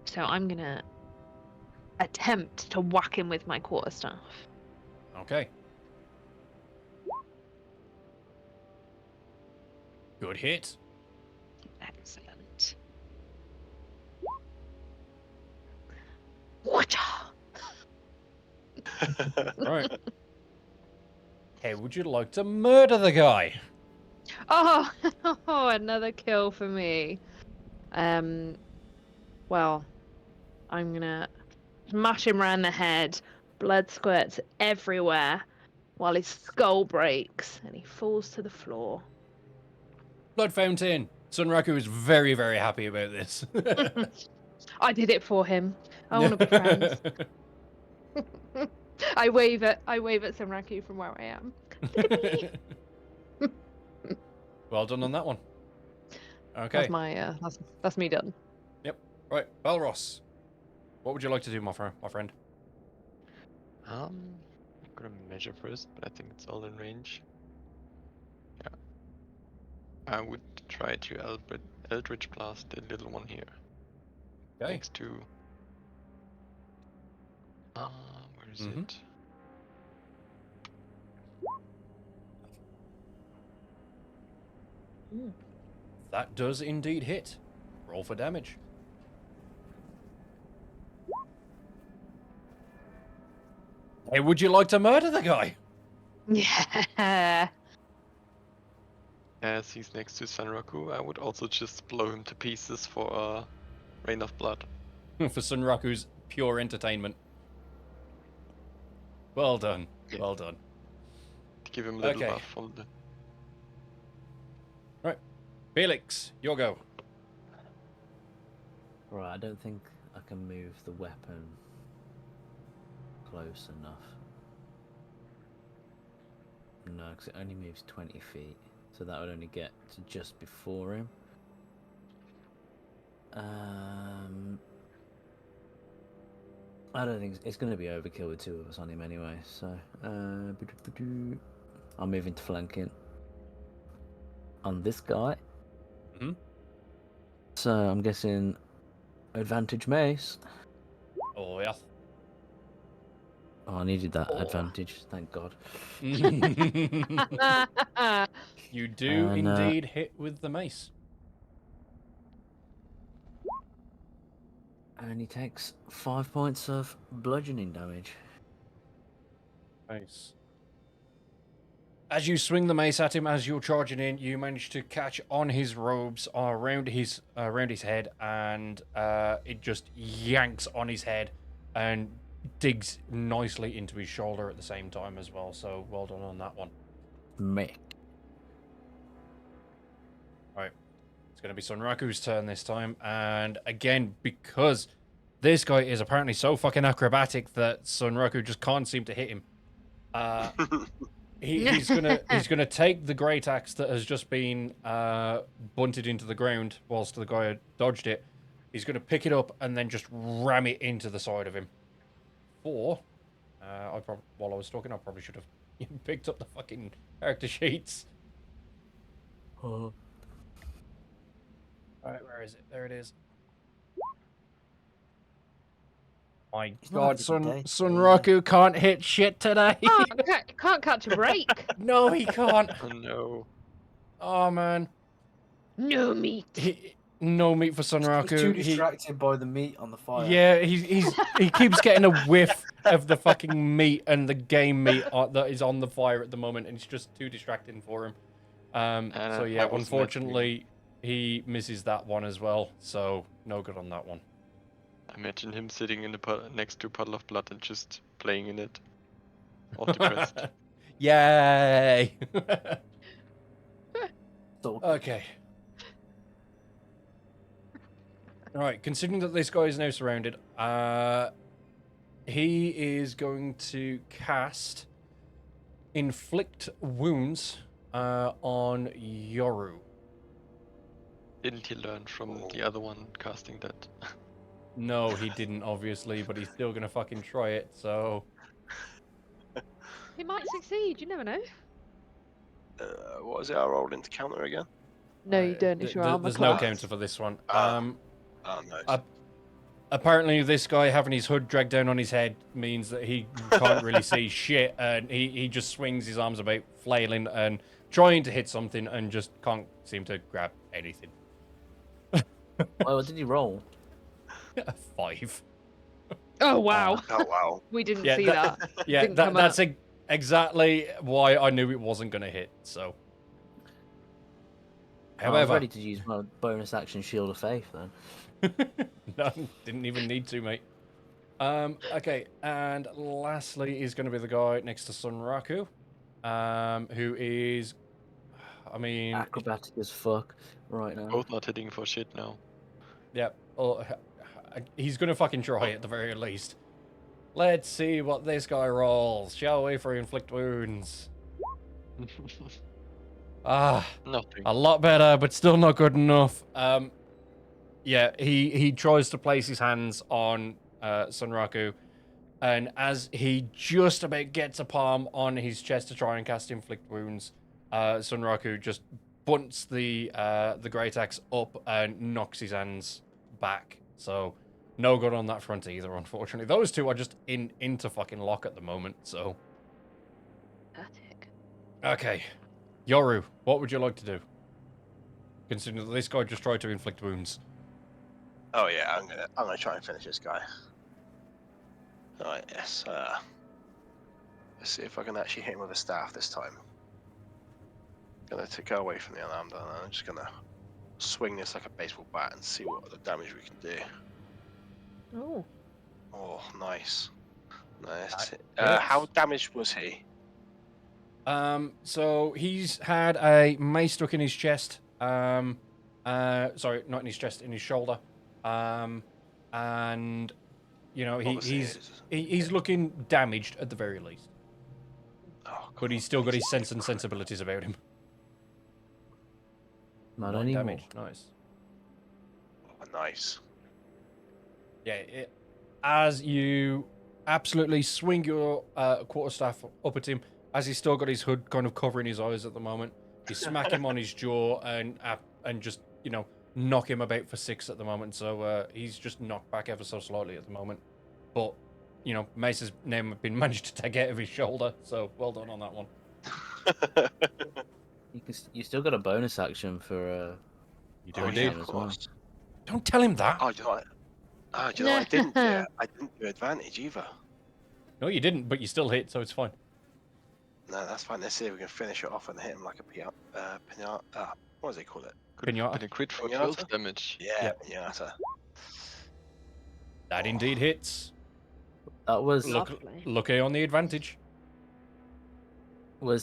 So I'm gonna attempt to whack him with my quarterstaff. Okay. Good hit. Excellent. Whatcha? Right. Hey, would you like to murder the guy? Oh, another kill for me. Well, I'm gonna smash him round the head. Blood squirts everywhere while his skull breaks and he falls to the floor. Blood fountain. Sunraku is very, very happy about this. I did it for him. I want to be friends. I wave at Samraku from where I am. Look at me. Well done on that one. Okay. That's my that's me done. Right, Balros. What would you like to do, my friend? I'm gonna measure first, but I think it's all in range. Yeah. I would try to Eldritch Blast the little one here. Okay. Next to. Where is Mhm. it? That does indeed hit. Roll for damage. Hey, would you like to murder the guy? Yeah. As he's next to Sanraku, I would also just blow him to pieces for a rain of blood. For Sunraku's pure entertainment. Well done. Yeah. Well done. To give him a little Okay. buff from the. Felix, your go. Right, I don't think I can move the weapon close enough. No, because it only moves 20 feet, so that would only get to just before him. I don't think it's going to be overkill with 2 of us on him anyway. So I'm moving to flanking on this guy. Mhm. So I'm guessing advantage mace. Oh, yeah. Oh, I needed that Oh. advantage. Thank God. You do And, indeed hit with the mace. And he takes 5 points of bludgeoning damage. Nice. As you swing the mace at him, as you're charging in, you manage to catch on his robes around his head, and it just yanks on his head and digs nicely into his shoulder at the same time as well. So well done on that one. Meh. Right, it's going to be Sunraku's turn this time, and again, because this guy is apparently so fucking acrobatic that Sunraku just can't seem to hit him. He's gonna take the great axe that has just been bunted into the ground whilst the guy had dodged it. He's gonna pick it up and then just ram it into the side of him. While I was talking, I probably should have picked up the fucking character sheets. All right, where is it? There it is. My He's not God, having a good day. Sunraku can't hit shit today. Can't catch a break. No, he can't. Oh no. Oh man, No meat. no meat for He's too Sunraku. distracted by the meat on the fire. Yeah, he keeps getting a whiff of the fucking meat and the game meat that is on the fire at the moment, and it's just too distracting for him. So yeah, I was unfortunately, he misses that one as well. So no good on that one. Imagine him sitting in the next to a puddle of blood and just playing in it. All depressed. Yay! So Okay. All right. Considering that this guy is now surrounded, he is going to cast Inflict Wounds on Yoru. Didn't he learn from the other one casting that? No, he didn't, obviously, but he's still gonna fucking try it. So He might succeed. You never know. What was it I rolled into counter again? No, you don't. It's your armor there's no class. counter for this one. Oh, nice. Apparently, this guy having his hood dragged down on his head means that he can't really see shit, and he just swings his arms about, flailing and trying to hit something, and just can't seem to grab anything. well, what did he roll? 5. Oh wow. Oh wow. We didn't Yeah, see that. Yeah, Didn't come that's up. exactly why I knew it wasn't going to hit. So, I was however, ready to use my bonus action Shield of Faith then. no, didn't even need to, mate. Okay, and lastly is going to be the guy next to Sunraku, who is, I mean, Acrobatic as fuck right now. Both not hitting for shit now. yeah, he's going to fucking try at the very least. Let's see what this guy rolls, shall we, for Inflict Wounds? Nothing. A lot better, but still not good enough. Yeah, he tries to place his hands on Sunraku, and as he just about gets a palm on his chest to try and cast Inflict Wounds, Sunraku just bunts the great axe up and knocks his hands back. So no good on that front either, unfortunately. Those two are just into fucking lock at the moment. So Pathetic. okay, Yoru, what would you like to do? Considering that this guy just tried to inflict wounds. Oh yeah, I'm gonna try and finish this guy. Alright, yes. Let's see if I can actually hit him with a staff this time. Gonna go away from the alarm, and I'm just gonna swing this like a baseball bat and see what the damage we can do. Oh. Oh, nice. Nice. That How hits. damaged was he? So he's had a mace stuck in his chest. Sorry, not in his chest, in his shoulder. And you know he's looking damaged at the very least. Oh, But he's still got his sense and sensibilities about him. Not 9 anymore. damage, nice. Oh, nice. Yeah, as you absolutely swing your quarterstaff up at him, as he's still got his hood kind of covering his eyes at the moment. You smack him on his jaw and just, knock him about for 6 at the moment. So he's just knocked back ever so slightly at the moment. But, Mace's name had been managed to take out of his shoulder. So well done on that one. You still got a bonus action for You do Oh, indeed. yeah, as of well. course. Don't tell him that. Oh, do you know what? Oh, do you know what I didn't do? I didn't do advantage either. No, you didn't, but you still hit, so it's fine. No, that's fine. Let's see if we can finish it off and hit him like a pinata. What does he call it? Could Pinata? have been a crit for Pinata? 12 damage. Yeah, Yep. pinata. That indeed hits. That was Lovely. Lucky on the advantage. for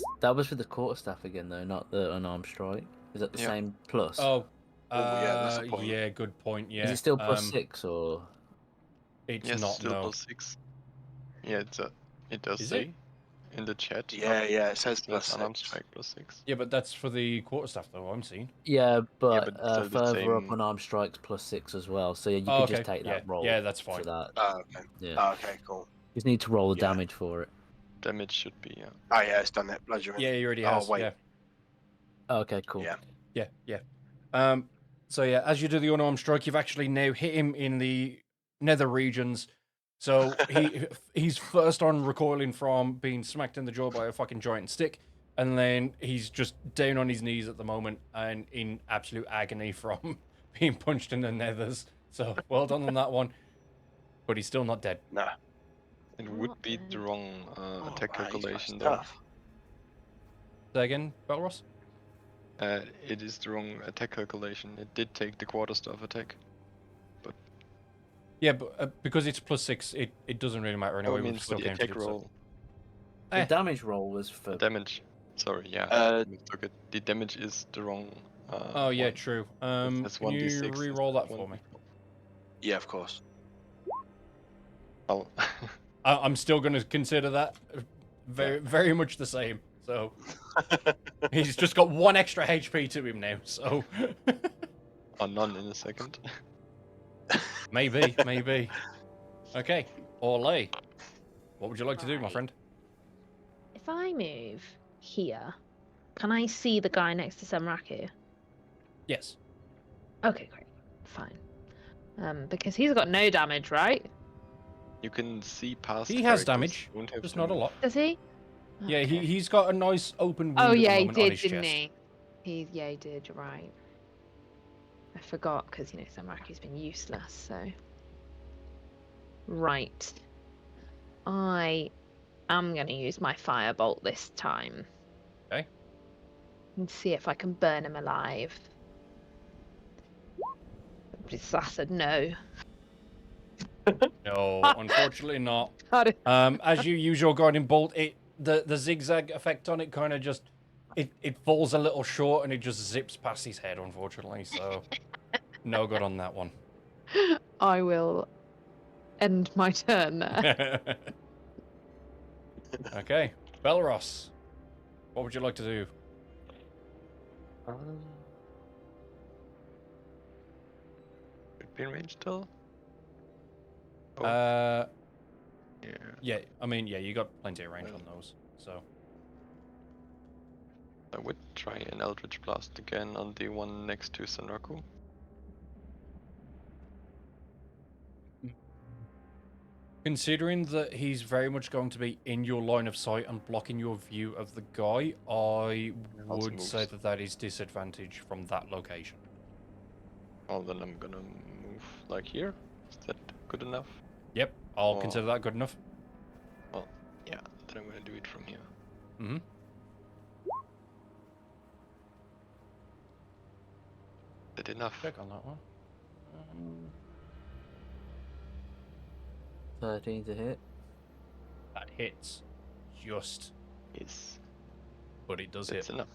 the quarterstaff again though, not the unarmed strike. Is that the Yeah. same plus? Oh, yeah, that's a point. yeah, good point. Yeah, Is it still +6 or? It's Yes, not. still No, +6. Yeah, it does Is say it? in the chat. Yeah, it says unarmed +6. strike +6. yeah, but that's for the quarterstaff, though. I'm seeing. Yeah, but, but it's still the further up same- unarmed strikes +6 as well. So you Oh, could just okay, take that yeah, roll. yeah, that's fine. For that. Oh, okay. Yeah. Oh, okay, cool. You just need to roll the Yeah. damage for it. Damage should be, yeah. Oh, yeah, it's done that. Bludgeoning. Yeah, he already Oh, has. wait. Yeah, Oh, okay, cool. Yeah. yeah. So yeah, as you do the unarmed strike, you've actually now hit him in the nether regions. So he's first on recoiling from being smacked in the jaw by a fucking giant stick, and then he's just down on his knees at the moment and in absolute agony from being punched in the nethers. So well done on that one, but he's still not dead. No. It would What be the the- wrong Oh, attack wow, he's quite calculation though. tough. Say again, Belros? It is the wrong attack calculation. It did take the quarterstaff attack. Yeah, but because it's +6, it doesn't really matter anyway. I mean, We've for still the counted attack it. So. roll, The Eh. damage roll was for. the damage. Sorry, yeah. Uh, I mistook it. The damage is the wrong. Oh yeah, one. true. That's Can you 1d6 re-roll instead that of for me? 1d4. Yeah, of course. Oh. I'm still going to consider that very much the same. So he's just got 1 extra HP to him now. So Or none in a second. maybe. Okay, Orlay, what would you like to do, my Right. friend? If I move here, can I see the guy next to Samraku? Yes. Okay, great. Fine. Because he's got no damage, right? You can see past. He has characters, damage, don't have just to not a move. lot. Does he? Yeah, Okay. he's got a nice open wound Oh at yeah, the he moment on did, his didn't chest. he? He did. You're right. I forgot because Samraku's been useless. So right, I am going to use my firebolt this time. Okay. And see if I can burn him alive. That's a no. No, unfortunately not. Got it. As you use your guiding bolt, the zigzag effect on it kind of just it falls a little short and it just zips past his head, unfortunately. So no good on that one. I will end my turn there. Okay, Belros, what would you like to do? Could be in range still. Oh, Yeah, yeah. I mean, yeah, you got plenty of range on those. So I would try an Eldritch Blast again on the one next to Sanraku. considering that he's very much going to be in your line of sight and blocking your view of the guy, I Also would say moves. that is disadvantage from that location. Well, then I'm gonna move like here. Is that good enough? Yep, I'll Oh. consider that good enough. Yeah, then I'm gonna do it from here. Mm-hmm. Is that enough? Check on that one. 13 to hit. That hits just, Yes, but it does that's hit. enough.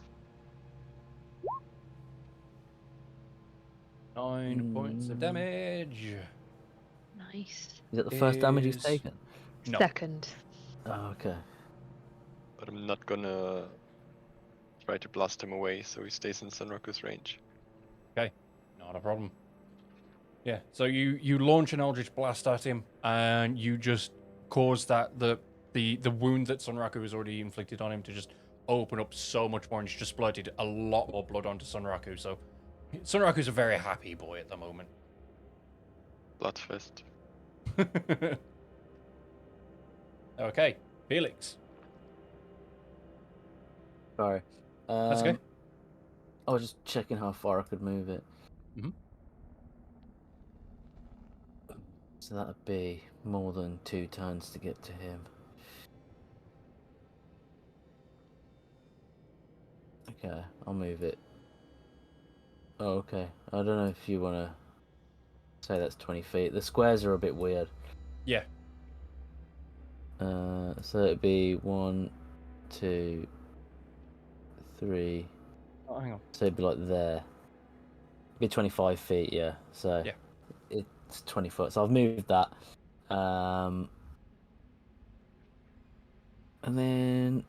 9 points of damage. Nice. Is that the first damage he's Is- taken? No. Second. Oh, okay. But I'm not gonna try to blast him away, so he stays in Sanraku's range. Not a problem. Yeah, so you launch an Eldritch Blast at him, and you just cause that the wound that Sunraku has already inflicted on him to just open up so much more, and just splurted a lot more blood onto Sunraku. So Sunraku's a very happy boy at the moment. Bloodfest. Okay, Felix. Sorry. That's okay. I was just checking how far I could move it. Mhm. So that'd be more than 2 turns to get to him. Okay, I'll move it. Oh, okay. I don't know if you want to say that's 20 feet. The squares are a bit weird. Yeah. So it'd be 1, 2, 3. Oh, hang on. So it'd be like there. It'd be 25 feet, yeah. So Yeah. it's 20 foot. So I've moved that. And then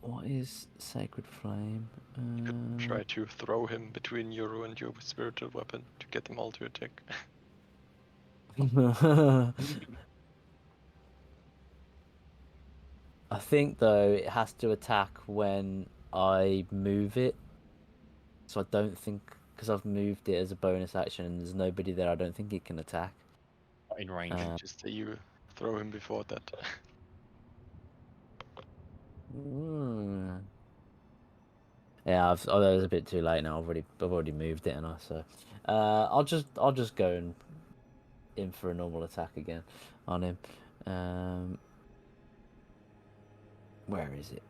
what is Sacred Flame? You could try to throw him between Yoru and your spiritual weapon to get them all to attack. I think though it has to attack when I move it. So I don't think, because I've moved it as a bonus action and there's nobody there, I don't think it can attack. In range. Just say you throw him before that. Yeah, oh, that was a bit too late now. I've already moved it, and so I'll just go and in for a normal attack again on him. Where is it?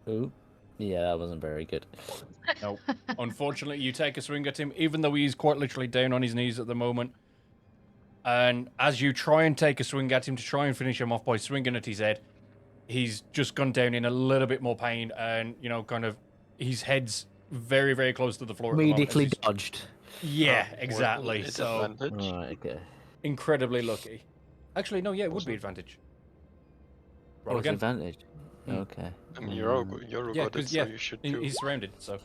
Ooh, yeah, that wasn't very good. No. Unfortunately, you take a swing at him, even though he's quite literally down on his knees at the moment. And as you try and take a swing at him to try and finish him off by swinging at his head, he's just gone down in a little bit more pain, and kind of his head's very, very close to the floor. Immediately at the moment. dodged. Yeah, exactly. It's So advantage. Right, okay. incredibly lucky. Actually, no, yeah, it would be advantage. Roll again. Advantage. Mm. Okay. I mean, Yoru Yeah, got it, because so you should too. he's surrounded. So.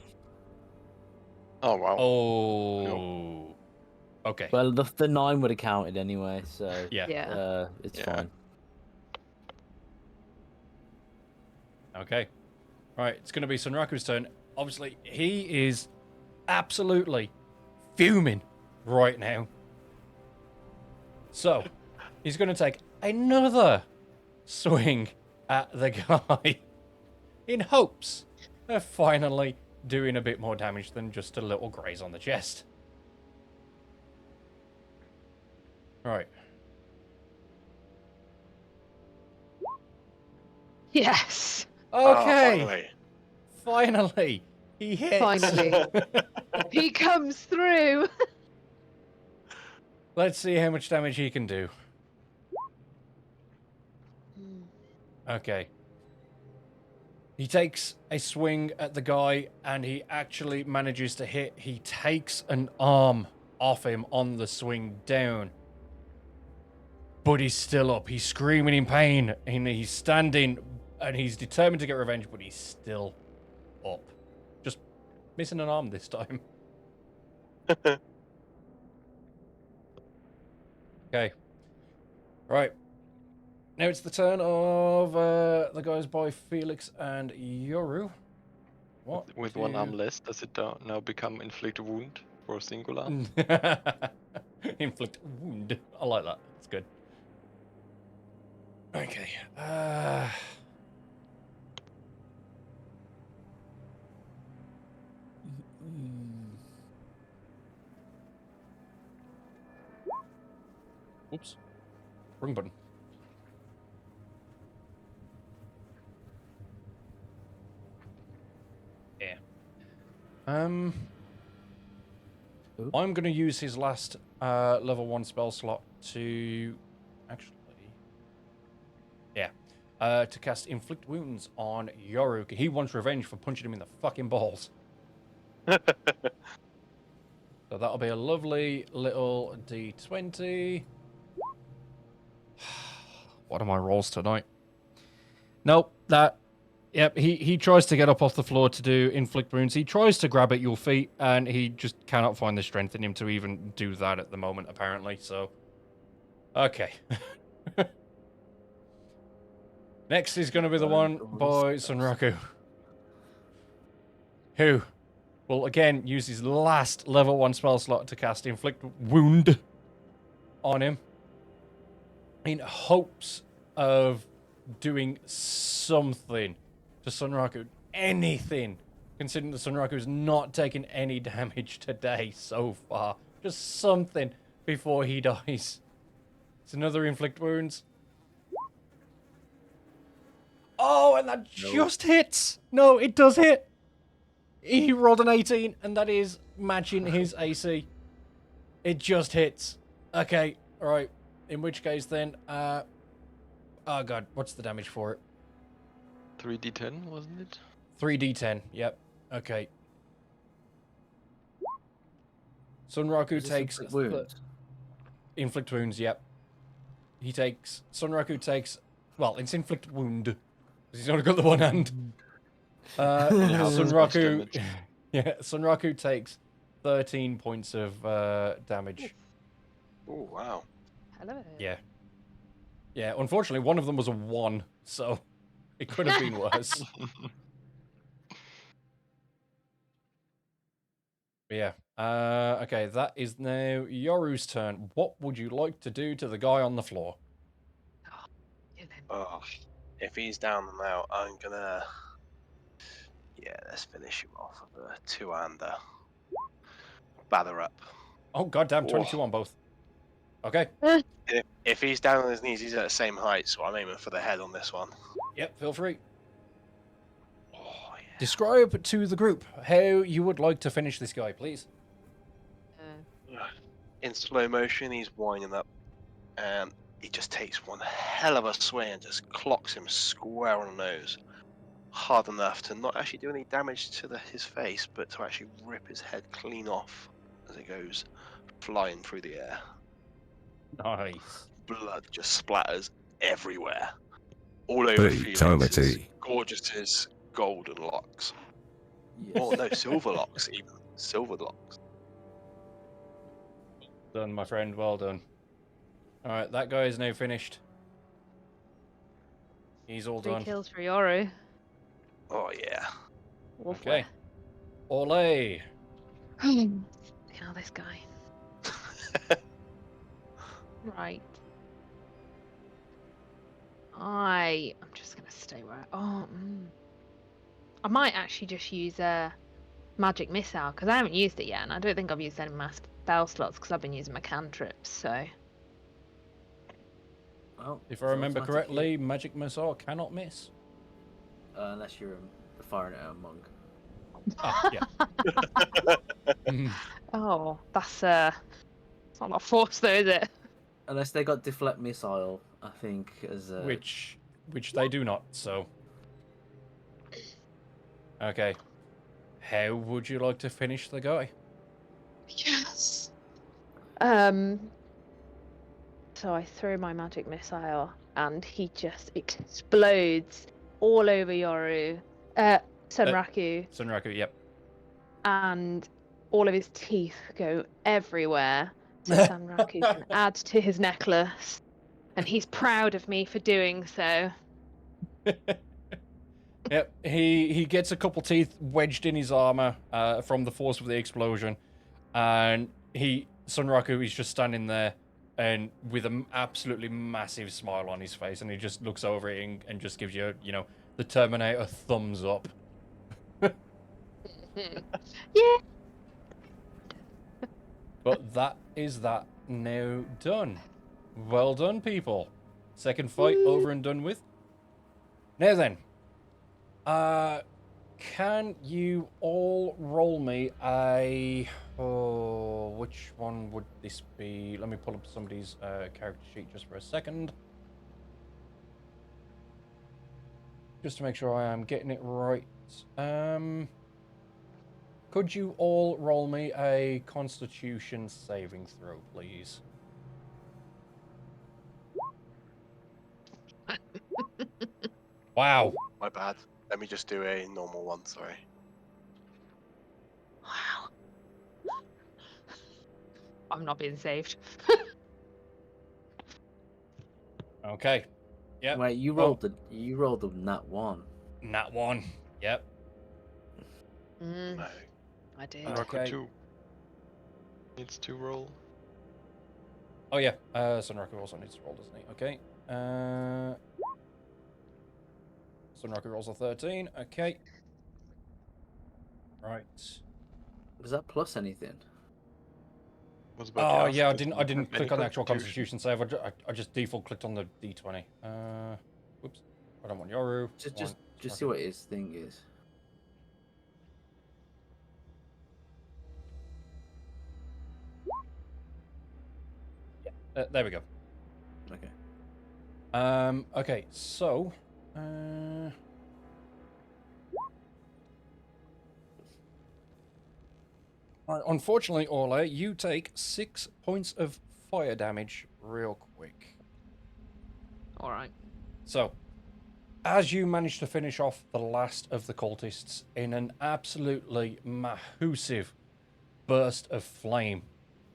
Oh wow. Oh. Okay. Well, the 9 would have counted anyway, so Yeah. it's Yeah. fine. Okay. Right, it's going to be Sunraku's turn. Obviously, he is absolutely fuming right now. So, he's going to take another swing at the guy in hopes of finally doing a bit more damage than just a little graze on the chest. Right. Yes. Okay. Finally. He hits. Finally. He comes through. Let's see how much damage he can do. Okay. He takes a swing at the guy, and he actually manages to hit. He takes an arm off him on the swing down. But he's still up. He's screaming in pain, and he's standing, and he's determined to get revenge, but he's still up. Just missing an arm this time. Okay. Right. Now it's the turn of the guys by Felix and Yoru. What? With one arm less, does it now become inflict wound for singular? Inflict wound. I like that. That's good. Okay. Oops. Wrong button. Yeah. I'm going to use his last level 1 spell slot to actually to cast Inflict Wounds on Yoru. He wants revenge for punching him in the fucking balls. So that'll be a lovely little D20. What are my rolls tonight? Nope, that Yep, he tries to get up off the floor to do inflict wounds. He tries to grab at your feet, and he just cannot find the strength in him to even do that at the moment, apparently. So, okay. Next is going to be the one by Sunraku, who will again use his last level 1 spell slot to cast inflict wound on him in hopes of doing something to Sunraku. Anything. Considering that Sunraku's not taken any damage today so far. Just something before he dies. It's another inflict wounds. Oh, and that just hits. No, it does hit. He rolled an 18, and that is matching his AC. It just hits. Okay, alright. In which case then, oh god, what's the damage for it? 3d10, wasn't it? 3d10, yep. Okay. Sunraku takes... wounds. Inflict wounds, yep. Sunraku takes... Well, it's inflict wound. Because he's only got the one hand. Sunraku... Yeah, Sunraku takes 13 points of damage. Oh, wow. Hello. Yeah. Yeah, unfortunately, one of them was a 1, so it could have been worse. But yeah. Okay, that is now Yoru's turn. What would you like to do to the guy on the floor? Oh, if he's down and out, I'm gonna... Yeah, let's finish him off with a 2-hander. Batter up. Oh, goddamn, 22 on both. Okay. If he's down on his knees, he's at the same height, so I'm aiming for the head on this one. Yep, feel free. Oh, yeah. Describe to the group how you would like to finish this guy, please. In slow motion, he's winding up, and he just takes one hell of a swing and just clocks him square on the nose. Hard enough to not actually do any damage to his face, but to actually rip his head clean off as it goes flying through the air. Nice. Blood just splatters everywhere. All over Felix's gorgeous his golden locks. Yes. Oh no, silver locks even. Silver locks. Done, my friend. Well done. Alright, that guy is now finished. He's all 3 done. kills for Yoru. Oh yeah. Okay. Ole. Kill this guy. Right. I'm just gonna stay where. I might actually just use a magic missile because I haven't used it yet, and I don't think I've used any mass spell slots because I've been using my cantrips. So. Well, If I remember correctly, magic missile cannot miss. Unless you're firing at a monk. Ah, yeah. Oh, that's not a lot of force though, is it? Unless they got deflect missile, I think, as a... Which they do not, so. Okay. How would you like to finish the guy? Yes. So I throw my magic missile, and he just explodes all over Yoru, Sunraku, Sunraku, yep. and all of his teeth go everywhere. So Sunraku can add to his necklace, and he's proud of me for doing so. Yep, he gets a couple teeth wedged in his armor from the force of the explosion, and Sunraku is just standing there and with an absolutely massive smile on his face, and he just looks over it and just gives you, the Terminator thumbs up. Yeah. But that is that now done. Well done, people. Second fight over and done with. Now then, can you all roll me a... Oh, which one would this be? Let me pull up somebody's character sheet just for a second. Just to make sure I am getting it right. Could you all roll me a Constitution saving throw, please? Wow. My bad. Let me just do a normal one. Sorry. Wow. I'm not being saved. Okay. Yep. Wait, you Oh. rolled the nat 1. Nat 1. Yep. No. I did. Okay. Okay. 2. Needs to roll. Oh yeah. Sunraku also needs to roll, doesn't he? Okay. Sunraku rolls a 13. Okay. Right. Was that plus anything? Was about to Oh ask yeah, I if didn't. you I have didn't any click on the actual Constitution save. I just default clicked on the D20. Whoops. I don't want Yoru. Just see what his thing is. There we go. Okay. Okay. So. Unfortunately, Orle, you take 6 points of fire damage real quick. All right. So, as you manage to finish off the last of the cultists in an absolutely massive burst of flame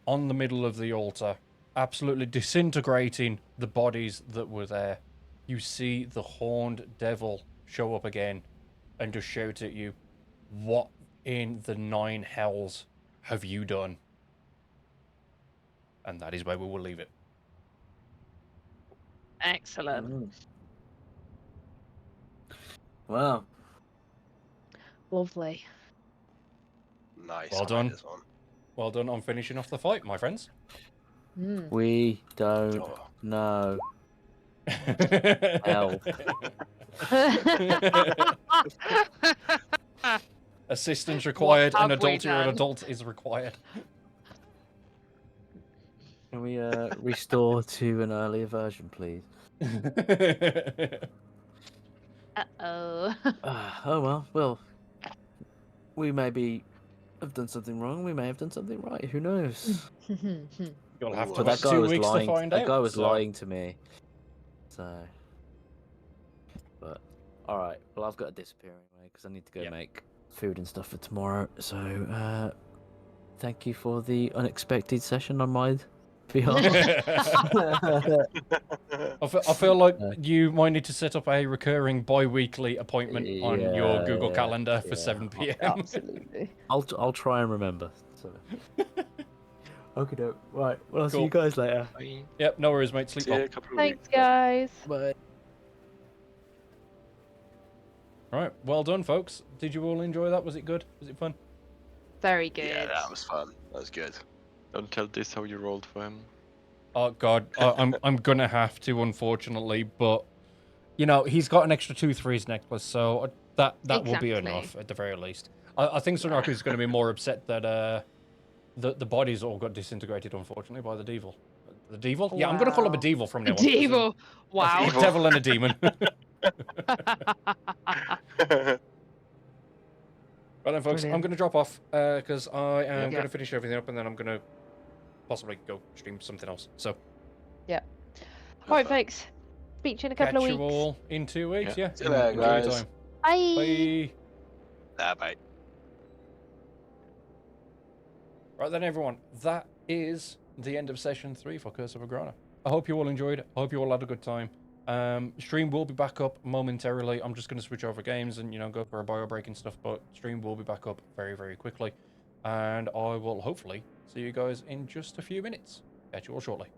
on the middle of the altar, absolutely disintegrating the bodies that were there, you see the horned devil show up again and just shout at you, "What in the 9 hells have you done?" And that is where we will leave it. Excellent. Mm. Wow. Lovely. Nice. Well I done. like this one. Well done on finishing off the fight, my friends. Mm. We don't Oh. know. Hell. Assistance required. An have we adult or an done? adult is required. Can we restore to an earlier version, please? Uh-oh. Oh well. Well, we maybe have done something wrong. We may have done something right. Who knows? You'll have to But wait that guy 2 was weeks lying. to find That out. guy was so- lying to me. So. But all right. Well, I've got to disappear anyway because I need to go Yep. make food and stuff for tomorrow. So, thank you for the unexpected session on my behalf. I feel like you might need to set up a recurring bi-weekly appointment on your Google Yeah, Calendar for yeah. 7 p.m. Absolutely. I'll try and remember. So. Okay, no. Right. Well, I'll see Cool. you guys later. Bye. Yep, no worries, mate. Sleep See you in well. a couple of Thanks, weeks. guys. Bye. Right, well done, folks. Did you all enjoy that? Was it good? Was it fun? Very good. Yeah, that was fun. That was good. Don't tell this how you rolled for him. Oh God, I'm gonna have to, unfortunately, but you know he's got an extra 2 3s necklace, so that will be Exactly. enough at the very least. I think Sunraku is going to be more upset that the bodies all got disintegrated, unfortunately, by the devil. The devil? Yeah, I'm gonna call him a Wow. devil from now on. Devil. A Wow. devil and a demon. Right then, folks, I'm Brilliant. going to drop off because I am Yeah. going to finish everything up and then I'm going to possibly go stream something else. So, All right, folks. Speak to you in a couple catch of you weeks. all in 2 weeks. Yeah, See you later, enjoy your guys. time. Bye. Bye. Bye. Right then, everyone, that is the end of session 3 for Curse of Egrana. I hope you all enjoyed it. I hope you all had a good time. Stream will be back up momentarily. I'm just going to switch over games and, go for a bio break and stuff, but stream will be back up very, very quickly. And I will hopefully see you guys in just a few minutes. Catch you all shortly.